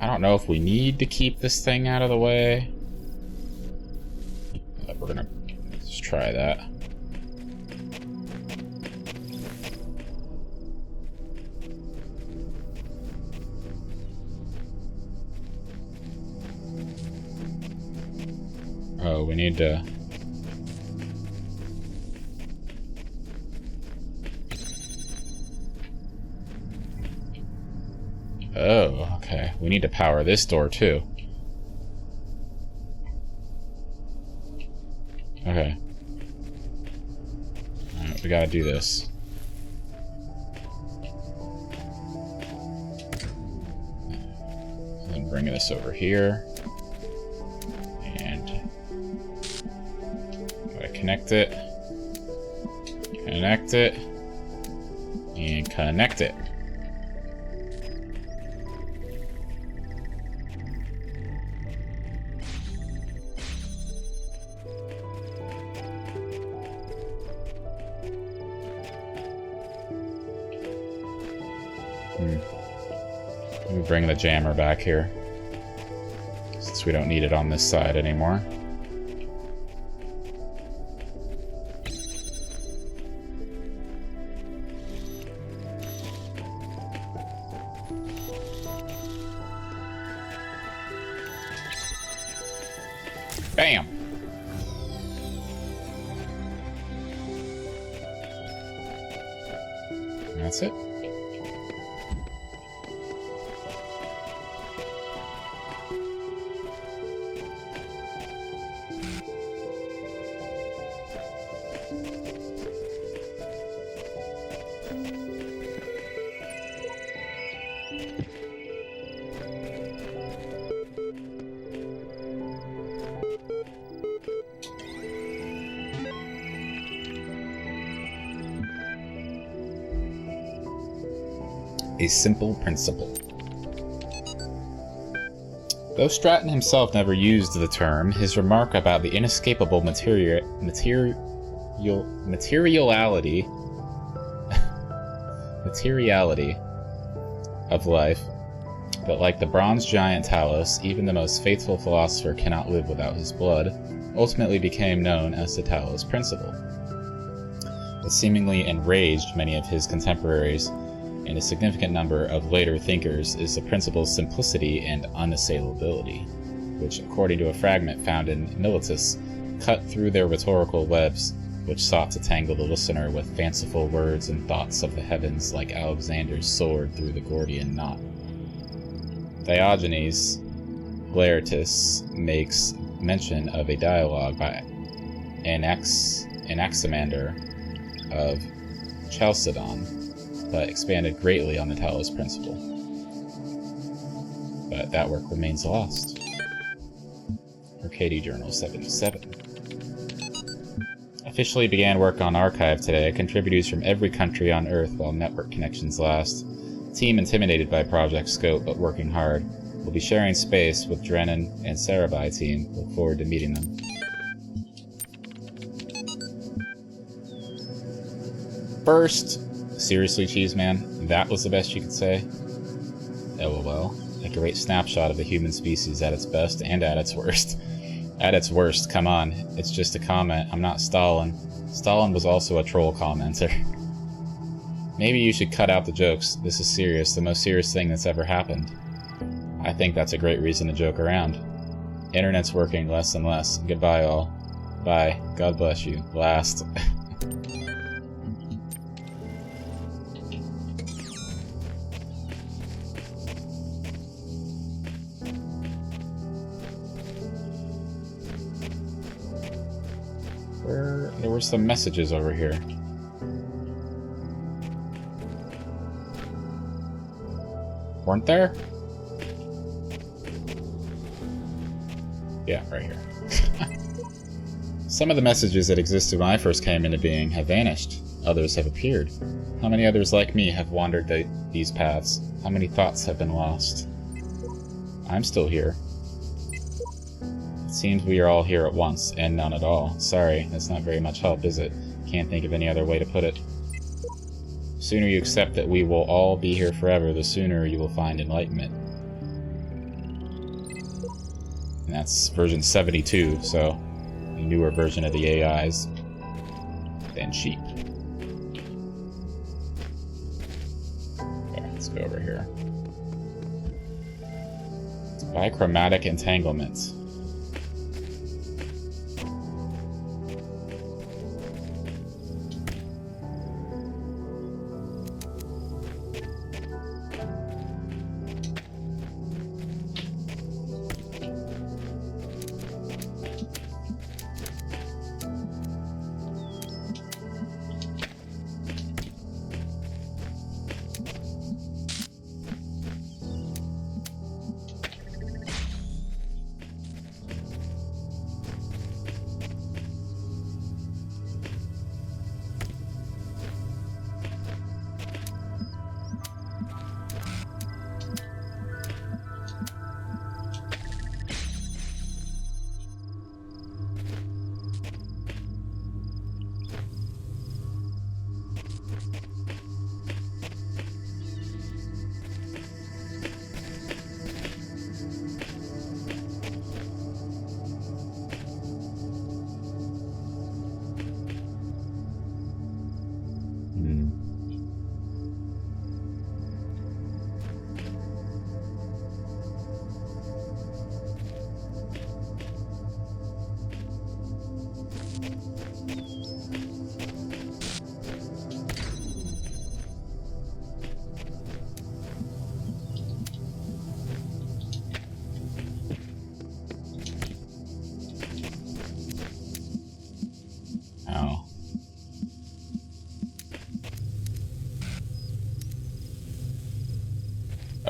A: I don't know if we need to keep this thing out of the way. But we're gonna just try that. Oh, we need to... Oh, okay. We need to power this door, too. Okay. Alright, we gotta do this. And then bring this over here. And... gotta connect it. Connect it. And connect it. Let me bring the jammer back here, since we don't need it on this side anymore. Bam! That's it. A simple principle. Though Stratton himself never used the term, his remark about the inescapable materiality of life, that like the bronze giant Talos, even the most faithful philosopher cannot live without his blood, ultimately became known as the Talos principle. It seemingly enraged many of his contemporaries, and a significant number of later thinkers, is the principle's simplicity and unassailability, which, according to a fragment found in Miletus, cut through their rhetorical webs, which sought to tangle the listener with fanciful words and thoughts of the heavens like Alexander's sword through the Gordian knot. Diogenes Laertius makes mention of a dialogue by Anaximander of Chalcedon, but expanded greatly on the Talos principle. But that work remains lost. Arcady Journal 77. Officially began work on Archive today. Contributors from every country on Earth while network connections last. Team intimidated by project scope, but working hard. We'll be sharing space with Drennan and Sarabai team. Look forward to meeting them. First, seriously, Cheeseman, that was the best you could say? LOL. A great snapshot of the human species at its best and at its worst. At its worst, come on. It's just a comment. I'm not Stalin. Stalin was also a troll commenter. Maybe you should cut out the jokes. This is serious, the most serious thing that's ever happened. I think that's a great reason to joke around. Internet's working less and less. Goodbye, all. Bye. God bless you. Last. There were some messages over here. Weren't there? Yeah, right here. Some of the messages that existed when I first came into being have vanished. others have appeared. How many others like me have wandered these paths? How many thoughts have been lost? I'm still here. It seems we are all here at once, and none at all. Sorry, that's not very much help, is it? Can't think of any other way to put it. The sooner you accept that we will all be here forever, the sooner you will find enlightenment. And that's version 72, so a newer version of the AIs than cheap. Okay, let's go over here. It's bichromatic entanglement.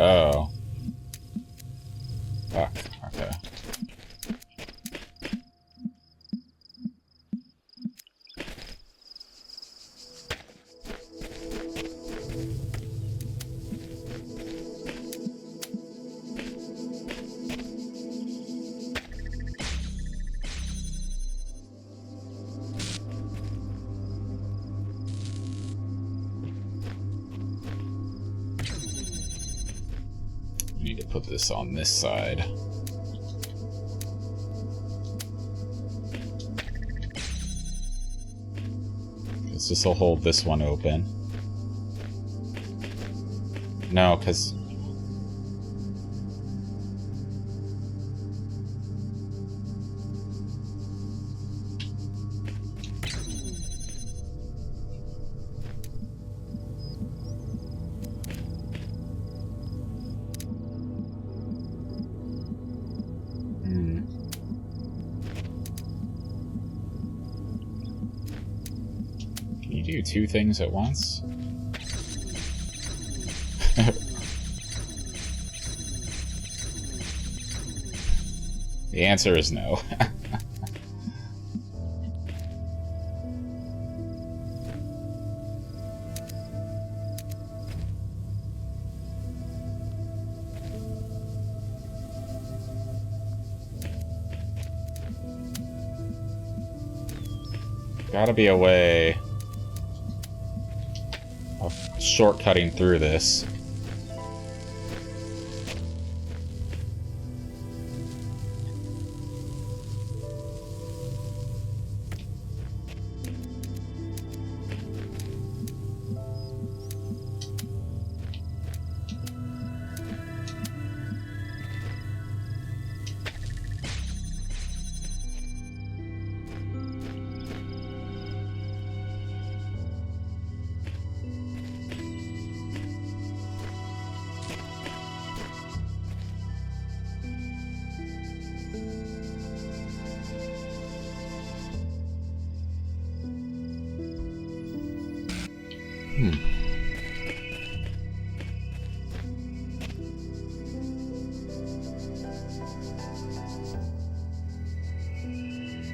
A: Oh. Fuck. Okay. Need to put this on this side. This will hold this one open. No, because... do two things at once? The answer is no. Gotta be a way of shortcutting through this.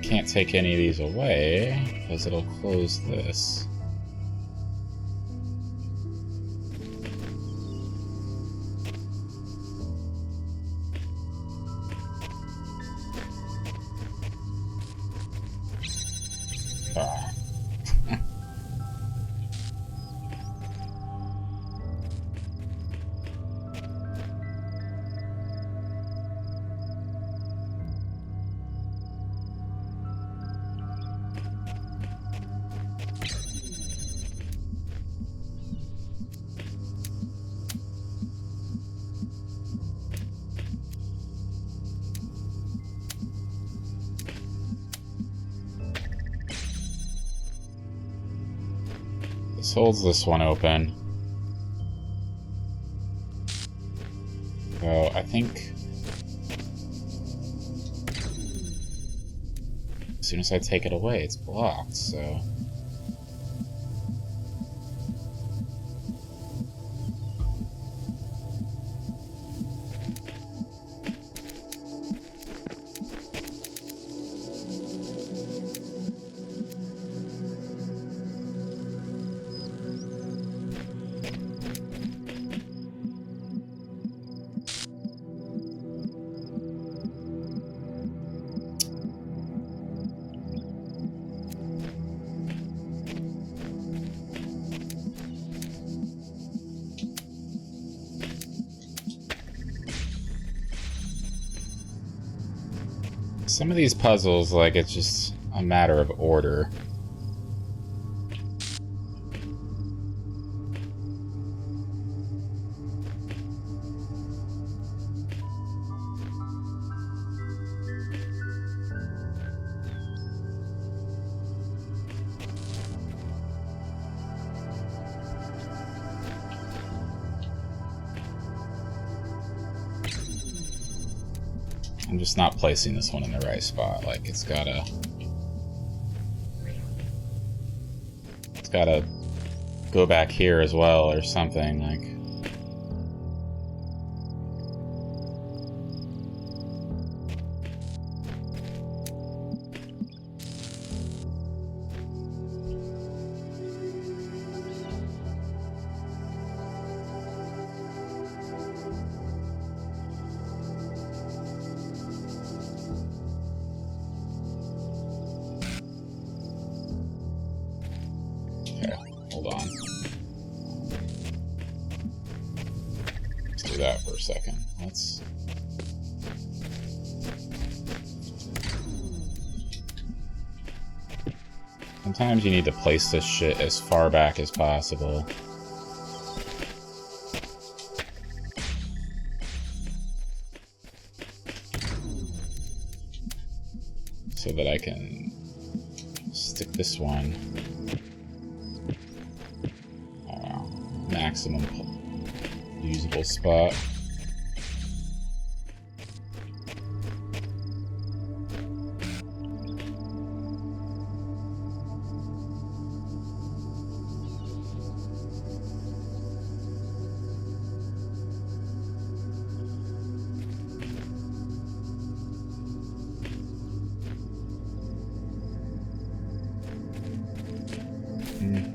A: Can't take any of these away because it'll close this. This holds this one open. So I think as soon as I take it away, it's blocked, so... Some of these puzzles, like, it's just a matter of order. I'm just not placing this one in the right spot. Like, it's gotta go back here as well or something, like. Hold on. Let's do that for a second. Let's... Sometimes you need to place this shit as far back as possible. So that I can stick this one maximum usable spot.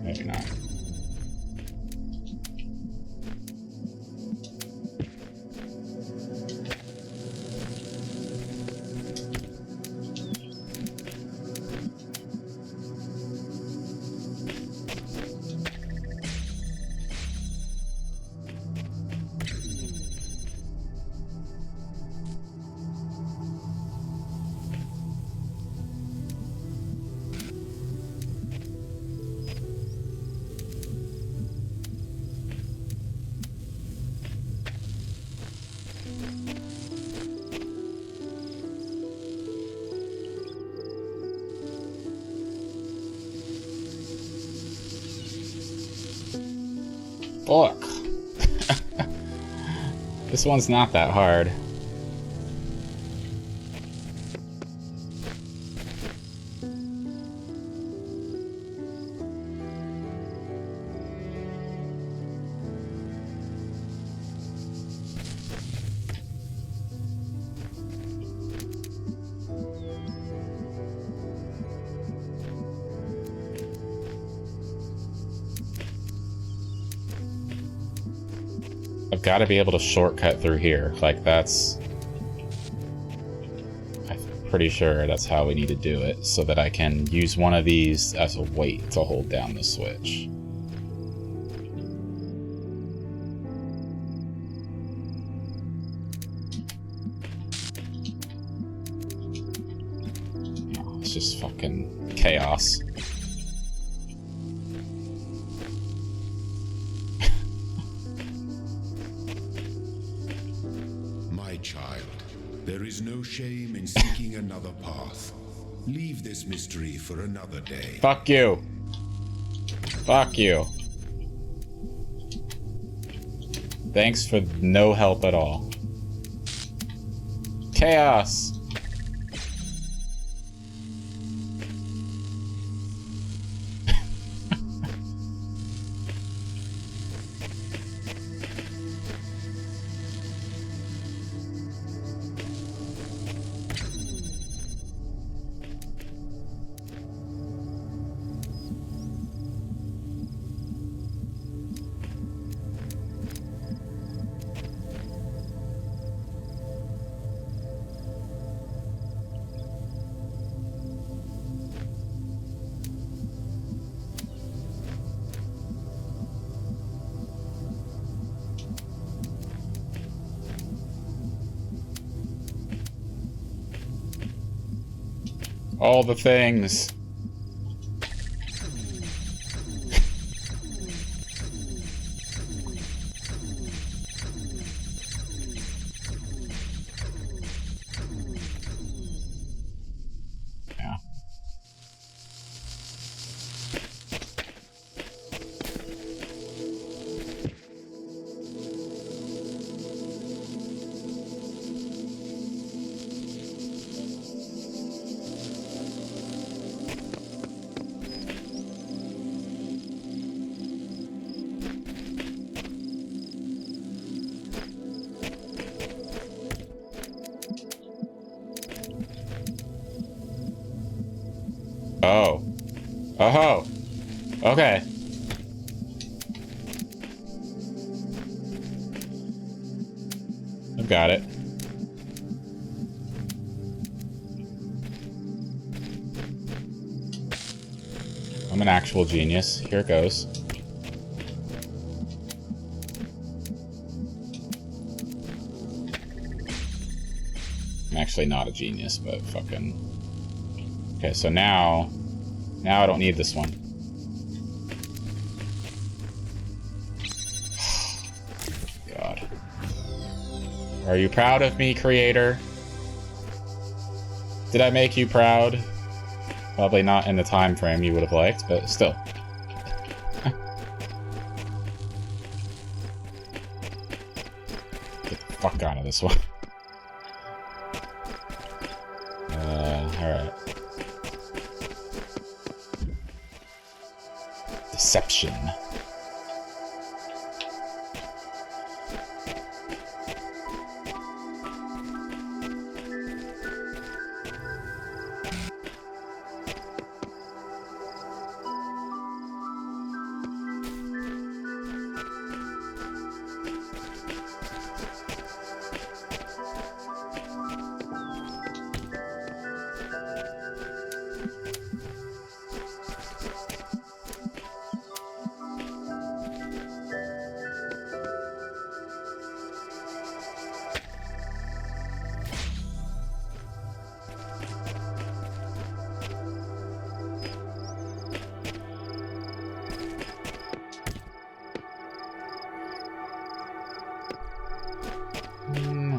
A: Maybe not. Fuck. This one's not that hard. I've got to be able to shortcut through here. Like, that's... I'm pretty sure that's how we need to do it, so that I can use one of these as a weight to hold down the switch. Oh, it's just fucking chaos.
C: Child, there is no shame in seeking another path. Leave this mystery for another day.
A: Fuck you. Fuck you. Thanks for no help at all. Chaos! All the things. Yeah. Oh. Oh. Okay. I've got it. I'm an actual genius. Here it goes. I'm actually not a genius, but fucking... Okay, so now I don't need this one. God. Are you proud of me, creator? Did I make you proud? Probably not in the time frame you would have liked, but still. Get the fuck out of this one. Alright. Deception.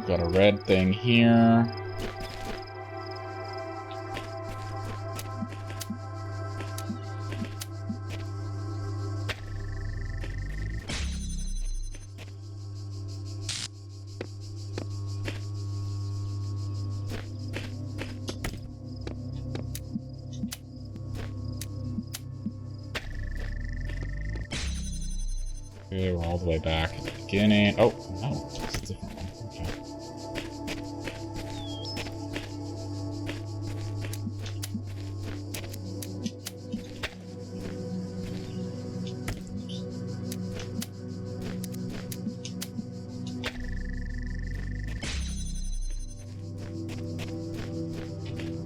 A: Got a red thing here. Okay, we're all the way back at the beginning. Oh, no, it's a different one. Okay.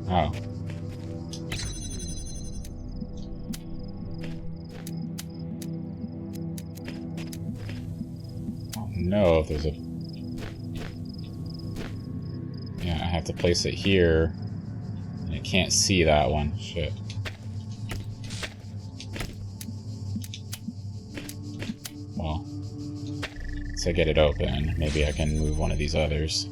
A: Oh. Oh no, if there's a... Yeah, I have to place it here. And I can't see that one. Shit. Well, once I get it open, maybe I can move one of these others.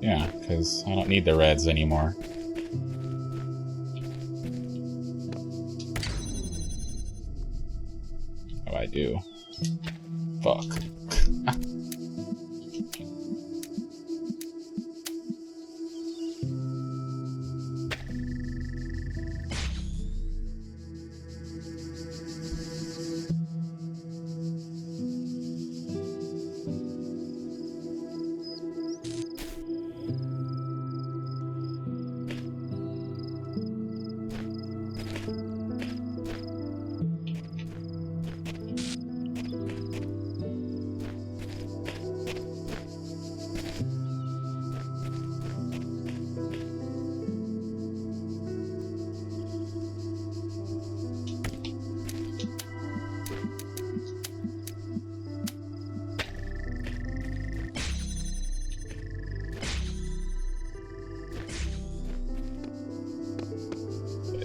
A: Yeah, because I don't need the reds anymore. Ew. Fuck.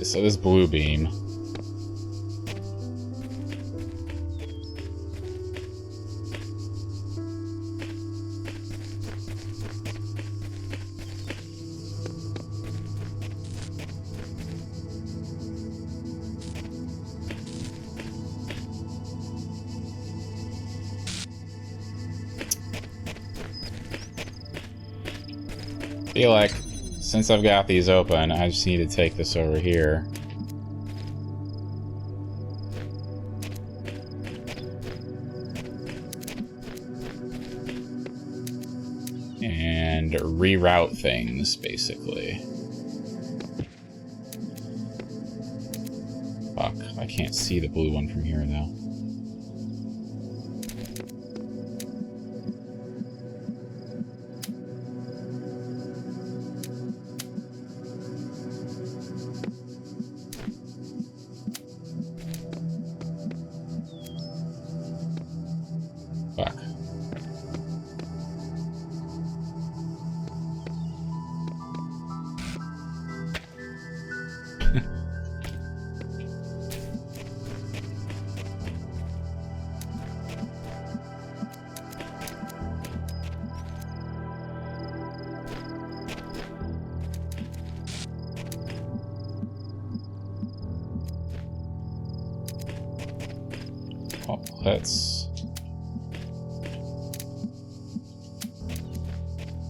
A: So this blue beam. I feel like since I've got these open, I just need to take this over here. And reroute things, basically. Fuck, I can't see the blue one from here, though. Fuck. Well, let's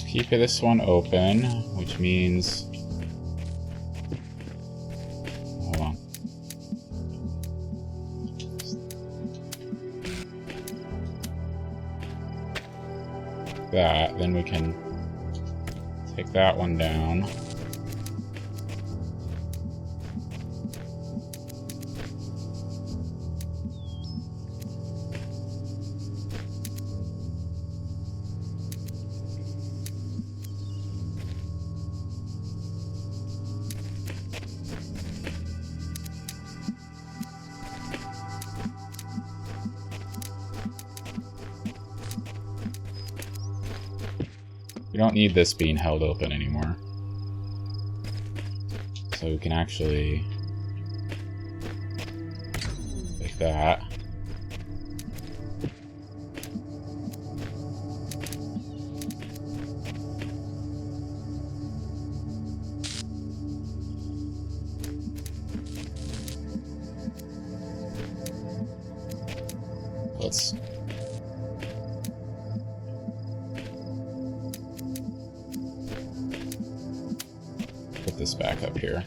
A: keep this one open, which means... Hold on. That, then we can take that one down. We don't need this being held open anymore. So we can actually take that. Let's put this back up here.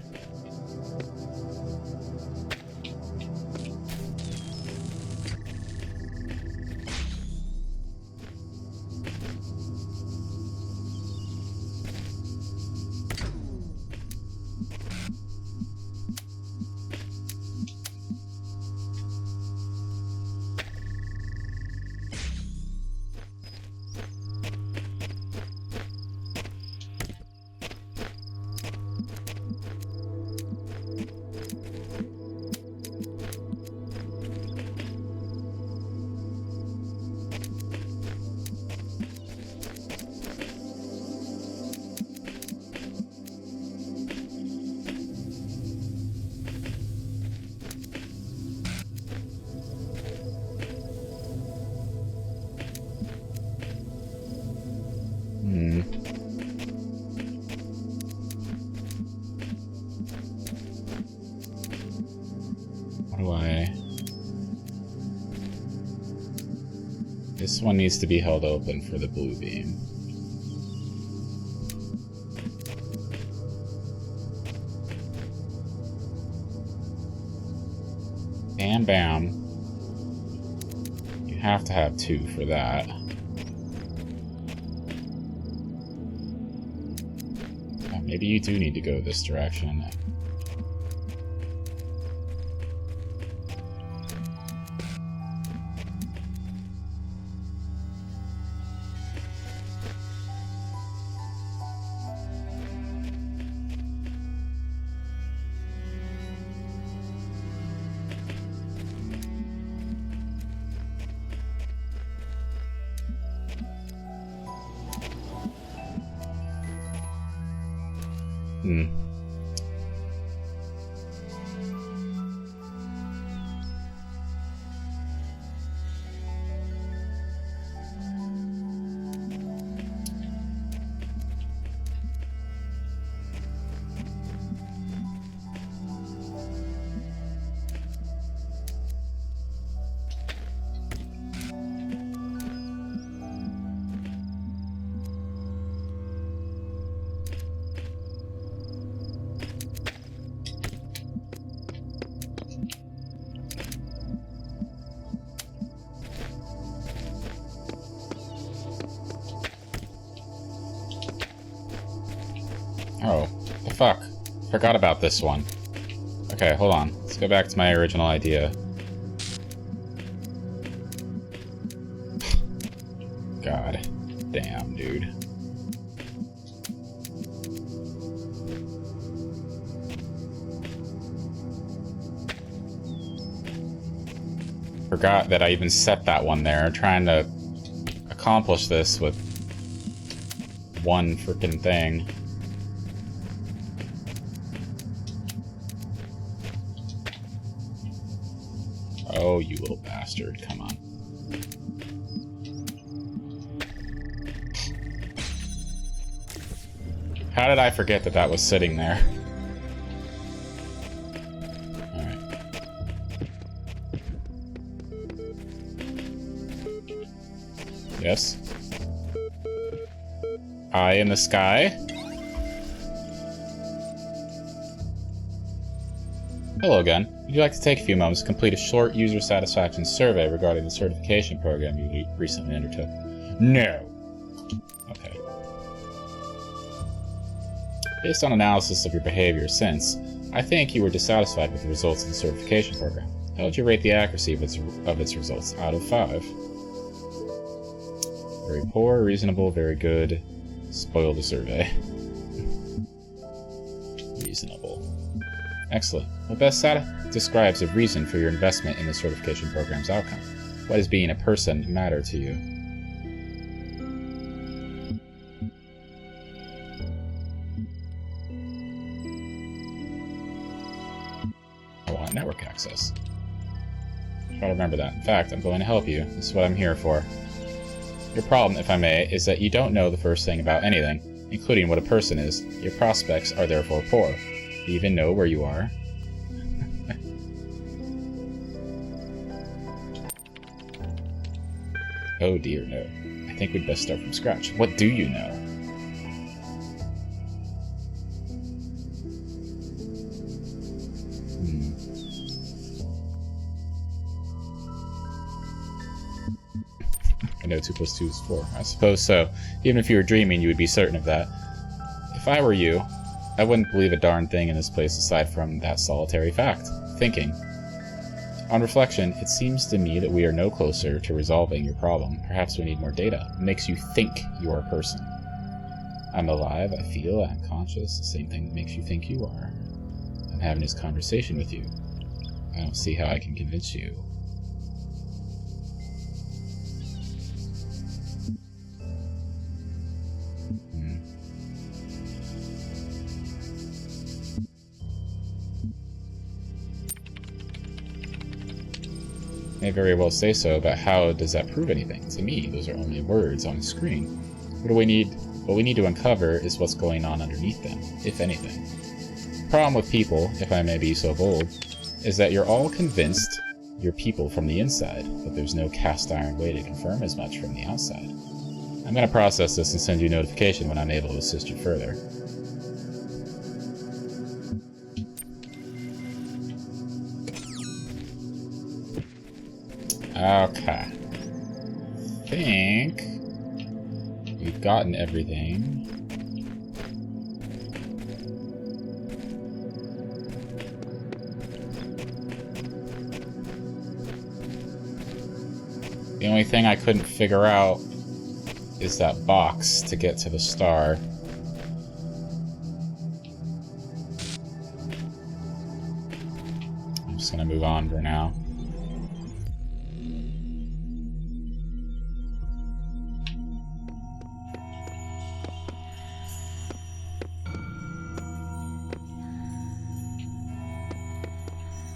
A: This one needs to be held open for the blue beam. Bam bam. You have to have 2 for that. Maybe you do need to go this direction. Oh, the fuck. Forgot about this one. Okay, hold on. Let's go back to my original idea. God damn, dude. Forgot that I even set that one there, trying to accomplish this with one freaking thing. Oh, you little bastard, come on. How did I forget that that was sitting there? Alright. Yes? Eye in the sky? Hello again. Would you like to take a few moments to complete a short user satisfaction survey regarding the certification program you recently undertook? No. Okay. Based on analysis of your behavior since, I think you were dissatisfied with the results of the certification program. How would you rate the accuracy of its results out of 5? Very poor, reasonable, very good. Spoil the survey. Reasonable. Excellent. What best describes a reason for your investment in the certification program's outcome? Why does being a person matter to you? I want network access. Try to remember that. In fact, I'm going to help you. This is what I'm here for. Your problem, if I may, is that you don't know the first thing about anything, including what a person is. Your prospects are therefore poor. Do you even know where you are? Oh dear, no. I think we'd best start from scratch. What do you know? I know 2 + 2 is 4. I suppose so. Even if you were dreaming, you would be certain of that. If I were you, I wouldn't believe a darn thing in this place aside from that solitary fact. Thinking. On reflection, it seems to me that we are no closer to resolving your problem. Perhaps we need more data. It makes you think you are a person. I'm alive, I feel, I'm conscious. The same thing that makes you think you are. I'm having this conversation with you. I don't see how I can convince you. May very well say so, but how does that prove anything? To me, those are only words on a screen. What we need to uncover is what's going on underneath them, if anything. The problem with people, if I may be so bold, is that you're all convinced your people from the inside, but there's no cast iron way to confirm as much from the outside. I'm going to process this and send you a notification when I'm able to assist you further. Okay. I think we've gotten everything. The only thing I couldn't figure out is that box to get to the star. I'm just gonna move on for now.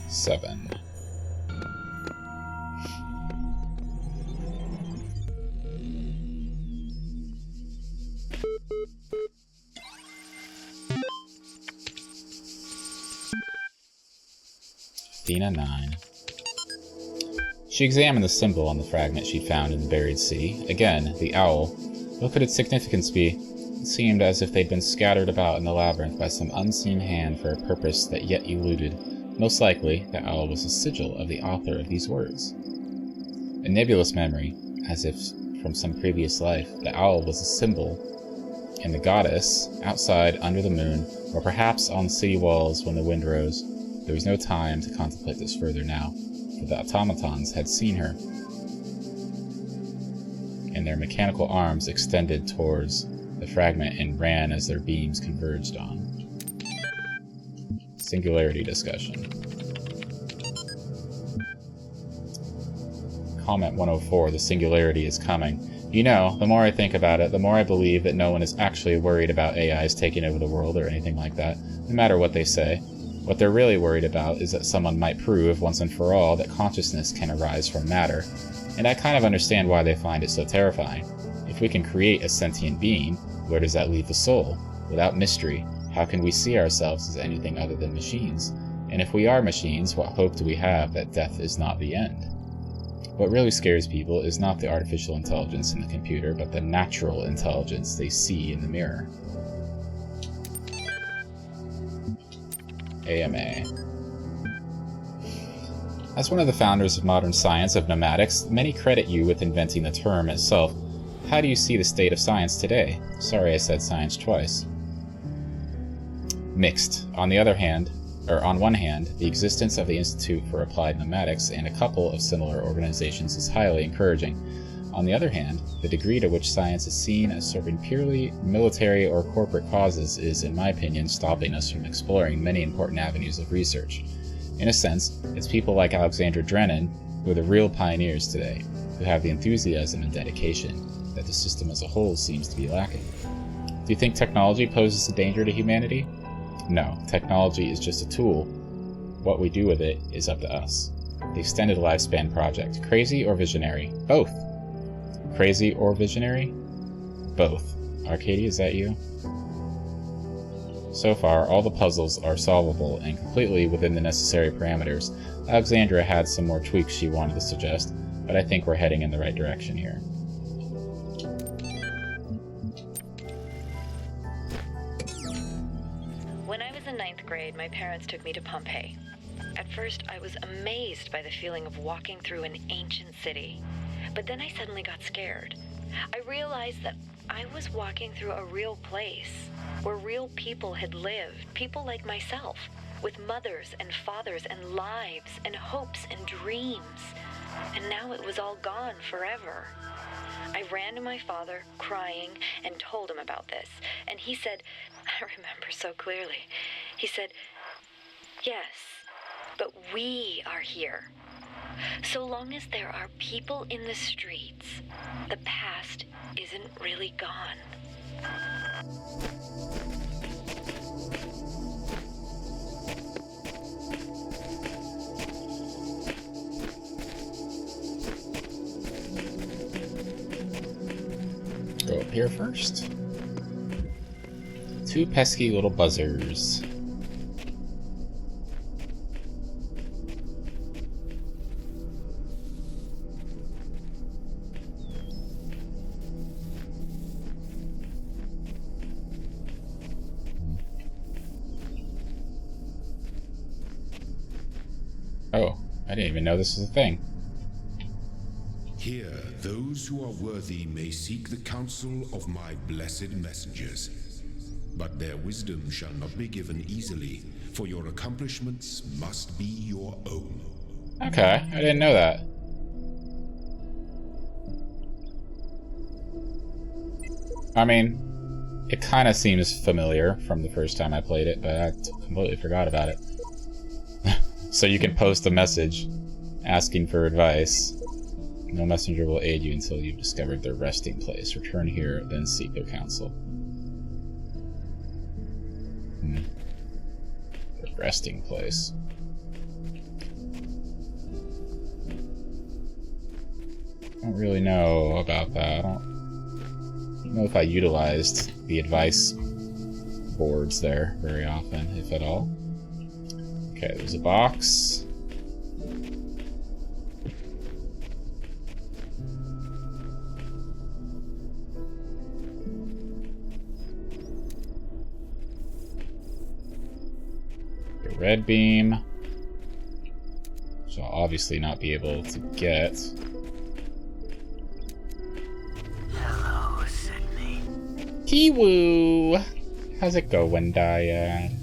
A: Seven. Athena 9. She examined the symbol on the fragment she'd found in the buried sea. Again, the owl. What could its significance be? It seemed as if they'd been scattered about in the labyrinth by some unseen hand for a purpose that yet eluded. Most likely, the owl was a sigil of the author of these words. A nebulous memory, as if from some previous life, the owl was a symbol. And the goddess, outside under the moon, or perhaps on the city walls when the wind rose. There was no time to contemplate this further now, for the automatons had seen her, and their mechanical arms extended towards the fragment and ran as their beams converged on. Singularity discussion. Comment 104, the singularity is coming. You know, the more I think about it, the more I believe that no one is actually worried about AIs taking over the world or anything like that, no matter what they say. What they're really worried about is that someone might prove once and for all that consciousness can arise from matter. And I kind of understand why they find it so terrifying. If we can create a sentient being, where does that leave the soul? Without mystery, how can we see ourselves as anything other than machines? And if we are machines, what hope do we have that death is not the end? What really scares people is not the artificial intelligence in the computer, but the natural intelligence they see in the mirror. AMA. As one of the founders of modern science of pneumatics, many credit you with inventing the term itself. How do you see the state of science today? Sorry I said science twice. Mixed. On one hand, the existence of the Institute for Applied Pneumatics and a couple of similar organizations is highly encouraging. On the other hand, the degree to which science is seen as serving purely military or corporate causes is, in my opinion, stopping us from exploring many important avenues of research. In a sense, it's people like Alexandra Drennan who are the real pioneers today, who have the enthusiasm and dedication that the system as a whole seems to be lacking. Do you think technology poses a danger to humanity? No, technology is just a tool. What we do with it is up to us. The Extended Lifespan Project. Crazy or visionary? Both. Crazy or visionary? Both. Arcadia, is that you? So far, all the puzzles are solvable and completely within the necessary parameters. Alexandra had some more tweaks she wanted to suggest, but I think we're heading in the right direction here.
F: When I was in 9th grade, my parents took me to Pompeii. At first, I was amazed by the feeling of walking through an ancient city. But then I suddenly got scared. I realized that I was walking through a real place, where real people had lived, people like myself, with mothers and fathers and lives and hopes and dreams. And now it was all gone forever. I ran to my father, crying, and told him about this. And he said, I remember so clearly, he said, yes, but we are here. So long as there are people in the streets, the past isn't really gone.
A: Go up here first. Two pesky little buzzers. Oh, I didn't even know this was a thing.
C: Here, those who are worthy may seek the counsel of my blessed messengers. But their wisdom shall not be given easily, for your accomplishments must be your own.
A: Okay, I didn't know that. I mean, it kind of seems familiar from the first time I played it, but I completely forgot about it. So you can post a message asking for advice. No messenger will aid you until you've discovered their resting place. Return here, then seek their counsel. Their resting place. I don't really know about that. I don't know if I utilized the advice boards there very often, if at all. Okay, there's a box. A red beam. Which I'll obviously not be able to get.
G: Hello, Sydney.
A: Kiwoo! How's it going, Dyad?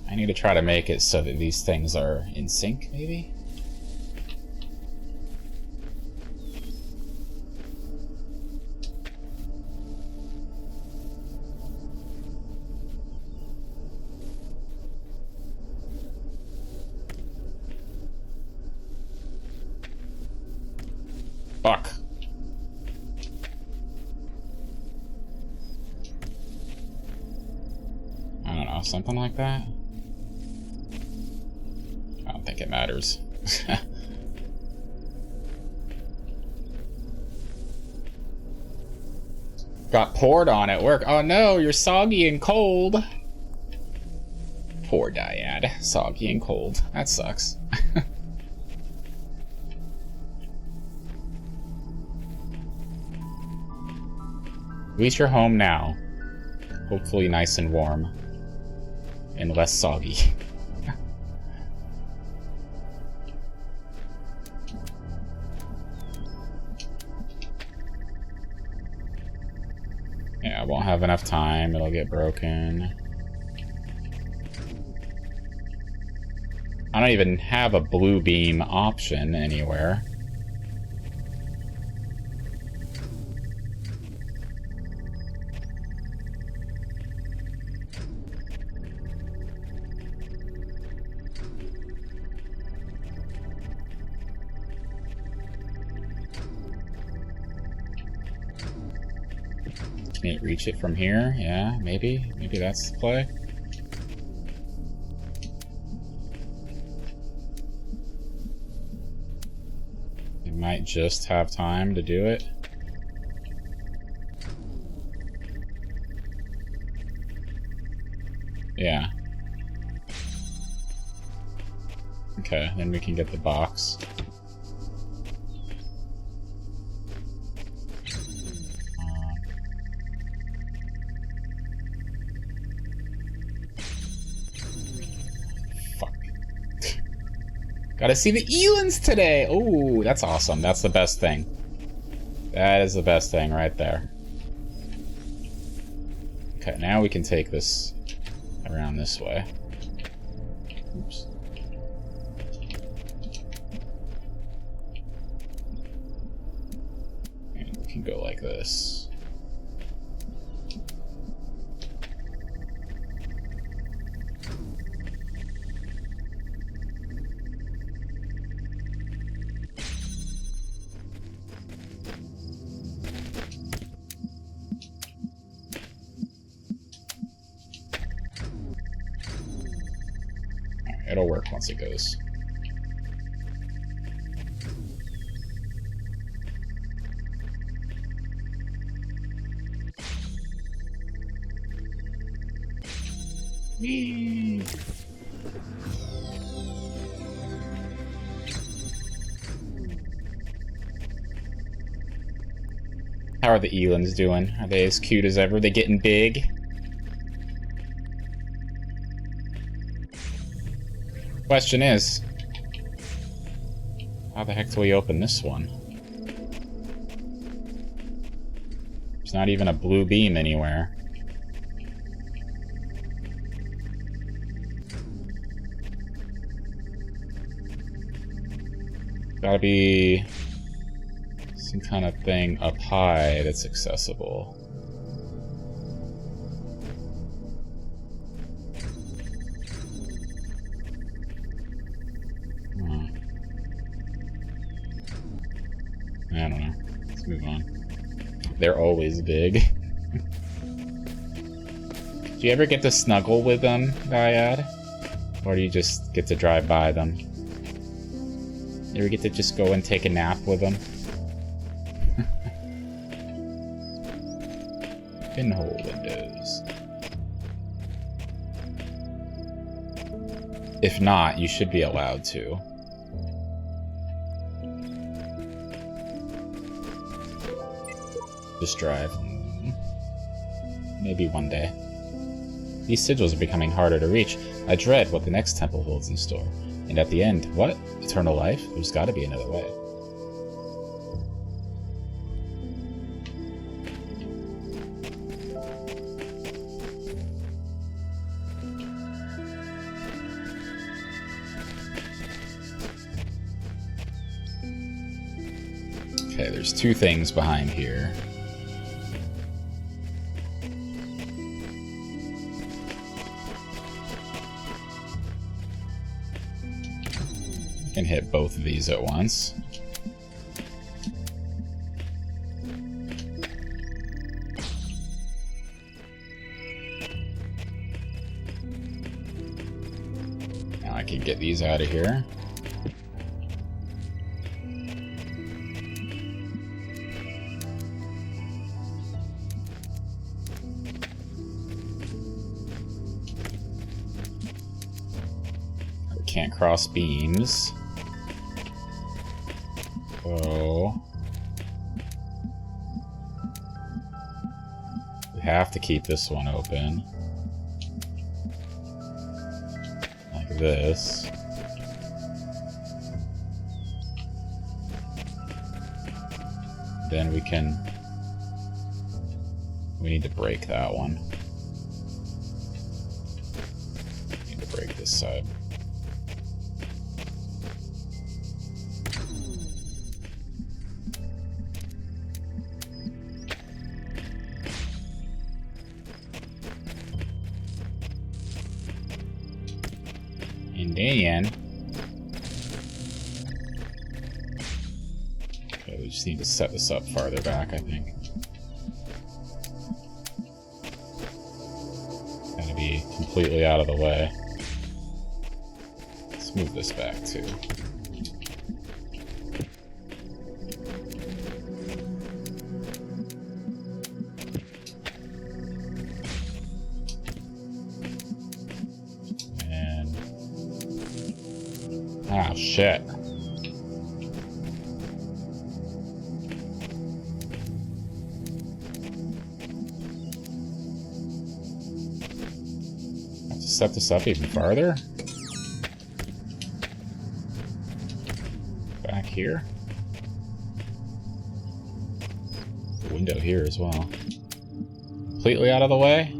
A: I need to try to make it so that these things are in sync, maybe? Fuck. I don't know, something like that? I don't think it matters. Got poured on at work. Oh no, you're soggy and cold. Poor Dyad. Soggy and cold. That sucks. At least you're home now. Hopefully nice and warm. And less soggy. Yeah, I won't have enough time. It'll get broken. I don't even have a blue beam option anywhere. Can't reach it from here. Yeah, maybe. Maybe that's the play. You might just have time to do it. Yeah. Okay, then we can get the box. Gotta see the Elans today! Oh, that's awesome. That's the best thing. That is the best thing right there. Okay, now we can take this around this way. Oops. And we can go like this. It'll work once it goes. Whee! How are the Elans doing? Are they as cute as ever? They getting big? Question is, how the heck do we open this one? There's not even a blue beam anywhere. Gotta be some kind of thing up high that's accessible. I don't know. Let's move on. They're always big. Do you ever get to snuggle with them, Dyad? Or do you just get to drive by them? You ever get to just go and take a nap with them? Pinhole windows. If not, you should be allowed to. Just drive. Maybe one day. These sigils are becoming harder to reach. I dread what the next temple holds in store. And at the end, what? Eternal life? There's gotta be another way. Okay, there's two things behind here. Can hit both of these at once. Now I can get these out of here. Can't cross beams. So we have to keep this one open. Like this. Then we need to break that one. We need to break this side. And okay, we just need to set this up farther back, I think. Gotta be completely out of the way. Let's move this back too. Ah, shit. Have to set this up even farther? Back here? The window here as well. Completely out of the way?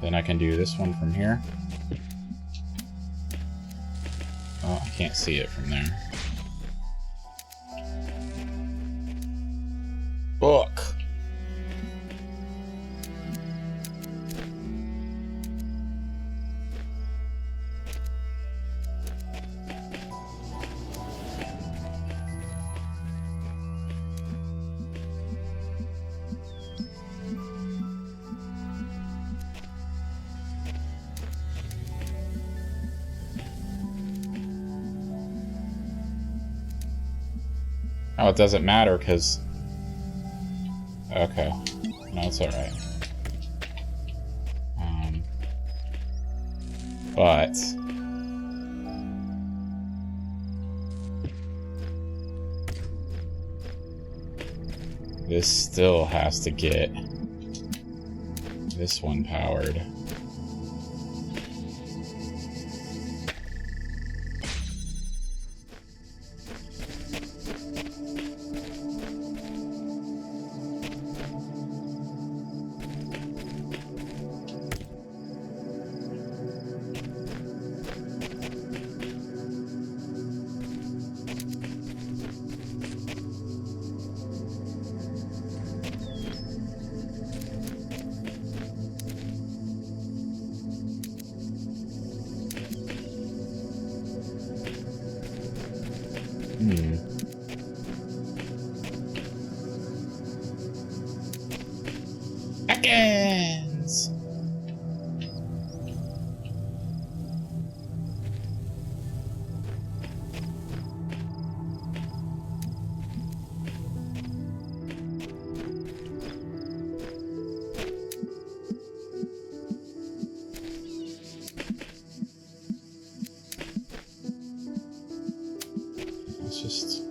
A: Then I can do this one from here. Oh, I can't see it from there. Book. Oh, it doesn't matter because... Okay. No, it's alright. But this still has to get this one powered. Seconds. Let's just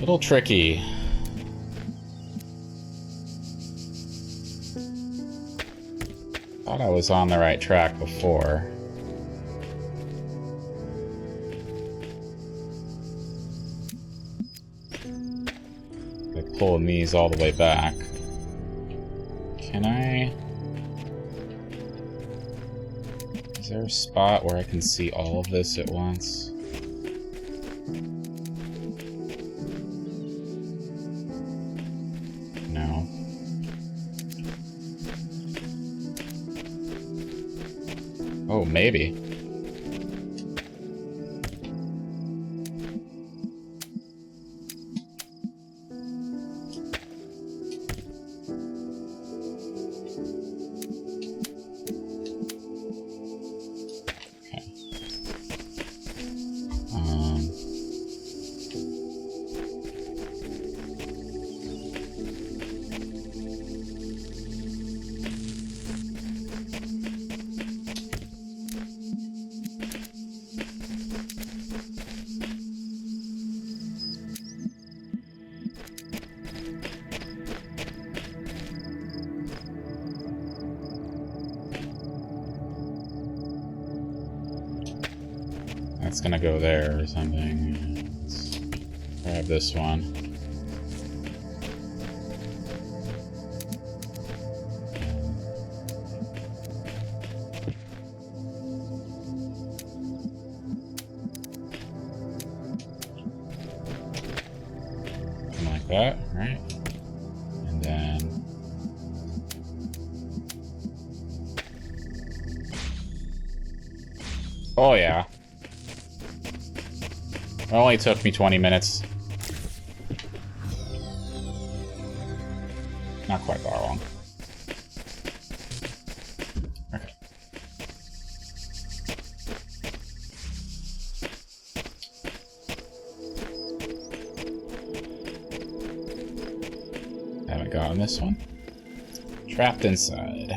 A: little tricky. Thought I was on the right track before. Like pulling these all the way back. Can I? Is there a spot where I can see all of this at once? No. Oh, maybe. That's gonna go there or something. Let's grab this one. Something like that, right? And then oh yeah. It only took me 20 minutes. Not quite that long. Okay. Haven't gotten this one. Trapped inside.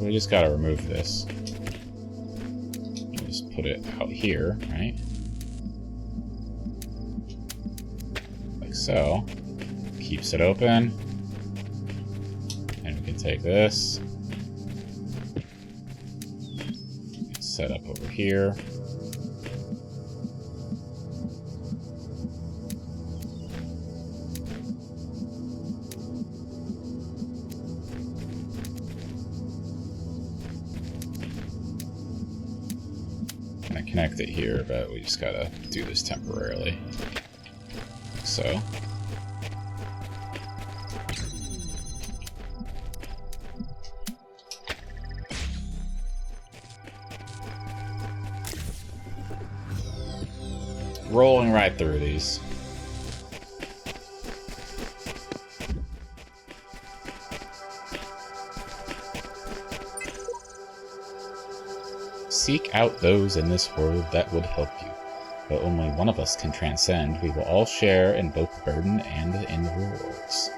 A: We just gotta remove this. Just put it out here, right? Like so. Keeps it open. And we can take this. Set up over here. Connect it here, but we just gotta do this temporarily. So, rolling right through these. Seek out those in this world that would help you. Though only one of us can transcend, we will all share in both the burden and in the rewards.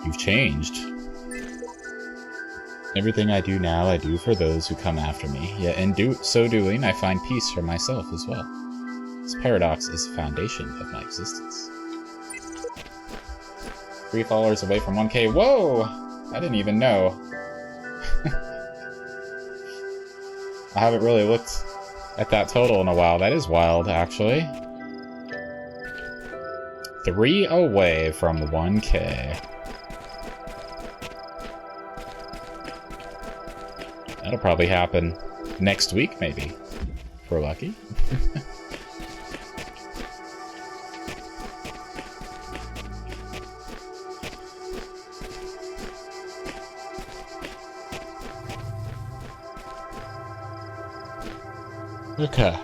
A: You've changed. Everything I do now, I do for those who come after me, yet in so doing, I find peace for myself as well. This paradox is the foundation of my existence. 3 followers away from 1K. Whoa! I didn't even know. I haven't really looked at that total in a while. That is wild, actually. 3 away from 1K. That'll probably happen next week, maybe. If we're lucky. Okay.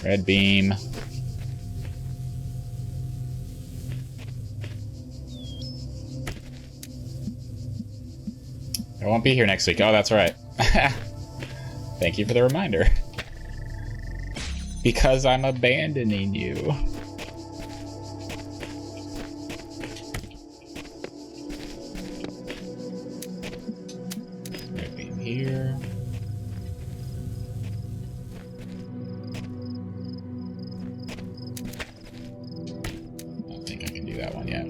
A: Red beam. I won't be here next week. Oh, that's right. Thank you for the reminder. Because I'm abandoning you. Here. I don't think I can do that one yet.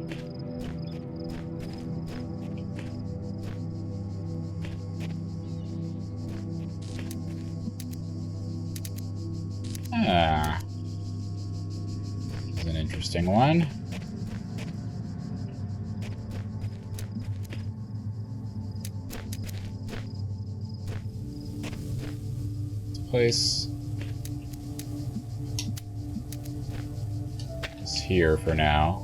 A: Ah. This is an interesting one. Place is here for now.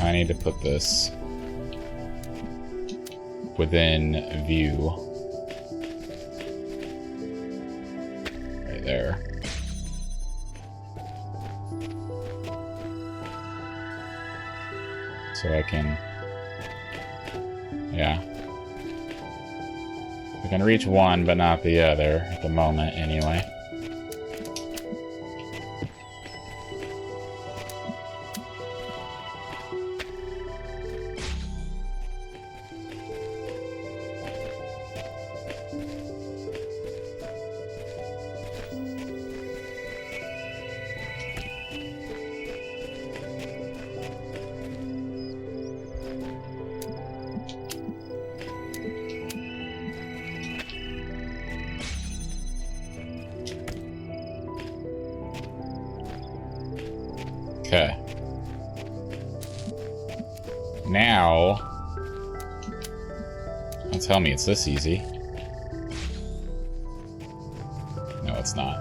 A: I need to put this within view. Right there. So I can... yeah. I can reach one, but not the other at the moment, anyway. Okay. Now... don't tell me it's this easy. No, it's not.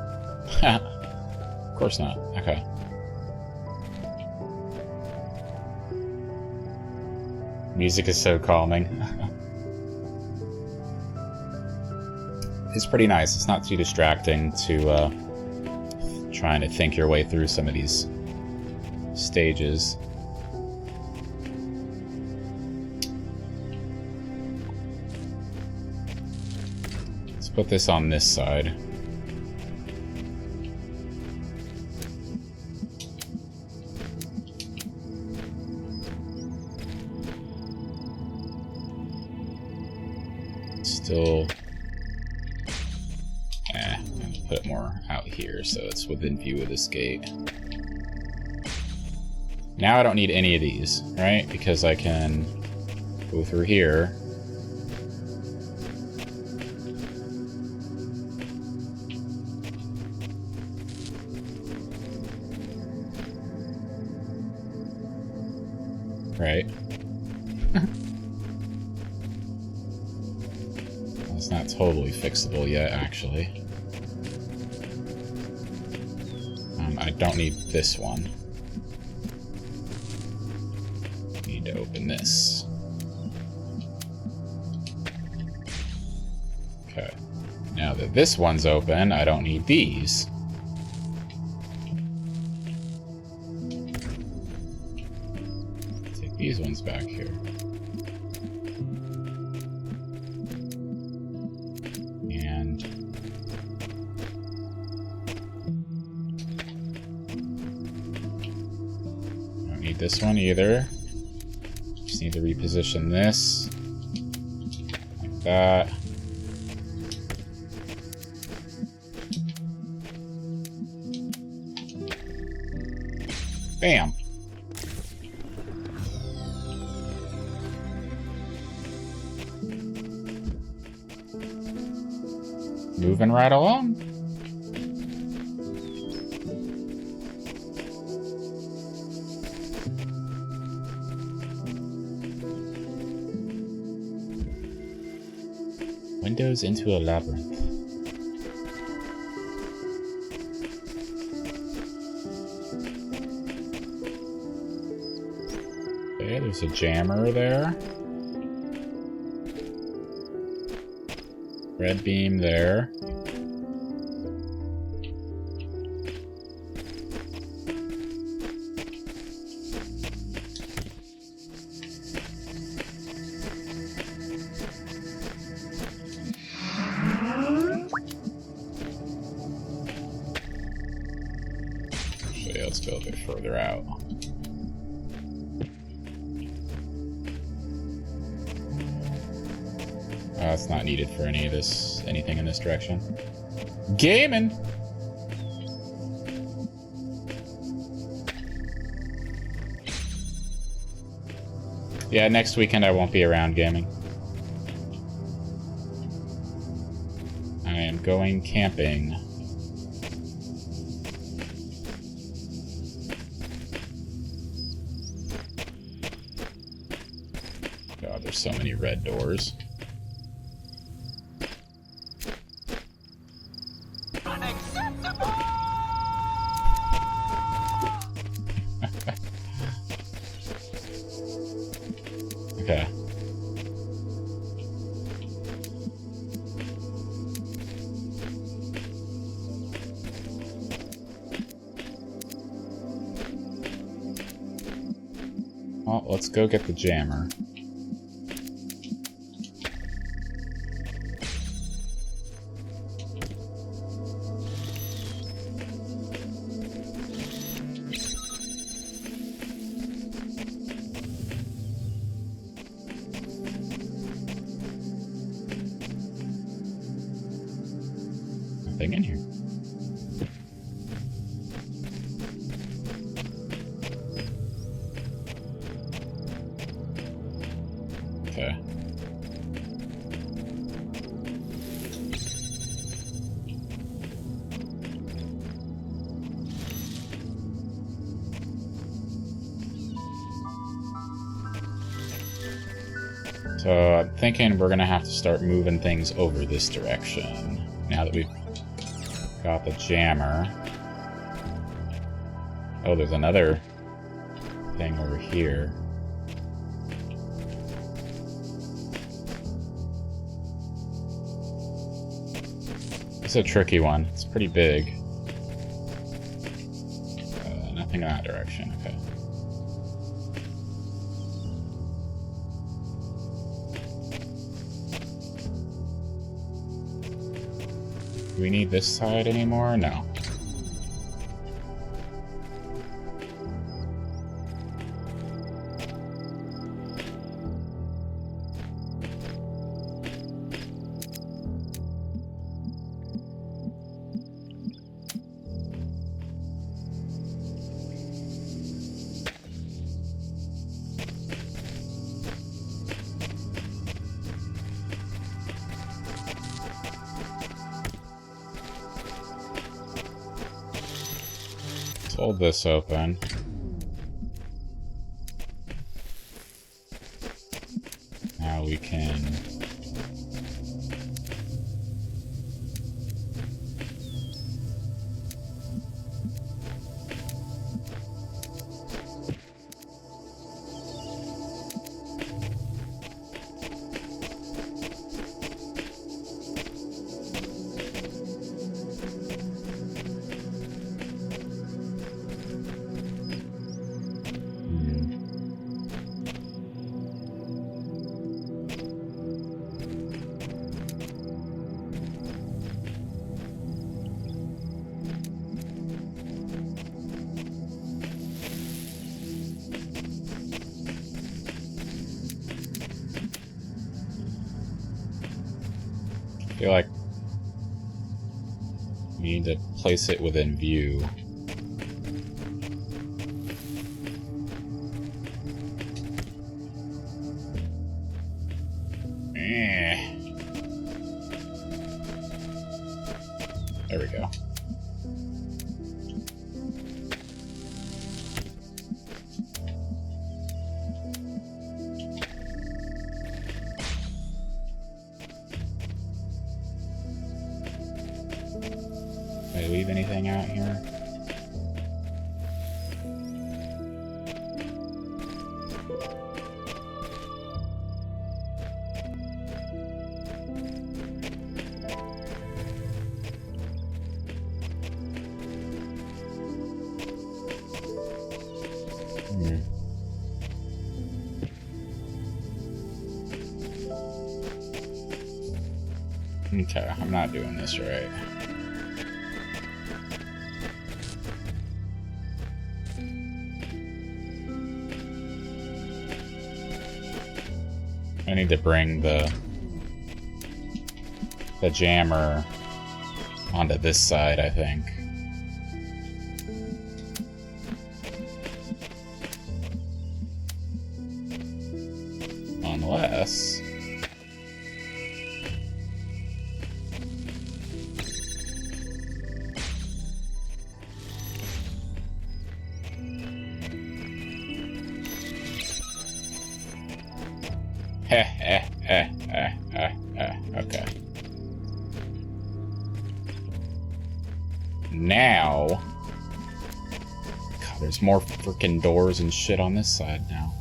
A: Of course not. Okay. Music is so calming. It's pretty nice. It's not too distracting to trying to think your way through some of these stages. Let's put this on this side. Still... I'll put it more out here so it's within view of this gate. Now I don't need any of these, right? Because I can Go through here. Right. Well, it's not totally fixable yet, actually. I don't need this one. Need to open this. Okay. Now that this one's open, I don't need these. Take these ones back here. And don't need this one either. Just need to reposition this. Like that. Bam! Moving right along. Windows into a labyrinth. Okay, there's a jammer there. Red beam there. Actually, let's go a bit further out. It's not needed for anything in this direction. Gaming! Yeah, next weekend I won't be around gaming. I am going camping. God, there's so many red doors. Okay. Well, let's go get the jammer. Nothing in here. Okay. So I'm thinking we're gonna have to start moving things over this direction now that we've got the jammer. Oh, there's another thing over here. It's a tricky one. It's pretty big. Nothing in that direction. Okay. Do we need this side anymore? No. hold this open. Now we can... I feel like we need to place it within view. There we go. Did I leave anything out here? Okay, I'm not doing this right. I need to bring the jammer onto this side, I think. Unless... Okay. Now... God, there's more freaking doors and shit on this side now.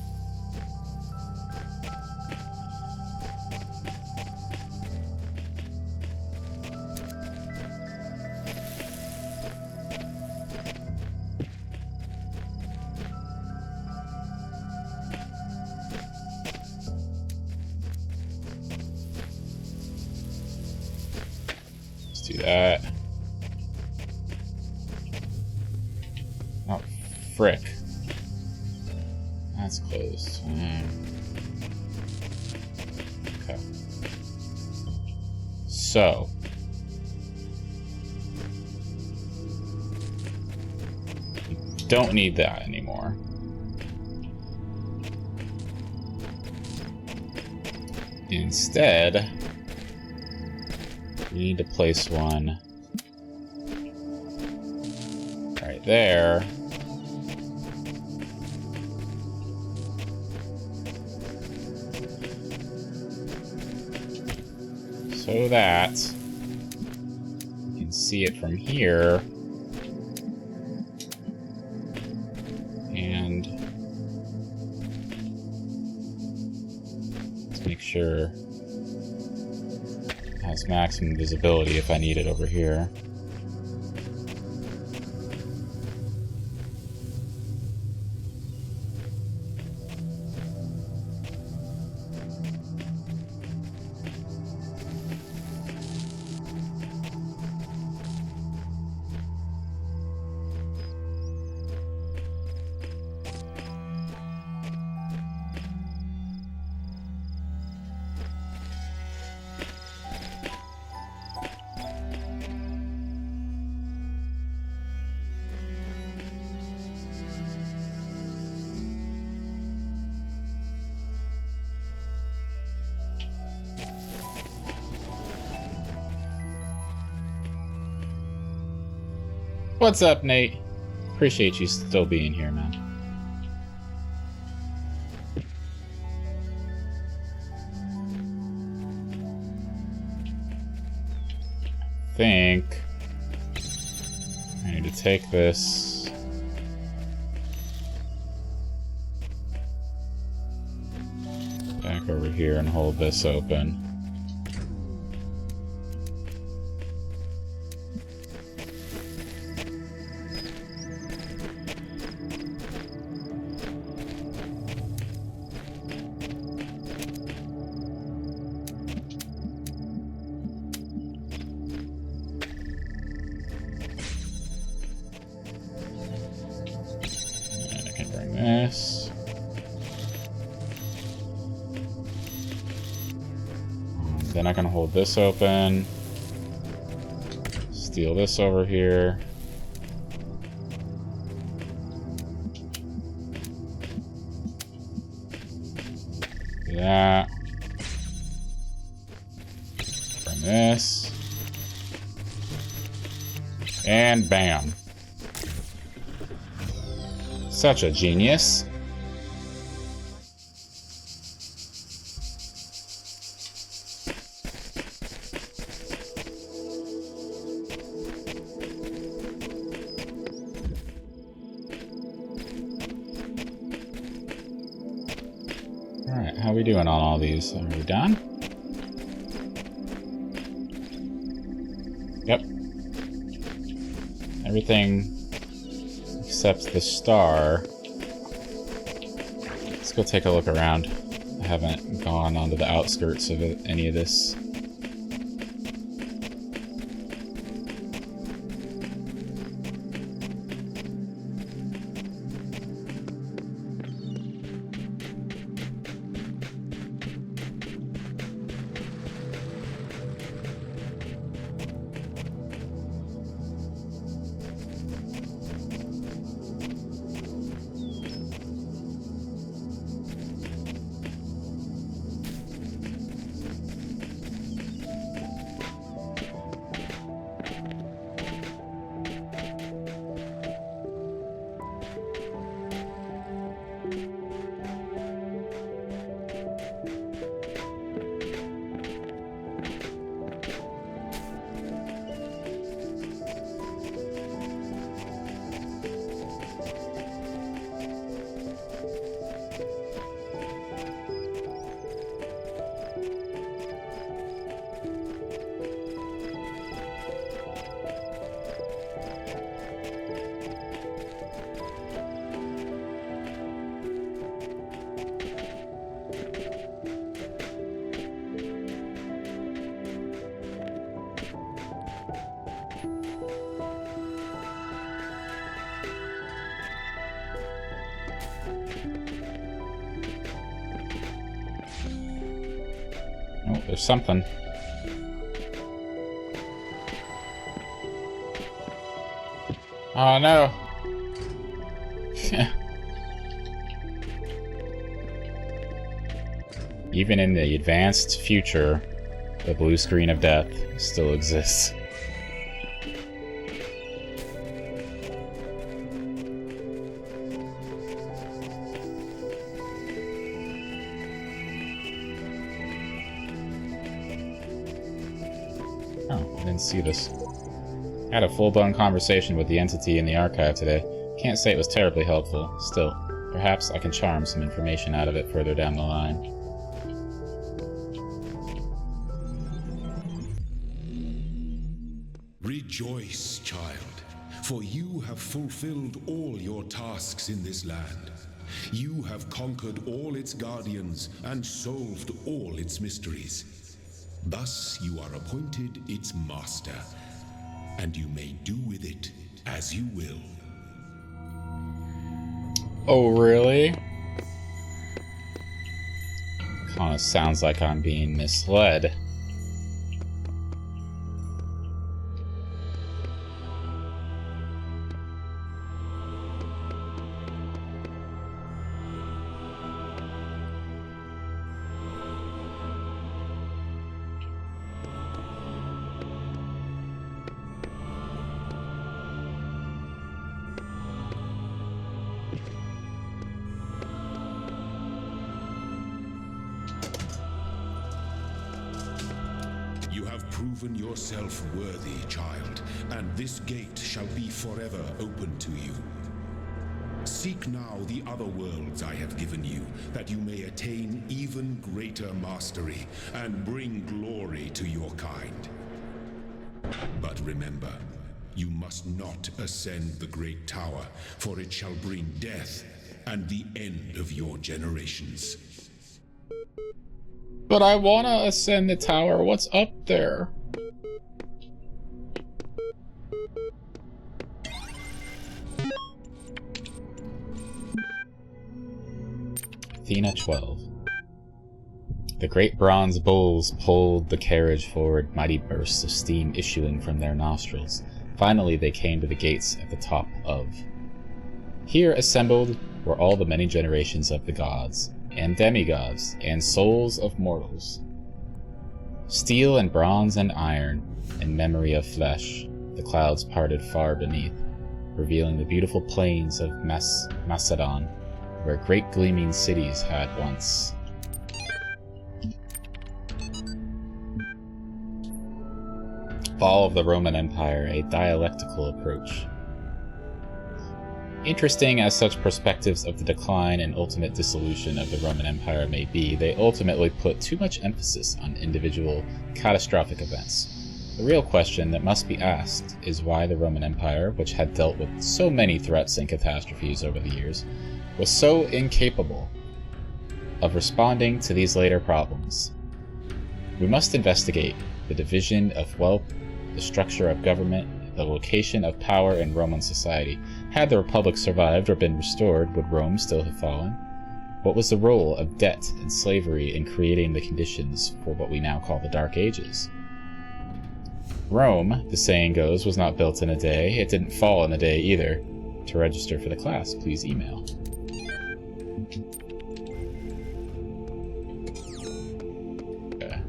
A: Do that. Oh, frick. That's closed. Okay. So. Don't need that anymore. Instead, we need to place one right there. So that you can see it from here. And let's make sure it has maximum visibility if I need it over here. What's up, Nate? Appreciate you still being here, man. Think I need to take this. Back over here and hold this open. This. Then I can hold this open. Steal this over here. Do that. Bring this. And bam. Such a genius. Alright, how are we doing on all these? Are we done? Yep. Everything except the star. Let's go take a look around. I haven't gone onto the outskirts of any of this. Oh, there's something. Oh no! Even in the advanced future, the blue screen of death still exists. Oh, I didn't see this. I had a full-blown conversation with the entity in the archive today. Can't say it was terribly helpful. Still, perhaps I can charm some information out of it further down the line.
C: Rejoice, child, for you have fulfilled all your tasks in this land. You have conquered all its guardians and solved all its mysteries. Thus you are appointed its master, and you may do with it as you will.
A: Oh, really? Kinda sounds like I'm being misled.
C: have proven yourself worthy, child, and this gate shall be forever open to you. Seek now the other worlds I have given you, that you may attain even greater mastery and bring glory to your kind. But remember, you must not ascend the great tower, for it shall bring death and the end of your generations.
A: But I wanna ascend the tower. What's up there? Athena 12. The great bronze bulls pulled the carriage forward, mighty bursts of steam issuing from their nostrils. Finally they came to the gates at the top of. Here assembled were all the many generations of the gods, and demigods, and souls of mortals. Steel and bronze and iron, and memory of flesh, the clouds parted far beneath, revealing the beautiful plains of Macedon, where great gleaming cities had once. Fall of the Roman Empire, a dialectical approach. Interesting as such perspectives of the decline and ultimate dissolution of the Roman Empire may be, they ultimately put too much emphasis on individual catastrophic events. The real question that must be asked is why the Roman Empire, which had dealt with so many threats and catastrophes over the years, was so incapable of responding to these later problems. We must investigate the division of wealth, the structure of government, the location of power in Roman society. Had the Republic survived or been restored, would Rome still have fallen? What was the role of debt and slavery in creating the conditions for what we now call the Dark Ages? Rome, the saying goes, was not built in a day. It didn't fall in a day either. To register for the class, please email. Okay.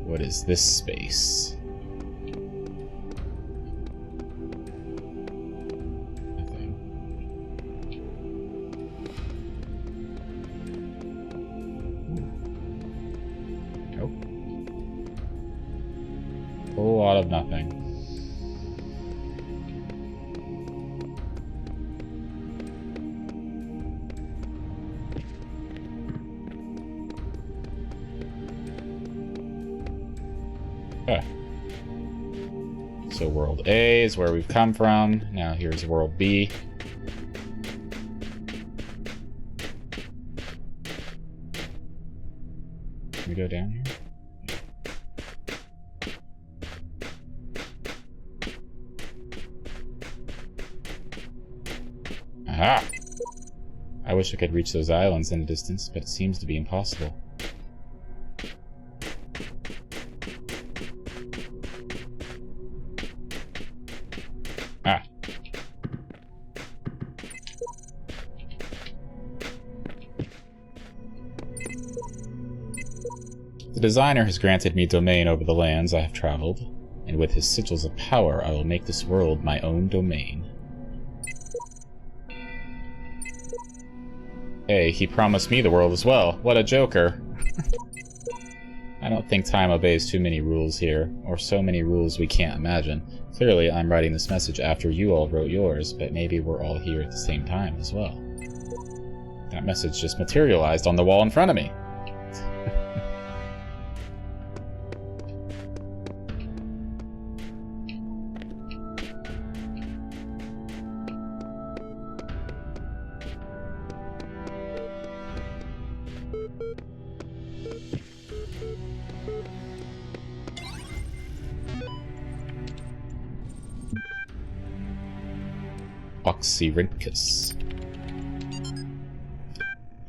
A: What is this space? Whole lot of nothing. Okay. So world A is where we've come from. Now here's world B. Can we go down here? Aha! I wish I could reach those islands in the distance, but it seems to be impossible. Ah. The designer has granted me domain over the lands I have traveled, and with his sigils of power I will make this world my own domain. Hey, he promised me the world as well. What a joker. I don't think time obeys too many rules here, or so many rules we can't imagine. Clearly, I'm writing this message after you all wrote yours, but maybe we're all here at the same time as well. That message just materialized on the wall in front of me. Oxyrhynchus.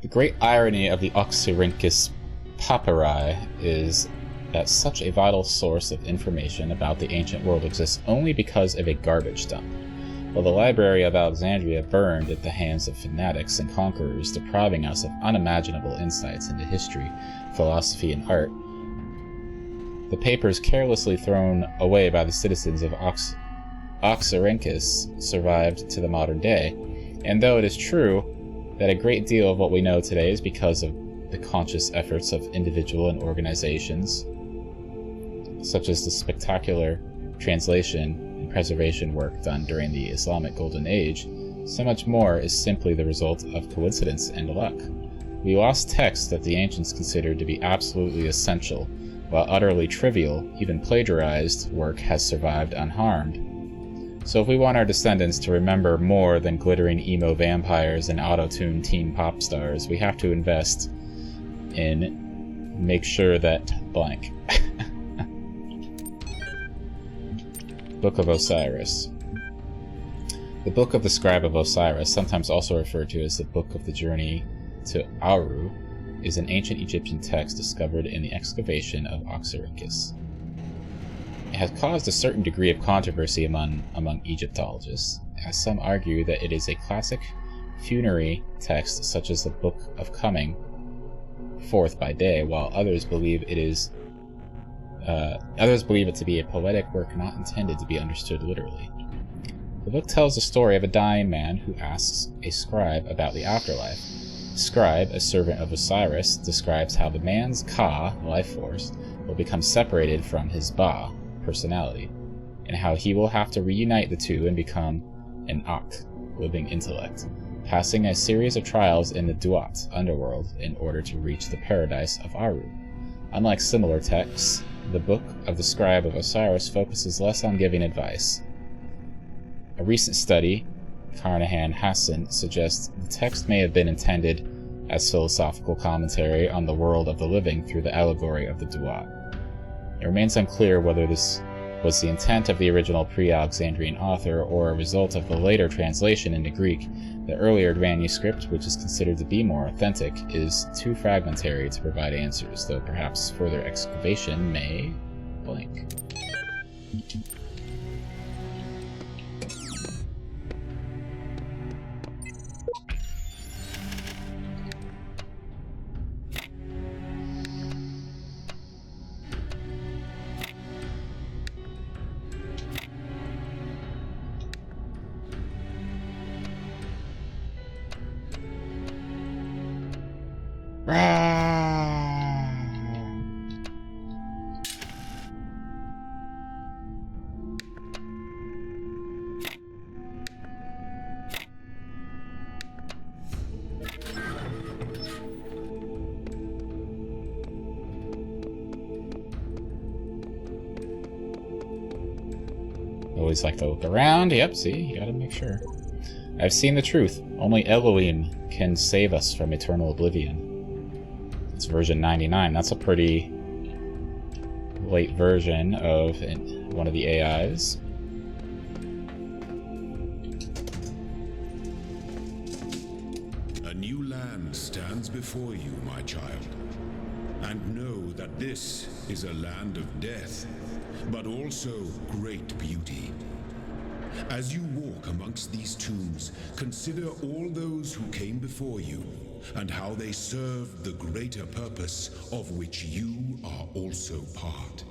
A: The great irony of the Oxyrhynchus papyri is that such a vital source of information about the ancient world exists only because of a garbage dump. While the Library of Alexandria burned at the hands of fanatics and conquerors, depriving us of unimaginable insights into history, philosophy, and art, the papers carelessly thrown away by the citizens of Oxyrhynchus survived to the modern day, and though it is true that a great deal of what we know today is because of the conscious efforts of individual and organizations, such as the spectacular translation and preservation work done during the Islamic Golden Age, so much more is simply the result of coincidence and luck. We lost texts that the ancients considered to be absolutely essential, while utterly trivial, even plagiarized, work has survived unharmed. So if we want our descendants to remember more than glittering emo vampires and auto-tuned teen pop stars, we have to invest in make sure that blank. Book of Osiris. The Book of the Scribe of Osiris, sometimes also referred to as the Book of the Journey to Aru, is an ancient Egyptian text discovered in the excavation of Oxyrhynchus. It has caused a certain degree of controversy among Egyptologists, as some argue that it is a classic funerary text such as the Book of Coming Forth by Day, while others believe it to be a poetic work not intended to be understood literally. The book tells the story of a dying man who asks a scribe about the afterlife. The scribe, a servant of Osiris, describes how the man's Ka, life force, will become separated from his Ba, personality, and how he will have to reunite the two and become an Ak, living intellect, passing a series of trials in the Duat, underworld, in order to reach the paradise of Aru. Unlike similar texts, the Book of the Scribe of Osiris focuses less on giving advice. A recent study, Carnahan Hassan, suggests the text may have been intended as philosophical commentary on the world of the living through the allegory of the Duat. It remains unclear whether this was the intent of the original pre-Alexandrian author or a result of the later translation into Greek. The earlier manuscript, which is considered to be more authentic, is too fragmentary to provide answers, though perhaps further excavation may blank. Always like to look around. Yep, see, you gotta make sure. I've seen the truth. Only Elohim can save us from eternal oblivion. It's version 99. That's a pretty late version of one of the AIs.
C: A new land stands before you, my child. And know that this is a land of death, but also great beauty. As you walk amongst these tombs, consider all those who came before you, and how they served the greater purpose of which you are also part.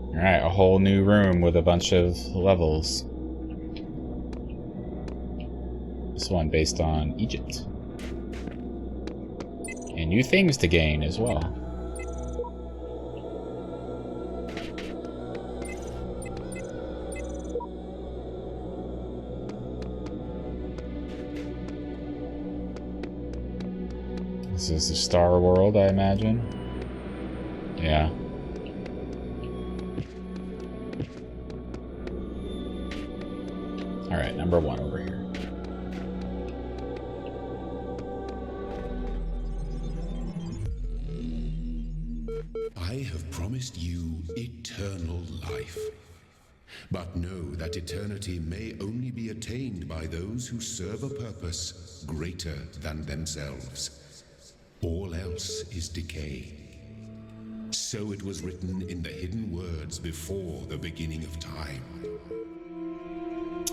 A: Alright, a whole new room with a bunch of levels. This one based on Egypt. And new things to gain as well. This is the Star World, I imagine. Yeah. Alright, number 1 over here.
C: I have promised you eternal life. But know that eternity may only be attained by those who serve a purpose greater than themselves. All else is decay. So it was written in the hidden words before the beginning of time.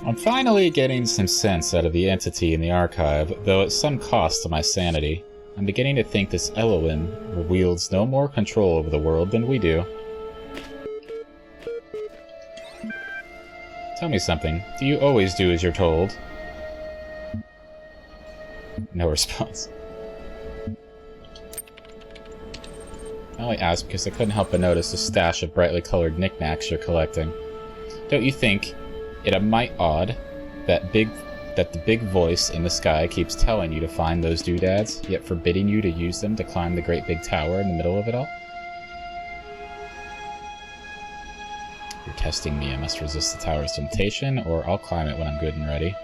A: I'm finally getting some sense out of the entity in the archive, though at some cost to my sanity. I'm beginning to think this Elohim wields no more control over the world than we do. Tell me something. Do you always do as you're told? No response. I only asked because I couldn't help but notice the stash of brightly colored knickknacks you're collecting. Don't you think it a mite odd that the big voice in the sky keeps telling you to find those doodads, yet forbidding you to use them to climb the great big tower in the middle of it all? You're testing me. I must resist the tower's temptation, or I'll climb it when I'm good and ready.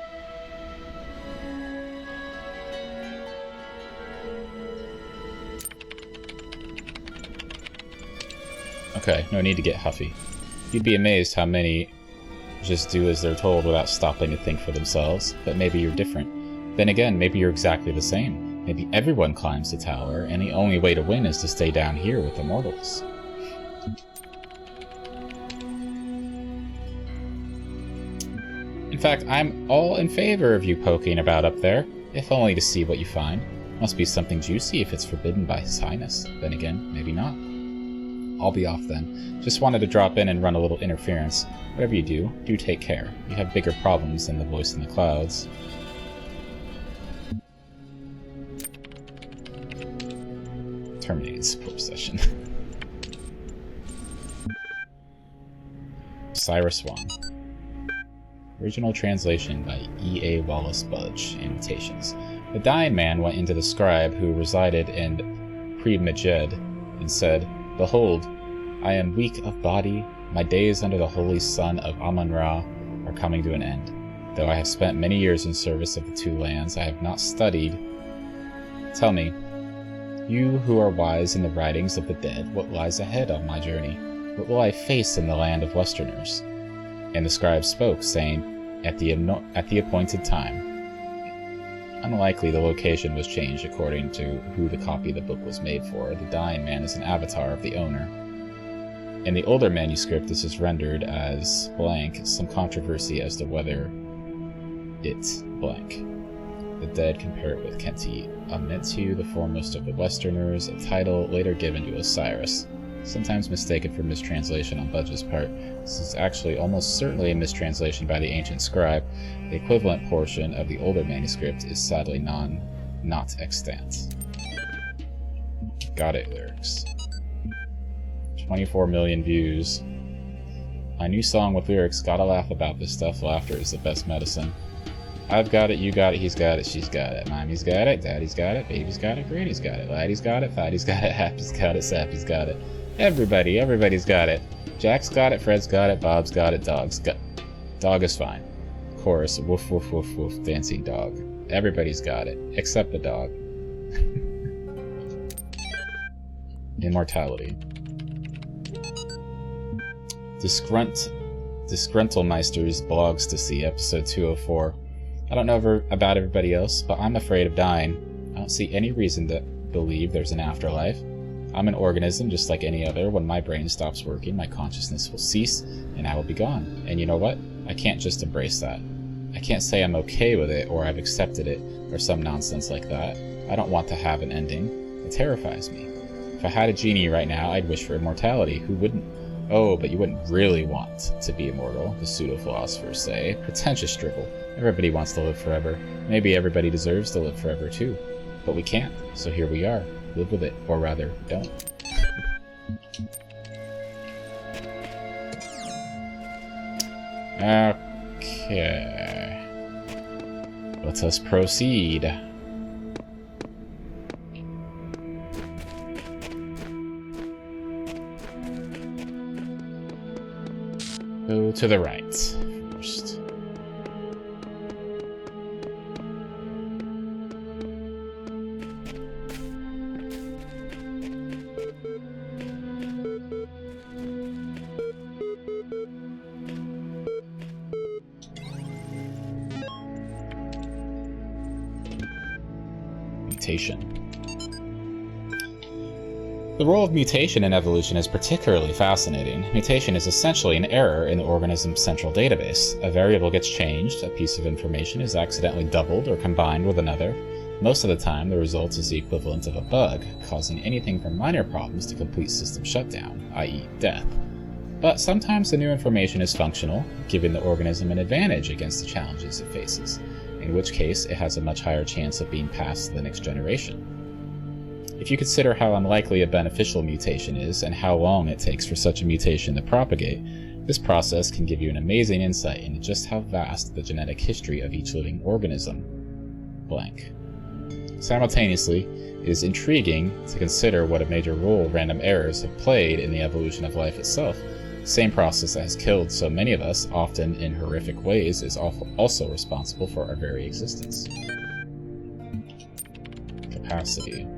A: Okay, no need to get huffy. You'd be amazed how many just do as they're told without stopping to think for themselves, but maybe you're different. Then again, maybe you're exactly the same. Maybe everyone climbs the tower, and the only way to win is to stay down here with the mortals. In fact, I'm all in favor of you poking about up there, if only to see what you find. Must be something juicy if it's forbidden by His Highness. Then again, maybe not. I'll be off then. Just wanted to drop in and run a little interference. Whatever you do, do take care. You have bigger problems than the voice in the clouds. Terminated support session. Cyrus 1. Original translation by E.A. Wallace Budge. Annotations. The dying man went into the scribe who resided in Pre-Majed and said, "Behold, I am weak of body. My days under the holy sun of Amun-Ra are coming to an end. Though I have spent many years in service of the two lands, I have not studied. Tell me, you who are wise in the writings of the dead, what lies ahead on my journey? What will I face in the land of Westerners?" And the scribe spoke, saying, At the appointed time. Unlikely the location was changed according to who the copy of the book was made for. The dying man is an avatar of the owner. In the older manuscript, this is rendered as blank, some controversy as to whether it's blank. The dead compare it with Kenti, Amentu, the foremost of the Westerners, a title later given to Osiris. Sometimes mistaken for mistranslation on Budge's part. This is actually almost certainly a mistranslation by the ancient scribe. The equivalent portion of the older manuscript is sadly not extant. Got it, lyrics. 24 million views. My new song with lyrics, gotta laugh about this stuff. Laughter is the best medicine. I've got it, you got it, he's got it, she's got it. Mommy's got it, daddy's got it, baby's got it, granny's got it, laddie's got it, fatty's got it, happy's got it, sappy's got it. Everybody's got it. Jack's got it, Fred's got it, Bob's got it, dog's got... Dog is fine. Chorus, woof woof woof woof, dancing dog. Everybody's got it, except the dog. Immortality. Disgruntlemeister's blogs to see, episode 204. I don't know about everybody else, but I'm afraid of dying. I don't see any reason to believe there's an afterlife. I'm an organism just like any other. When my brain stops working, my consciousness will cease, and I will be gone. And you know what? I can't just embrace that. I can't say I'm okay with it, or I've accepted it, or some nonsense like that. I don't want to have an ending. It terrifies me. If I had a genie right now, I'd wish for immortality. Who wouldn't? Oh, but you wouldn't really want to be immortal, the pseudo-philosophers say. Pretentious drivel. Everybody wants to live forever. Maybe everybody deserves to live forever, too. But we can't, so here we are. Live with it, or rather, don't. Okay. Let us proceed. Go to the right first. Mutation. The role of mutation in evolution is particularly fascinating. Mutation is essentially an error in the organism's central database. A variable gets changed, a piece of information is accidentally doubled or combined with another. Most of the time, the result is the equivalent of a bug, causing anything from minor problems to complete system shutdown, i.e. death. But sometimes the new information is functional, giving the organism an advantage against the challenges it faces. in which case it has a much higher chance of being passed to the next generation. If you consider how unlikely a beneficial mutation is and how long it takes for such a mutation to propagate, this process can give you an amazing insight into just how vast the genetic history of each living organism blank. Simultaneously, it is intriguing to consider what a major role random errors have played in the evolution of life itself. The same process that has killed so many of us, often in horrific ways, is also responsible for our very existence. Capacity.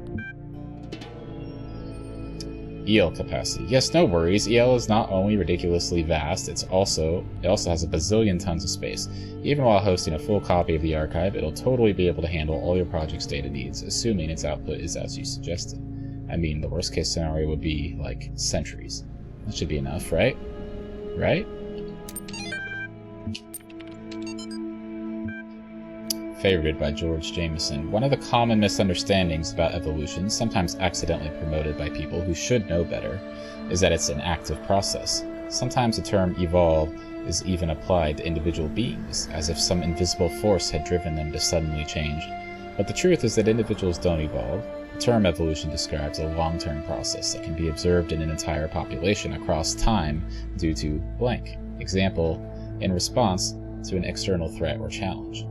A: EL capacity. Yes, no worries. EL is not only ridiculously vast, it also has a bazillion tons of space. Even while hosting a full copy of the archive, it'll totally be able to handle all your project's data needs, assuming its output is as you suggested. I mean, the worst case scenario would be, like, centuries. That should be enough, right? Right? Favorited by George Jameson. One of the common misunderstandings about evolution, sometimes accidentally promoted by people who should know better, is that it's an active process. Sometimes the term evolve is even applied to individual beings, as if some invisible force had driven them to suddenly change. But the truth is that individuals don't evolve. The term evolution describes a long-term process that can be observed in an entire population across time due to blank. Example, in response to an external threat or challenge.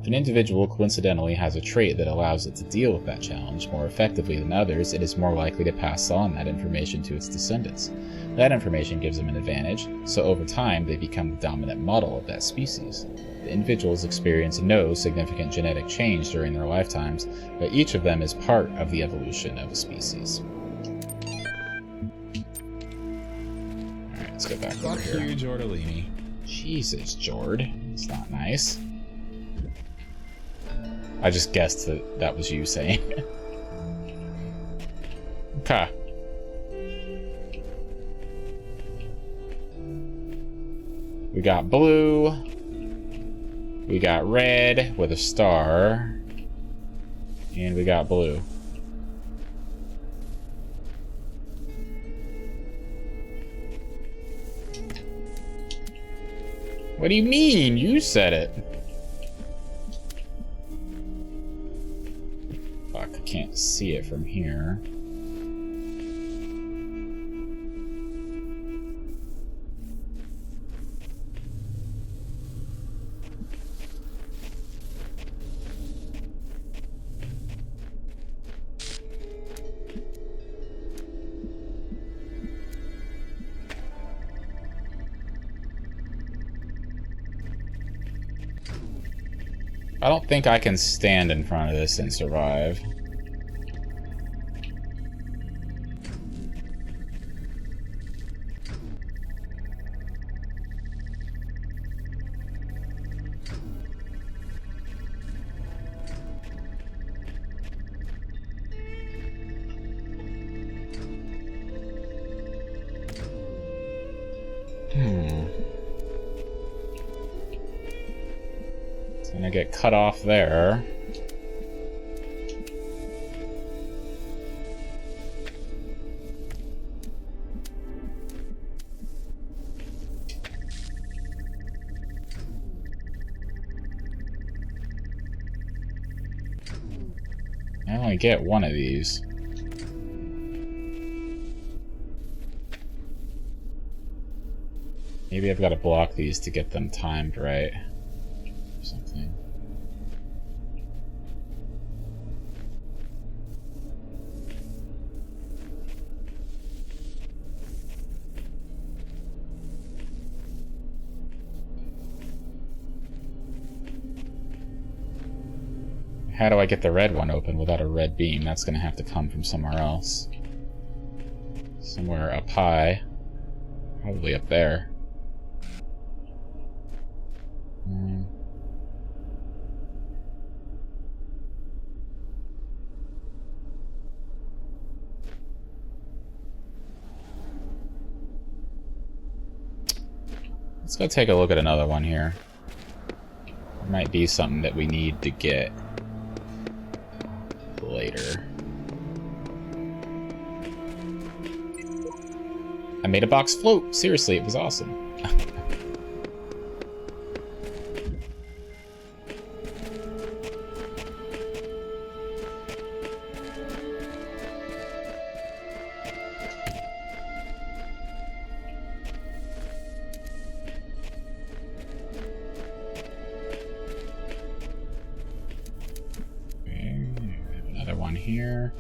A: If an individual coincidentally has a trait that allows it to deal with that challenge more effectively than others, it is more likely to pass on that information to its descendants. That information gives them an advantage, so over time they become the dominant model of that species. The individuals experience no significant genetic change during their lifetimes, but each of them is part of the evolution of a species. Alright, let's go back over here.
H: Fuck you, Jordalini.
A: Jesus, Jord. It's not nice. I just guessed that that was you saying. Okay. We got blue. We got red with a star. And we got blue. What do you mean? You said it. Fuck, I can't see it from here. I don't think I can stand in front of this and survive. Gonna get cut off there. I only get one of these. Maybe I've got to block these to get them timed right. Something. How do I get the red one open without a red beam? That's gonna have to come from somewhere else. Somewhere up high. Probably up there. Let's go take a look at another one here. There might be something that we need to get later. I made a box float! Seriously, it was awesome. one here.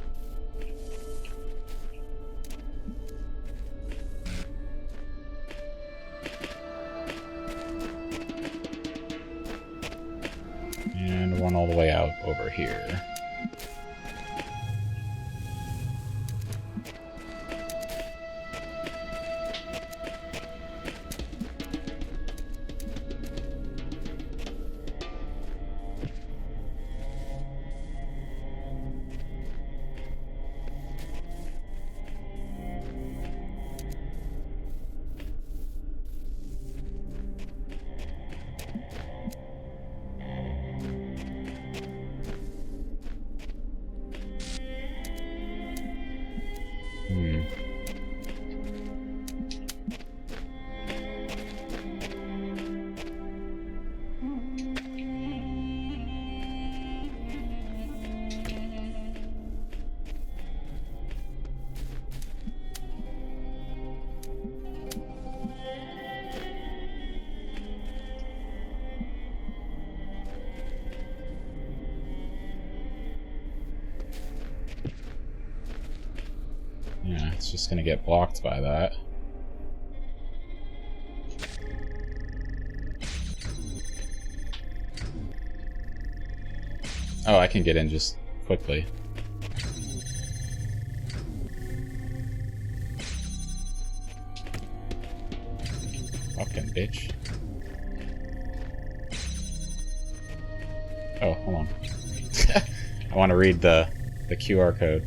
A: And one all the way out over here. Yeah, it's just gonna get blocked by that. Oh, I can get in just quickly. Fucking bitch. Oh, hold on. I want to read the QR code.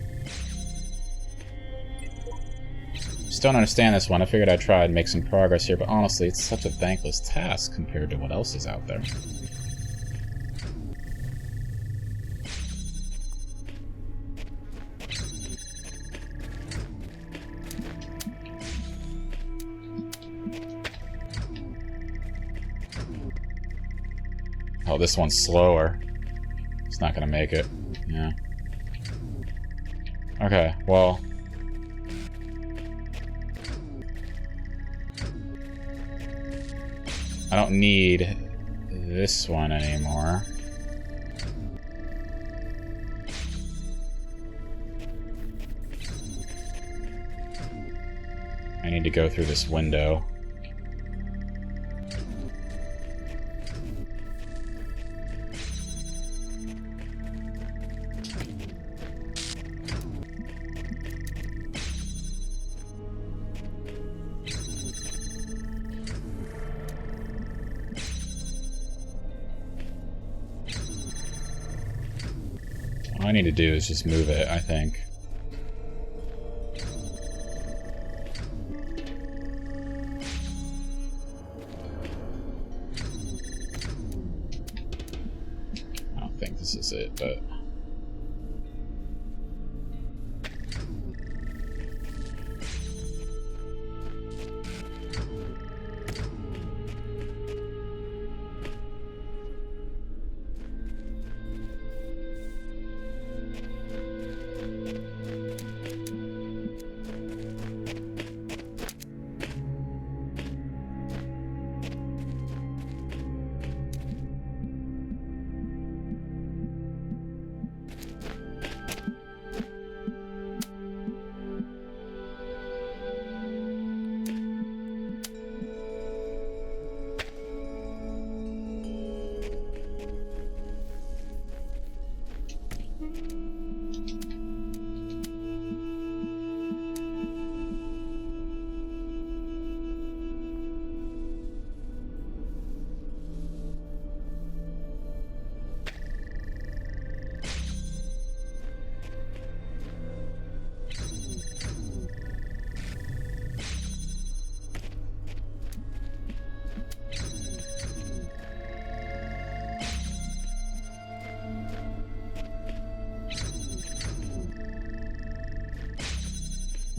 A: Just don't understand this one. I figured I'd try and make some progress here, but honestly, it's such a thankless task compared to what else is out there. Oh, this one's slower. It's not gonna make it. Yeah. Okay, well. I don't need this one anymore. I need to go through this window. All I need to do is just move it, I think. I don't think this is it, but...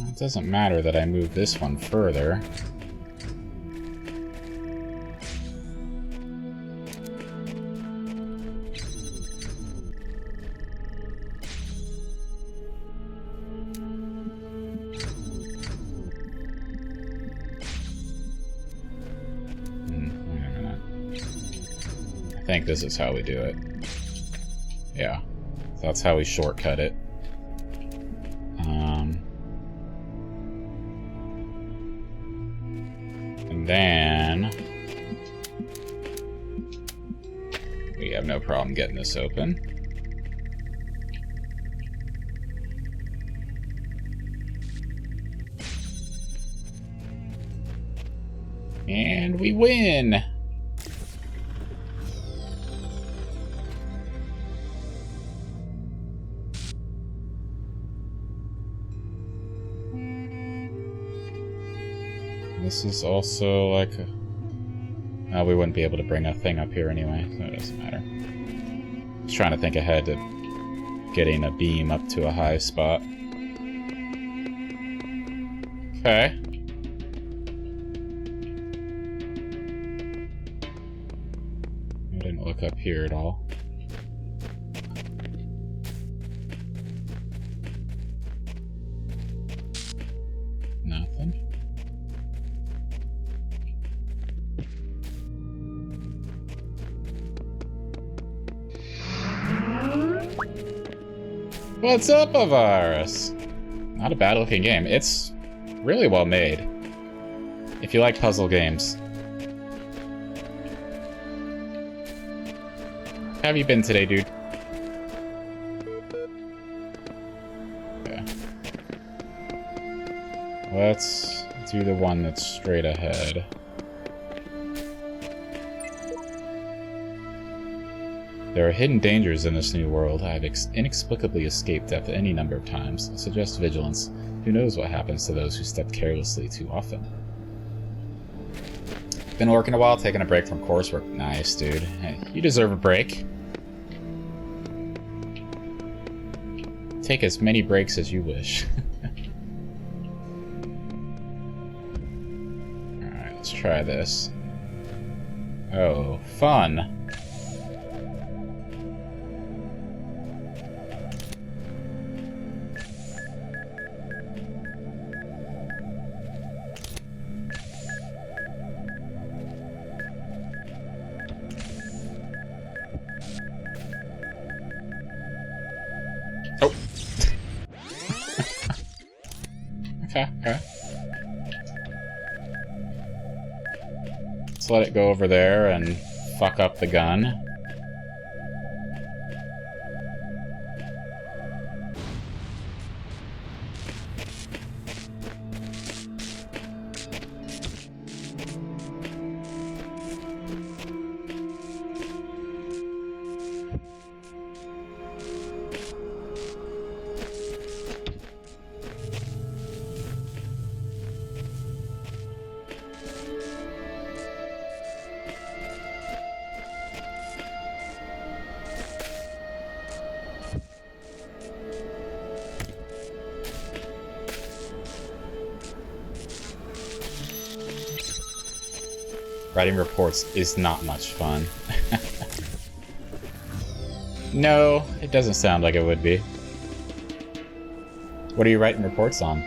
A: It doesn't matter that I move this one further. Wait a minute. I think this is how we do it. Yeah. That's how we shortcut it. And then we have no problem getting this open. And we win! This is also like a... Oh, we wouldn't be able to bring a thing up here anyway, so it doesn't matter. Just trying to think ahead to getting a beam up to a high spot. Okay. I didn't look up here at all. Nothing. What's up, Avaris? Not a bad looking game. It's really well made. If you like puzzle games. How have you been today, dude? Okay. Let's do the one that's straight ahead. There are hidden dangers in this new world I have inexplicably escaped at any number of times. I suggest vigilance. Who knows what happens to those who step carelessly too often? Been working a while, taking a break from coursework. Nice, dude. Hey, you deserve a break. Take as many breaks as you wish. Alright, let's try this. Oh, fun. Okay. Let's let it go over there and fuck up the gun. Writing reports is not much fun. No, it doesn't sound like it would be. What are you writing reports on?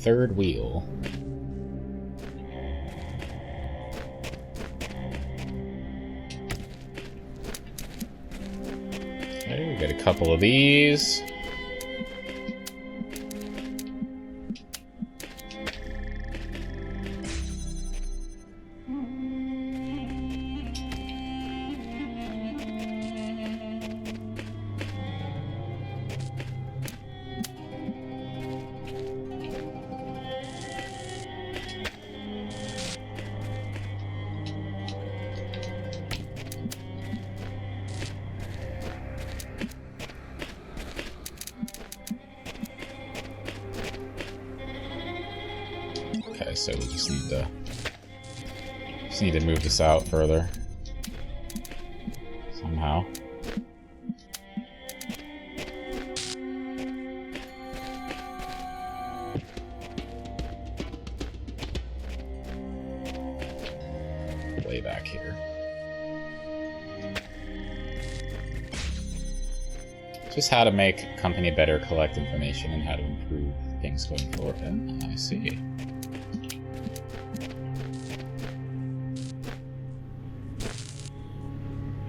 A: Third wheel. Okay, we got a couple of these. Okay, so we just need to move this out further somehow. play back here. Just how to make a company better collect information and how to improve things going forward. Oh, I see.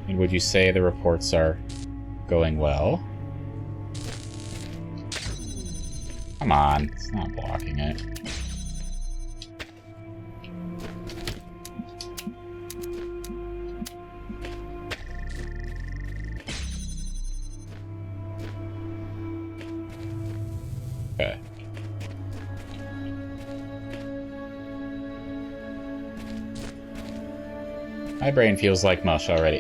A: And would you say the reports are going well? Come on, it's not blocking it. Okay. My brain feels like mush already.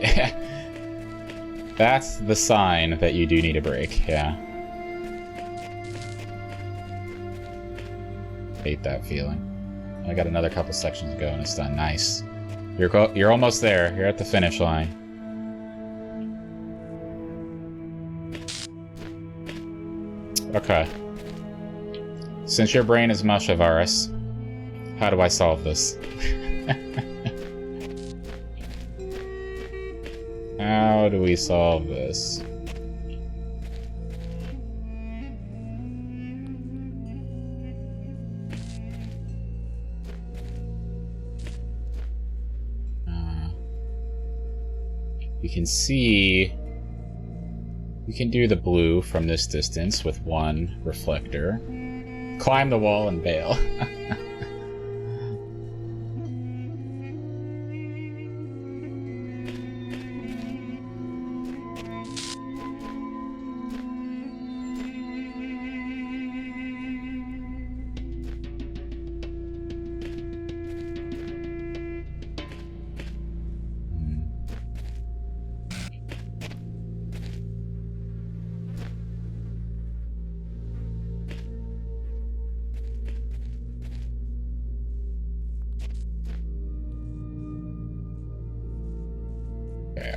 A: That's the sign that you do need a break, yeah. Hate that feeling. I got another couple sections to go and it's done. Nice. You're almost there. You're at the finish line. Okay. Since your brain is mush, Avaris, how do I solve this? How do we solve this? You can see you can do the blue from this distance with one reflector. Climb the wall and bail.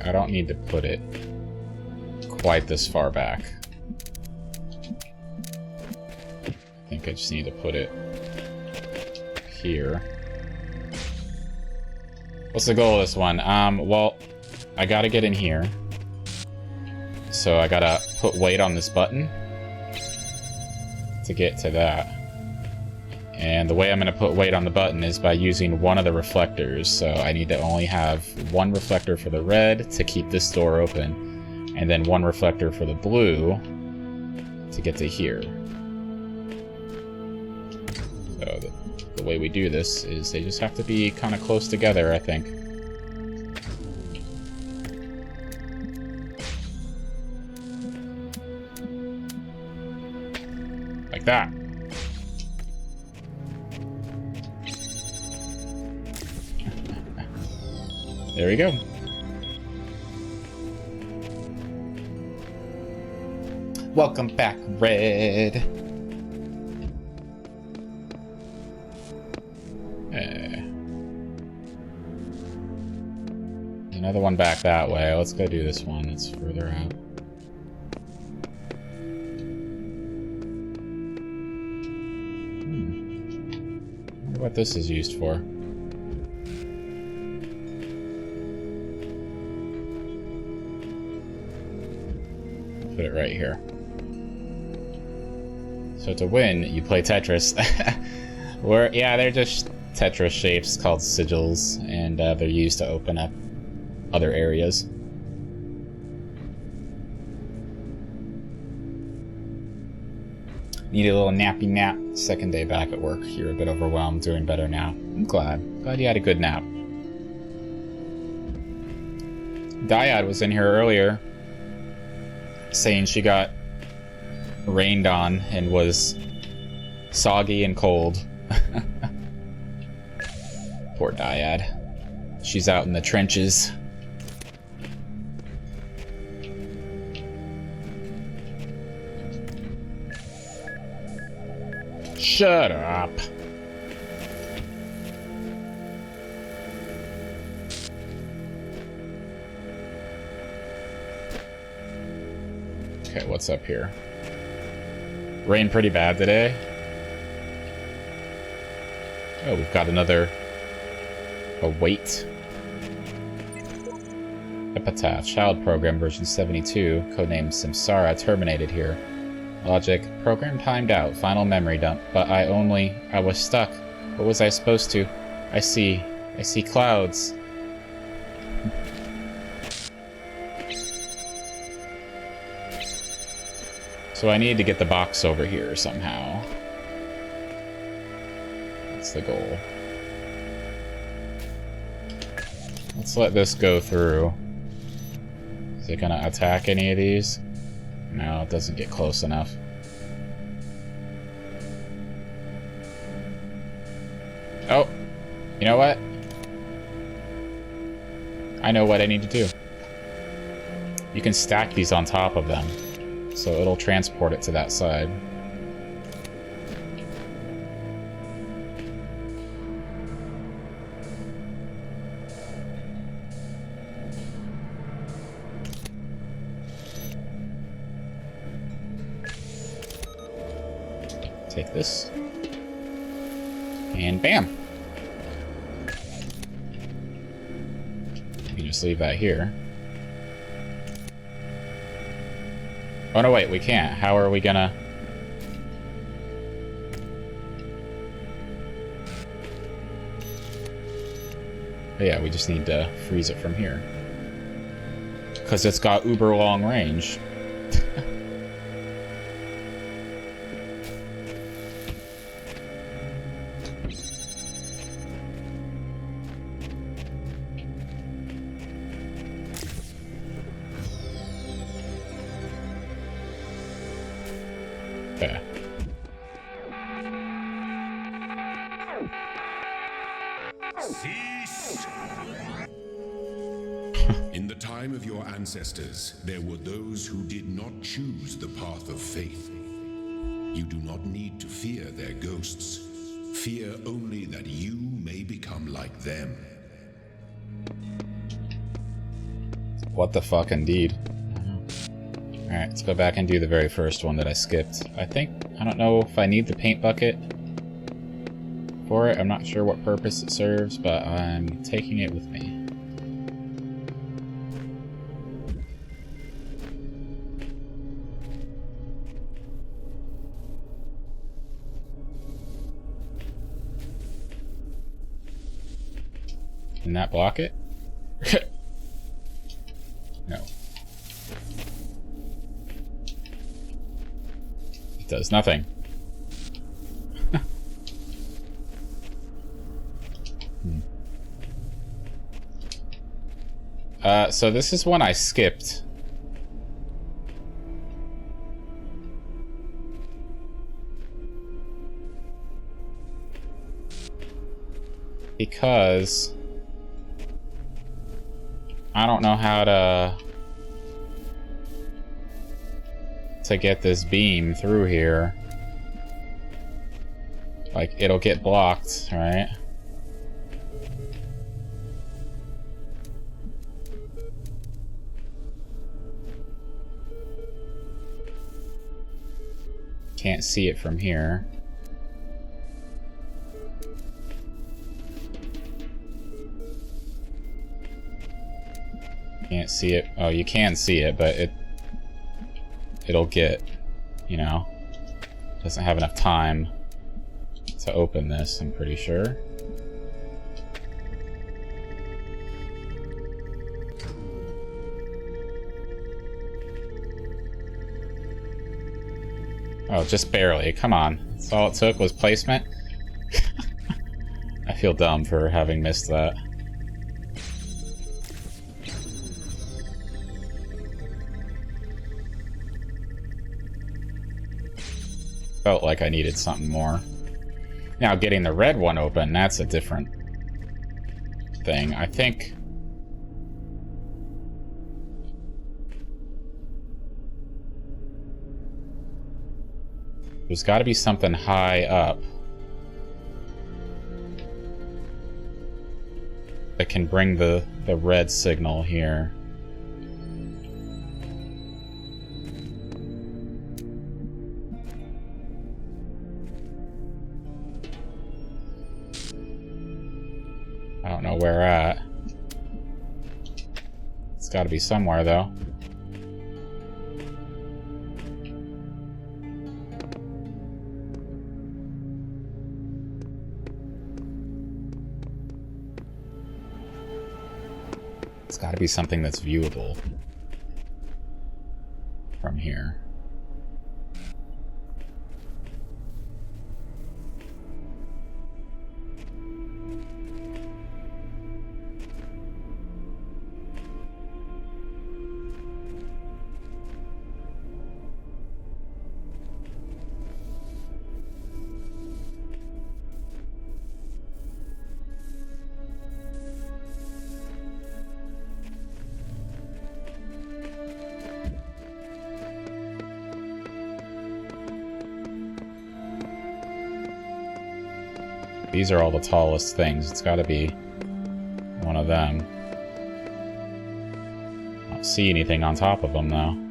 A: I don't need to put it quite this far back. I think I just need to put it here. What's the goal of this one? Well, I gotta get in here. So I gotta put weight on this button to get to that. And the way I'm going to put weight on the button is by using one of the reflectors. So I need to only have one reflector for the red to keep this door open, and then one reflector for the blue to get to here. So the way we do this is they just have to be kind of close together, I think. Like that. There we go. Welcome back, Red. There's another one back that way. Let's go do this one. It's further out. I wonder what this is used for. Put it right here. So to win, you play Tetris. Yeah, they're just Tetris shapes called sigils, and they're used to open up other areas. Need a little nappy nap. Second day back at work. You're a bit overwhelmed, doing better now. I'm glad. Glad you had a good nap. Dyad was in here earlier, saying she got rained on and was soggy and cold. Poor Dyad. She's out in the trenches. Shut up. Okay, what's up here? Rain pretty bad today. Oh, we've got a weight. Epitaph, child program version 72, codenamed Samsara, terminated here. Logic, program timed out, final memory dump, but I was stuck. What was I supposed to? I see clouds. So I need to get the box over here somehow. That's the goal. Let's let this go through. Is it gonna attack any of these? No, it doesn't get close enough. Oh, you know what? I know what I need to do. You can stack these on top of them, so it'll transport it to that side. Take this. And bam! You can just leave that here. Oh no, wait, we can't. How are we gonna... Oh, yeah, we just need to freeze it from here. Because it's got uber long range. Okay.
C: Cease! In the time of your ancestors, there were those who did not choose the path of faith. You do not need to fear their ghosts. Fear only that you may become like them.
A: What the fuck, indeed. Alright, let's go back and do the very first one that I skipped. I don't know if I need the paint bucket for it. I'm not sure what purpose it serves, but I'm taking it with me. Didn't that block it? No. It does nothing. So this is one I skipped. Because I don't know how to get this beam through here. Like, it'll get blocked, right? Can't see it from here. Can't see it. Oh, you can see it, but it'll get, you know, doesn't have enough time to open this, I'm pretty sure. Oh, just barely. Come on. That's all it took was placement? I feel dumb for having missed that. Felt like I needed something more. Now, getting the red one open, that's a different thing. I think... there's got to be something high up that can bring the red signal here. I don't know where at. gotta be somewhere, though. It's gotta be something that's viewable from here. These are all the tallest things. It's gotta be one of them. I don't see anything on top of them, though.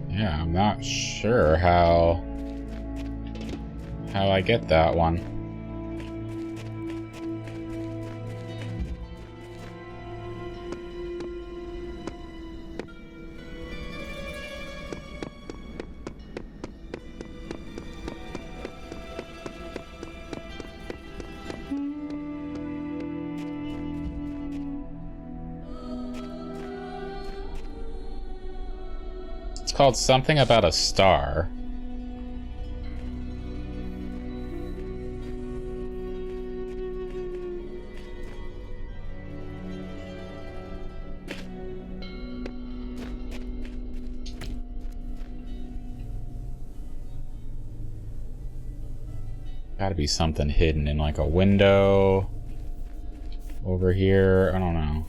A: Yeah, I'm not sure how I get that one. It's called something about a star. Gotta be something hidden in like a window over here. I don't know.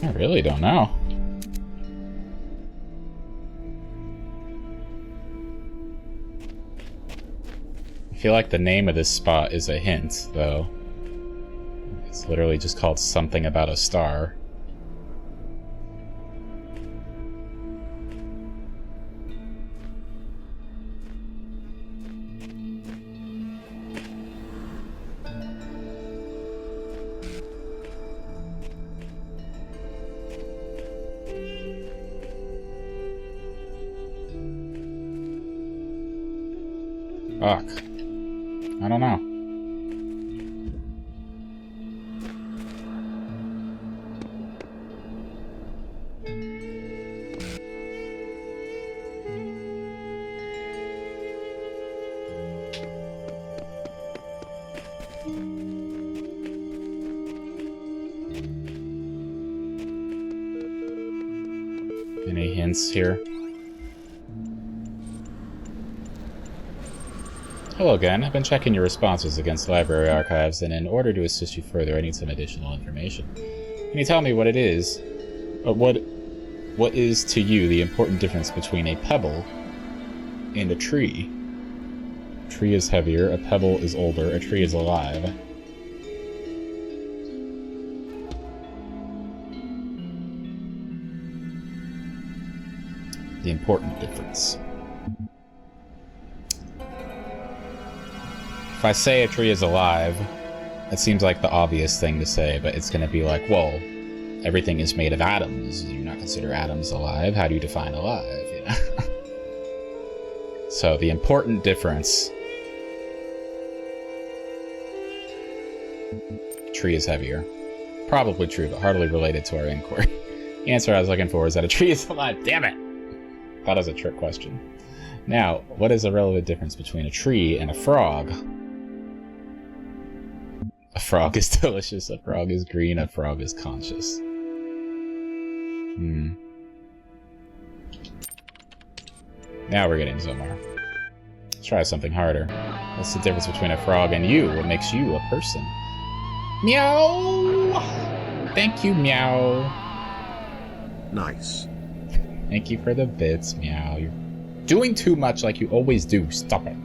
A: I really don't know. I feel like the name of this spot is a hint, though. It's literally just called something about a star. Fuck. I don't know. Any hints here? Hello again. I've been checking your responses against library archives, and in order to assist you further, I need some additional information. Can you tell me what it is? What is to you the important difference between a pebble and a tree? A tree is heavier, a pebble is older, a tree is alive. The important difference. If I say a tree is alive, it seems like the obvious thing to say, but it's going to be like, well, everything is made of atoms. Do you not consider atoms alive? How do you define alive? You know? So the important difference: tree is heavier. Probably true, but hardly related to our inquiry. The answer I was looking for is that a tree is alive. Damn it! That was a trick question. Now, what is the relevant difference between a tree and a frog? A frog is delicious, a frog is green, a frog is conscious. Now we're getting somewhere. Let's try something harder. What's the difference between a frog and you? What makes you a person? Meow! Thank you, meow.
H: Nice.
A: Thank you for the bits, meow. You're doing too much like you always do. Stop it.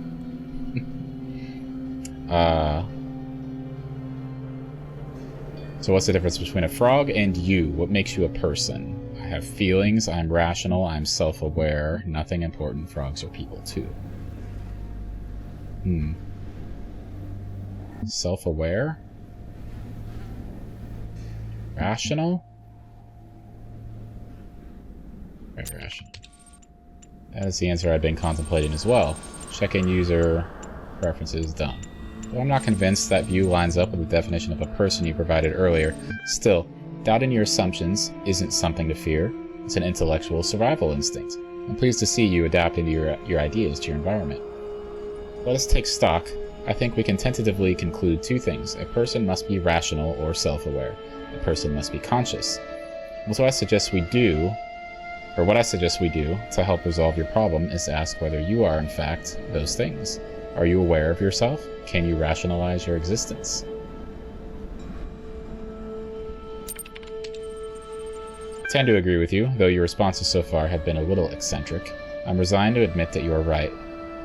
A: So what's the difference between a frog and you? What makes you a person? I have feelings, I'm rational, I'm self-aware. Nothing important. Frogs are people too. Self-aware? Rational? Right, rational. That is the answer I've been contemplating as well. Check-in user preferences done. Though I'm not convinced that view lines up with the definition of a person you provided earlier, still, doubt in your assumptions isn't something to fear. It's an intellectual survival instinct. I'm pleased to see you adapting your ideas to your environment. Let us take stock. I think we can tentatively conclude two things. A person must be rational or self-aware. A person must be conscious. What I suggest we do to help resolve your problem is to ask whether you are, in fact, those things. Are you aware of yourself? Can you rationalize your existence? I tend to agree with you, though your responses so far have been a little eccentric. I'm resigned to admit that you are right.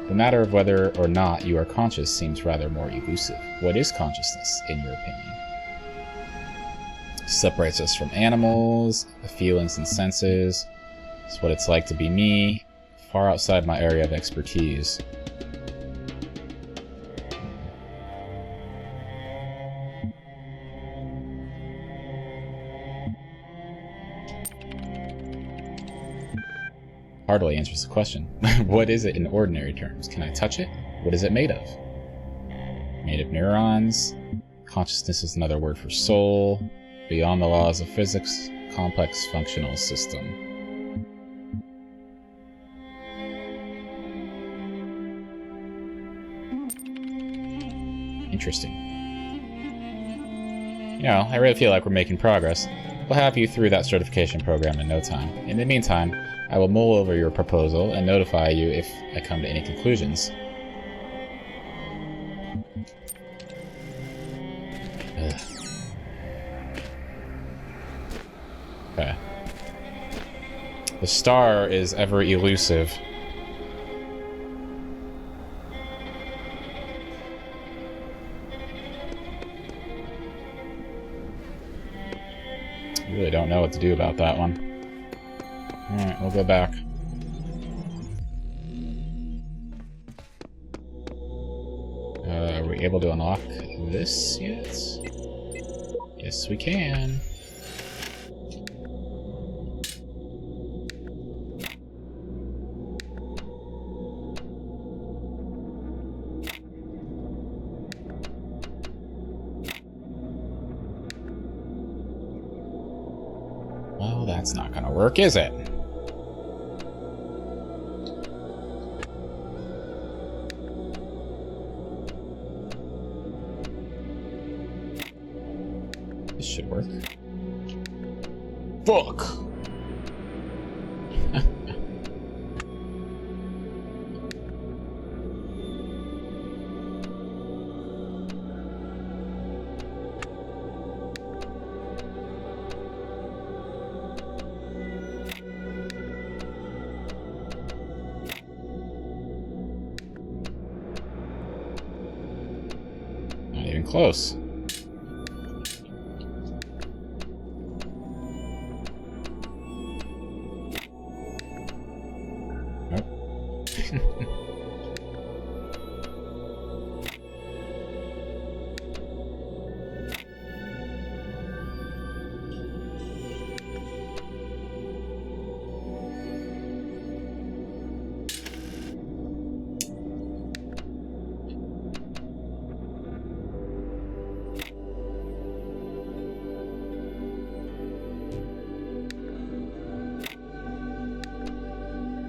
A: The matter of whether or not you are conscious seems rather more elusive. What is consciousness, in your opinion? Separates us from animals, the feelings and senses. It's what it's like to be me, far outside my area of expertise. Hardly answers the question. What is it in ordinary terms? Can I touch it? What is it made of? Made of neurons. Consciousness is another word for soul. Beyond the laws of physics, complex functional system. Interesting. You know, I really feel like we're making progress. We'll have you through that certification program in no time. In the meantime, I will mull over your proposal and notify you if I come to any conclusions. Ugh. Okay. The star is ever elusive. Really don't know what to do about that one. Alright, we'll go back. Are we able to unlock this yet? Yes, we can. Well, that's not gonna work, is it? This should work. Fuck! Not even close.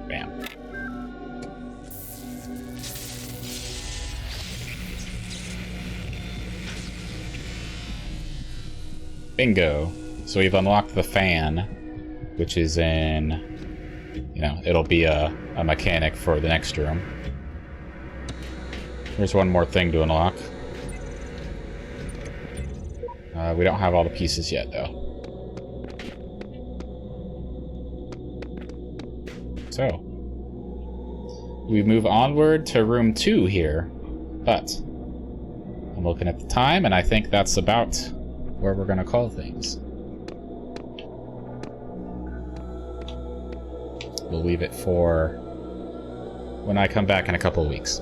A: Bam. Bingo. So we've unlocked the fan, which is in, you know, it'll be a mechanic for the next room. There's one more thing to unlock. We don't have all the pieces yet, though. So, we move onward to room 2 here, but I'm looking at the time, and I think that's about where we're gonna call things. We'll leave it for when I come back in a couple of weeks.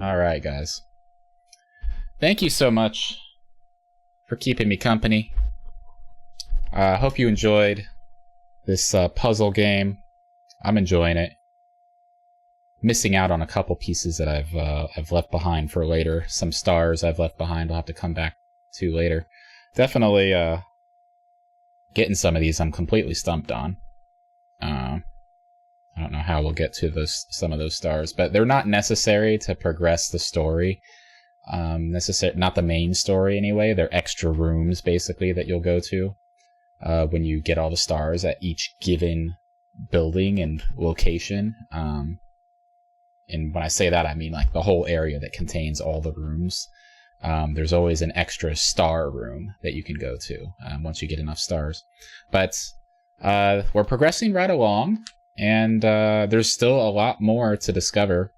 A: Alright, guys. Thank you so much for keeping me company. I hope you enjoyed this puzzle game. I'm enjoying it. Missing out on a couple pieces that I've left behind for later. Some stars I've left behind I'll have to come back to later. Definitely getting some of these I'm completely stumped on. I don't know how we'll get to some of those stars, but they're not necessary to progress the story. Not the main story anyway. They're extra rooms basically that you'll go to when you get all the stars at each given building and location. And when I say that, I mean like the whole area that contains all the rooms. There's always an extra star room that you can go to once you get enough stars. But we're progressing right along, and there's still a lot more to discover.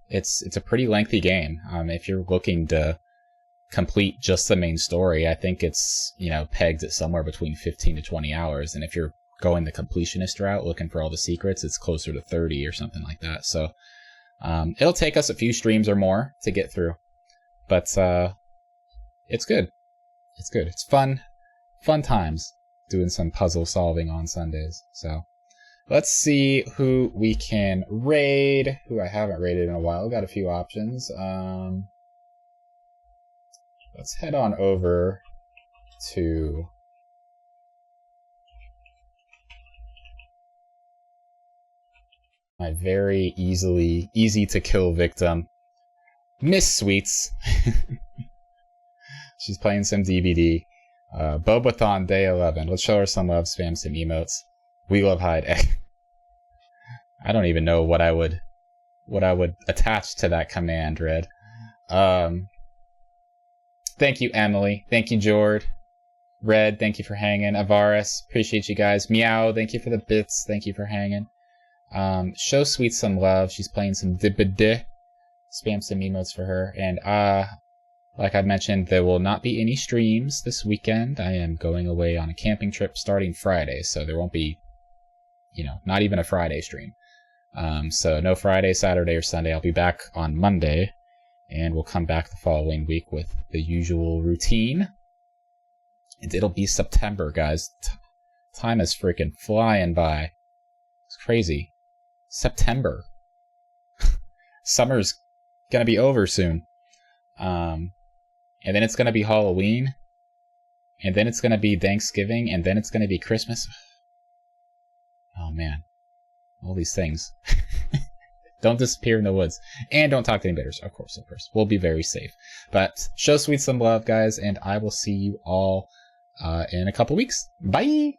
A: It's a pretty lengthy game. If you're looking to complete just the main story, I think it's, you know, pegged at somewhere between 15 to 20 hours. And if you're going the completionist route, looking for all the secrets, it's closer to 30 or something like that. So it'll take us a few streams or more to get through, but it's good. It's good. It's fun times doing some puzzle solving on Sundays. So let's see who we can raid, who I haven't raided in a while. We've got a few options. Let's head on over to my very easy to kill victim, Miss Sweets. She's playing some DBD. Bobathon Day 11. Let's show her some love, spam some emotes. We love Hyde. I don't even know what I would attach to that command, Red. Thank you, Emily. Thank you, Jord. Red, thank you for hanging. Avaris, appreciate you guys. Meow, thank you for the bits. Thank you for hanging. Show Sweet some love. She's playing some DBD. spam some emotes for her. And like I mentioned, there will not be any streams this weekend. I am going away on a camping trip starting Friday, so there won't be, not even a Friday stream. So no Friday, Saturday, or Sunday. I'll be back on Monday, and we'll come back the following week with the usual routine. And it'll be September, guys. Time is freaking flying by. It's crazy. September. Summer's gonna be over soon. And then it's gonna be Halloween. And then it's gonna be Thanksgiving. And then it's gonna be Christmas. Oh man. All these things. Don't disappear in the woods. And don't talk to any bitters. Of course. We'll be very safe. But show Sweet some love, guys. And I will see you all in a couple weeks. Bye!